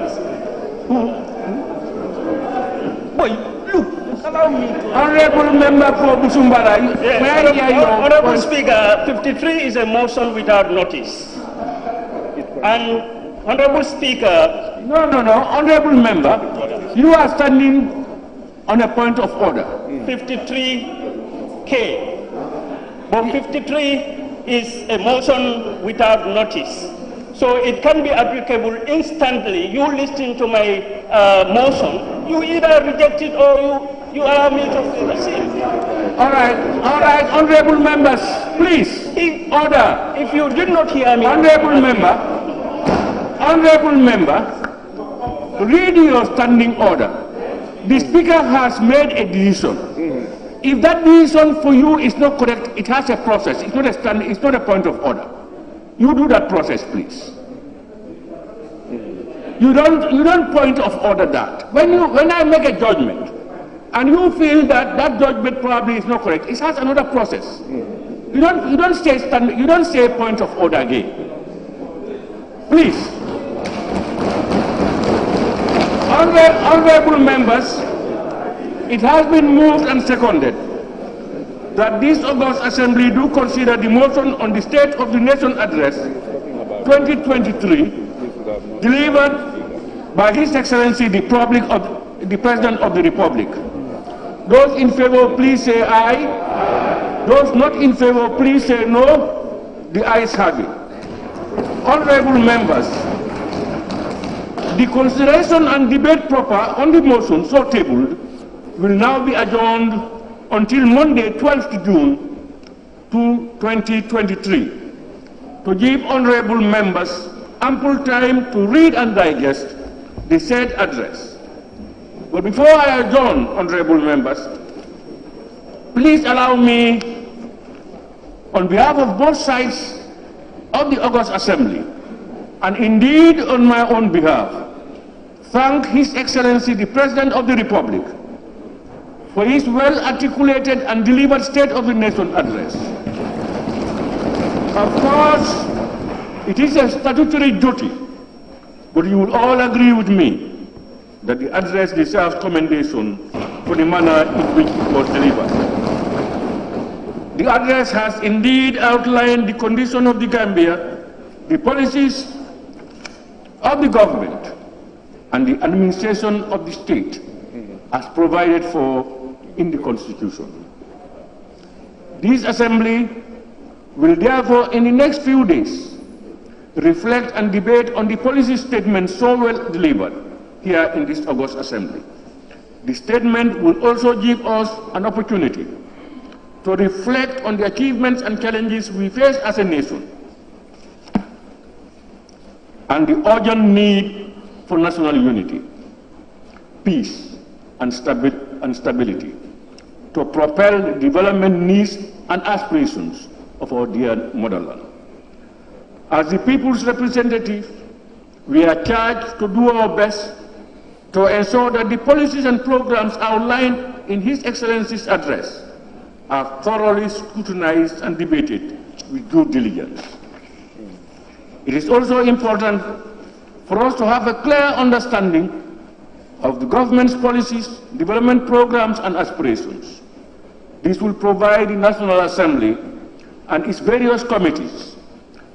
Allow me to... Honorable member for Busumbala. Yes, Honorable Speaker, 53 is a motion without notice. And Honorable Speaker... No. Honorable member, you are standing on a point of order. 53K. But 53 is a motion without notice. So it can be applicable instantly. You listen to my motion, you either reject it or you allow me to receive. All right, honorable members, please, order. If you did not hear me... Honorable member, read your standing order. The Speaker has made a decision. If that decision for you is not correct, it has a process. It's not a point of order. You do that process, please. You don't point of order that. When I make a judgment, and you feel that that judgment probably is not correct, it has another process. You don't say point of order again. Please. Honorable members, it has been moved and seconded that this August Assembly do consider the motion on the State of the Nation Address 2023 delivered by His Excellency the President of the Republic. Those in favor, please say aye. Those not in favor, please say no. The ayes have it. Honorable members, the consideration and debate proper on the motion so tabled will now be adjourned until Monday, 12th June 2023, to give honorable members ample time to read and digest the said address. But before I adjourn, honorable members, please allow me, on behalf of both sides of the August Assembly, and indeed on my own behalf, thank His Excellency the President of the Republic for his well-articulated and delivered State of the Nation address. Of course, it is a statutory duty, but you will all agree with me that the address deserves commendation for the manner in which it was delivered. The address has indeed outlined the condition of the Gambia, the policies of the government, and the administration of the state as provided for in the Constitution. This Assembly will therefore in the next few days reflect and debate on the policy statement so well delivered here in this August Assembly. The statement will also give us an opportunity to reflect on the achievements and challenges we face as a nation and the urgent need for national unity, peace, and stability to propel the development needs and aspirations of our dear motherland. As the people's representative, we are charged to do our best to ensure that the policies and programs outlined in His Excellency's address are thoroughly scrutinized and debated with due diligence. It is also important for us to have a clear understanding of the government's policies, development programs, and aspirations. This will provide the National Assembly and its various committees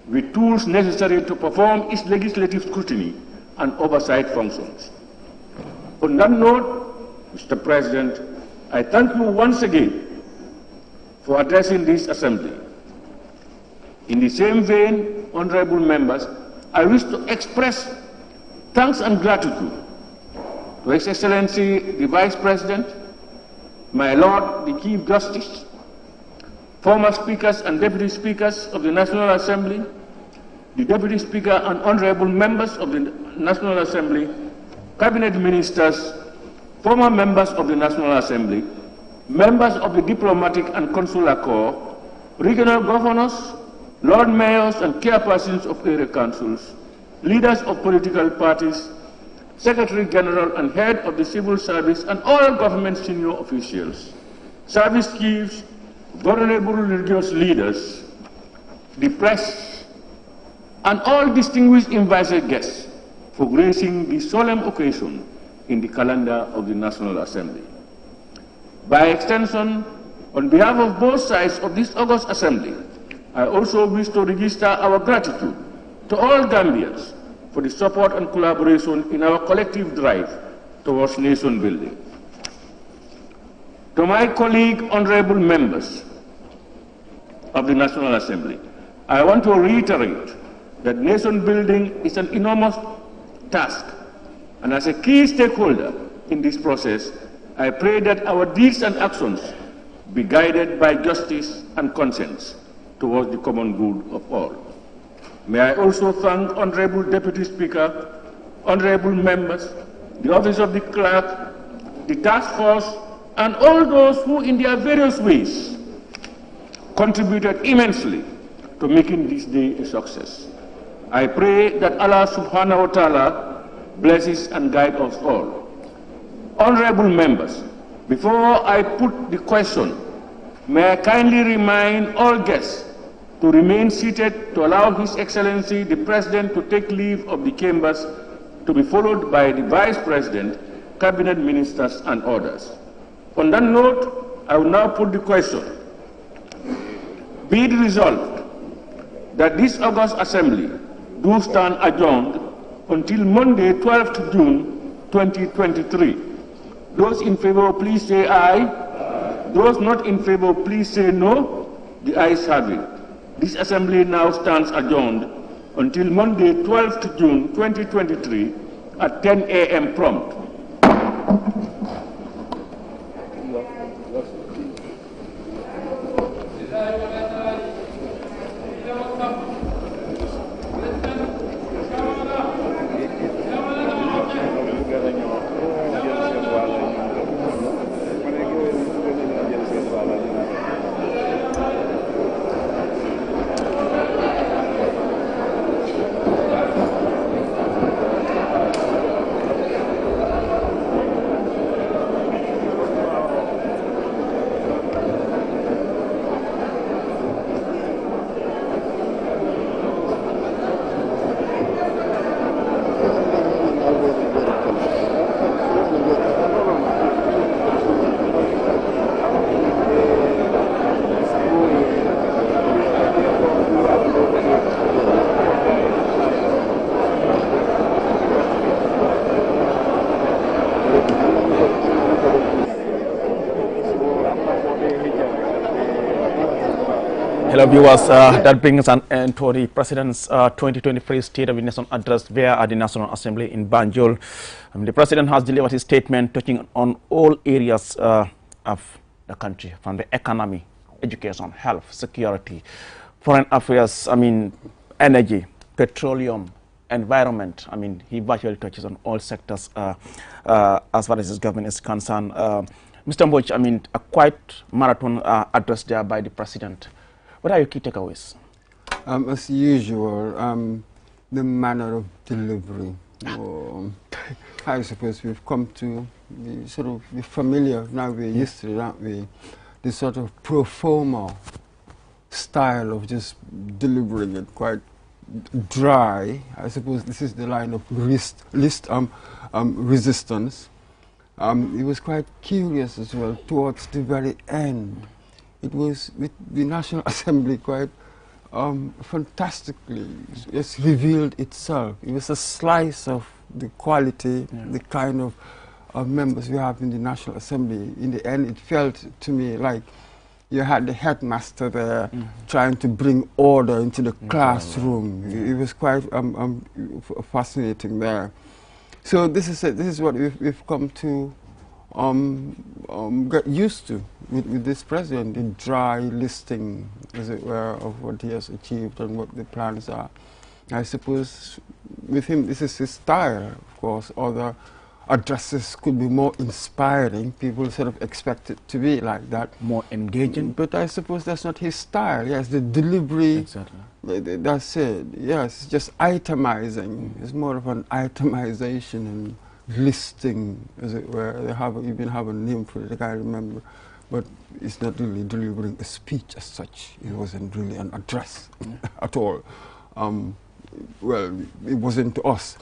with tools necessary to perform its legislative scrutiny and oversight functions. On that note, Mr. President, I thank you once again for addressing this Assembly. In the same vein, honorable members, I wish to express thanks and gratitude to His Excellency the Vice President, my Lord the Chief Justice, former Speakers and Deputy Speakers of the National Assembly, the Deputy Speaker and honorable members of the National Assembly, Cabinet Ministers, former members of the National Assembly, members of the Diplomatic and Consular Corps, regional governors, Lord Mayors and chairpersons of area councils, leaders of political parties, Secretary General and Head of the Civil Service and all government senior officials, service chiefs, vulnerable religious leaders, the press, and all distinguished invited guests for gracing this solemn occasion in the calendar of the National Assembly. By extension, on behalf of both sides of this August Assembly, I also wish to register our gratitude to all Gambians for the support and collaboration in our collective drive towards nation building. To my colleague, honorable members of the National Assembly, I want to reiterate that nation building is an enormous task, and as a key stakeholder in this process, I pray that our deeds and actions be guided by justice and conscience towards the common good of all. May I also thank Honorable Deputy Speaker, honorable members, the Office of the Clerk, the Task Force, and all those who in their various ways contributed immensely to making this day a success. I pray that Allah subhanahu wa ta'ala blesses and guides us all. Honorable members, before I put the question, may I kindly remind all guests to remain seated to allow His Excellency the President to take leave of the chambers, to be followed by the Vice President, Cabinet Ministers, and others. On that note, I will now put the question. Be it resolved that this August Assembly do stand adjourned until Monday, 12th June 2023. Those in favor, please say aye. Those not in favor, please say no. The ayes have it. This Assembly now stands adjourned until Monday, 12th June 2023 at 10 a.m. prompt. Hello viewers, that brings an end to the President's 2023 State of the Nation address via at the National Assembly in Banjul. The President has delivered his statement touching on all areas of the country, from the economy, education, health, security, foreign affairs, energy, petroleum, environment. He virtually touches on all sectors as far as his government is concerned. Mr. Mbodj, a quite marathon address there by the President. What are your key takeaways? As usual, the manner of delivery. I suppose we've come to be familiar, now we're used to it, aren't we? This sort of pro forma style of just delivering it, quite dry. I suppose this is the line of resistance. It was quite curious as well towards the very end. It was with the National Assembly quite fantastically it's revealed itself. It was a slice of the quality, the kind of members we have in the National Assembly. In the end, it felt to me like you had the headmaster there trying to bring order into the classroom. It was quite fascinating there. So this is what we've come to get used to with this president, the dry listing, as it were, of what he has achieved and what the plans are. I suppose with him, this is his style. Of course, other addresses could be more inspiring. People sort of expect it to be like that. More engaging? But I suppose that's not his style. Yes, the delivery, exactly. That's it. Yes, it's just itemizing. It's more of an itemization and listing, as it were. They even have a name for it, I can't remember. But it's not really delivering a speech as such. It wasn't really an address at all. Well, it wasn't to us.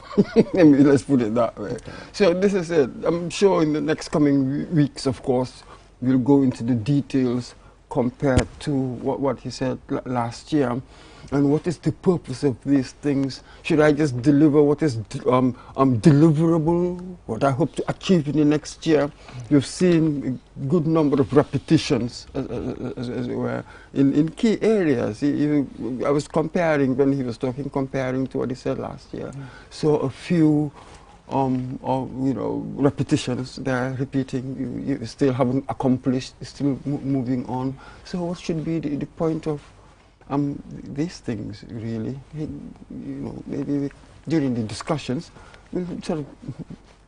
Let's put it that way. Okay. So this is it. I'm sure in the next coming weeks, of course, we'll go into the details compared to what he said last year. And what is the purpose of these things? Should I just deliver what is deliverable, what I hope to achieve in the next year? You've seen a good number of repetitions, as it were, in key areas. I was comparing, when he was talking, comparing to what he said last year. So a few repetitions there, repeating, you still haven't accomplished, still moving on. So what should be the point of these things, really? Maybe during the discussions, we'll sort of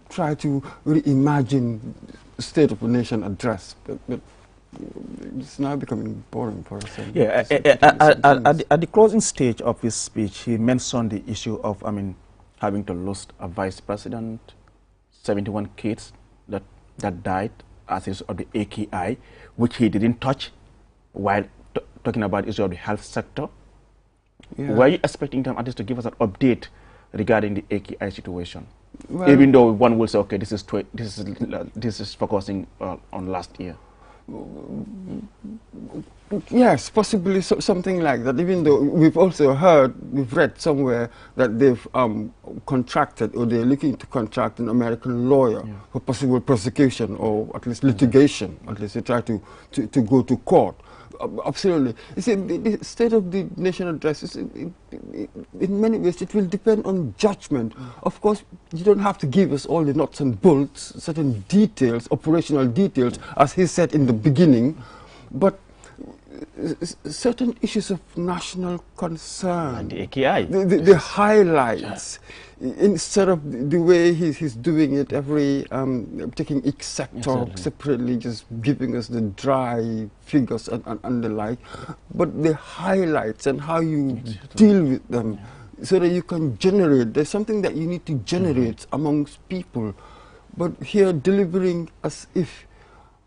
try to reimagine the State of the Nation address, but it's now becoming boring for us. Yeah, at the closing stage of his speech, he mentioned the issue of, having to lose a vice president, 71 kids that died as a result of the AKI, which he didn't touch, while talking about the issue of the health sector. Yeah. Were you expecting them at least to give us an update regarding the AKI situation? Well, even though one will say, okay, this is focusing on last year. Yes, possibly something like that, even though we've read somewhere that they've contracted, or they're looking to contract an American lawyer for possible prosecution, or at least litigation. At least they try to go to court. Absolutely. You see, the State of the Nation address is, in many ways, it will depend on judgment. Of course, you don't have to give us all the nuts and bolts, certain details, operational details, as he said in the beginning, but certain issues of national concern. And the AKI. The highlights. Instead of the way he's doing it, taking each sector separately, just giving us the dry figures and the like, but the highlights and how you deal with them, so that you can generate. There's something that you need to generate amongst people, but here delivering as if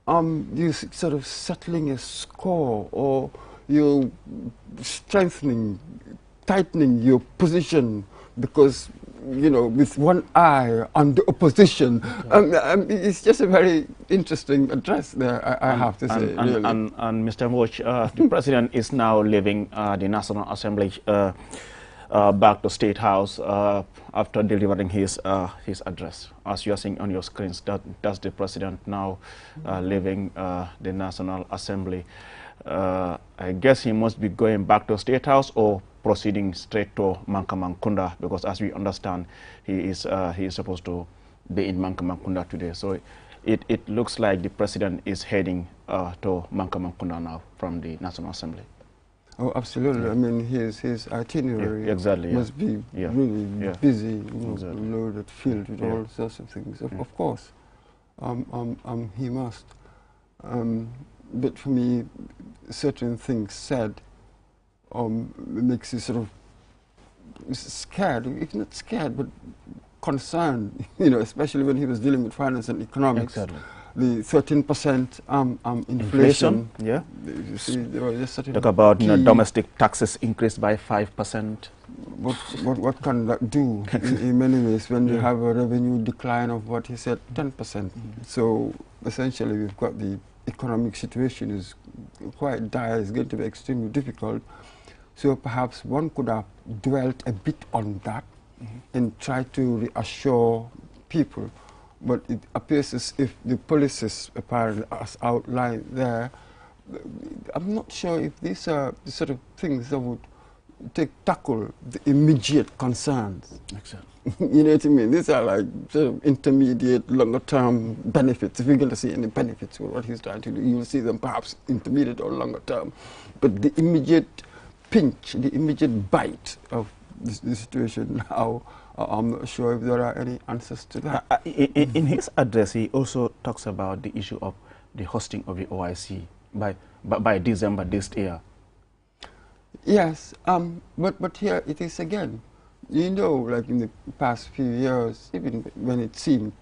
you're sort of settling a score, or you're tightening your position, because with one eye on the opposition. It's just a very interesting address there, I have to say. And Mr. Mbodj, the President is now leaving the National Assembly back to State House after delivering his address. As you are seeing on your screens, that's the President now leaving the National Assembly. I guess he must be going back to State House or proceeding straight to Mankamangkunda, because as we understand, he is supposed to be in Mankamangkunda today. So it looks like the president is heading to Mankamangkunda now from the National Assembly. Oh, absolutely. Yeah. I mean, his itinerary must be really busy, loaded, filled with all sorts of things. Of course, he must. But for me, certain things said makes you sort of scared, if not scared, but concerned, especially when he was dealing with finance and economics. Exactly. The 13% inflation. Yeah. You see, there was just certain talk about domestic taxes increased by 5%. What can that do in many ways when you have a revenue decline of what he said, 10%? So essentially, we've got the economic situation is quite dire. It's going to be extremely difficult. So perhaps one could have dwelt a bit on that and tried to reassure people. But it appears as if the policies, apparently, as outlined there, I'm not sure if these are the sort of things that would tackle the immediate concerns. Exactly. You know what I mean? These are like sort of intermediate, longer-term benefits. If you're going to see any benefits with what he's trying to do, you'll see them perhaps intermediate or longer-term. But the immediate pinch, the immediate bite of the situation now, I'm not sure if there are any answers to that. In his address, he also talks about the issue of the hosting of the OIC by December this year. Yes, but here it is again. Like in the past few years, even when it seemed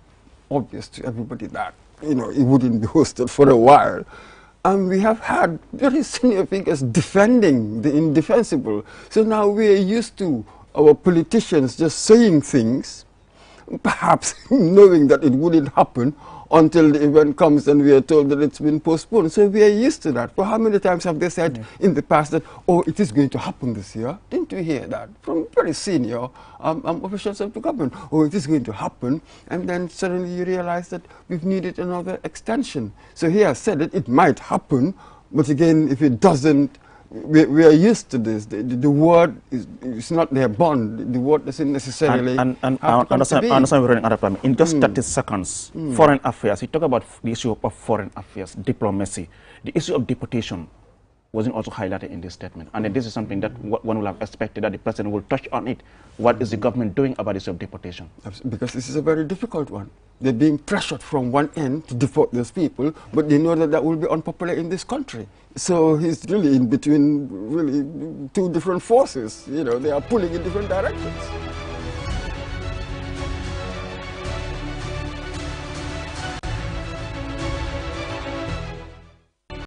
obvious to everybody that, it wouldn't be hosted for a while, we have had very senior figures defending the indefensible. So now we are used to our politicians just saying things, perhaps knowing that it wouldn't happen until the event comes and we are told that it's been postponed. So we are used to that. For how many times have they said in the past that, oh, it is going to happen this year? Didn't we hear that from very senior officials of the government? Oh, it is going to happen. And then suddenly you realize that we've needed another extension. So he has said that it might happen, but again, if it doesn't, we are used to this. The word is not their bond. The word doesn't necessarily have to understand we're running out of time. In just 30 seconds, foreign affairs. You talk about the issue of foreign affairs, diplomacy. The issue of deportation wasn't also highlighted in this statement. And this is something that one will have expected that the president will touch on it. What is the government doing about the issue of deportation? Because this is a very difficult one. They're being pressured from one end to deport those people, but they know that that will be unpopular in this country. So he's really in between two different forces. They are pulling in different directions.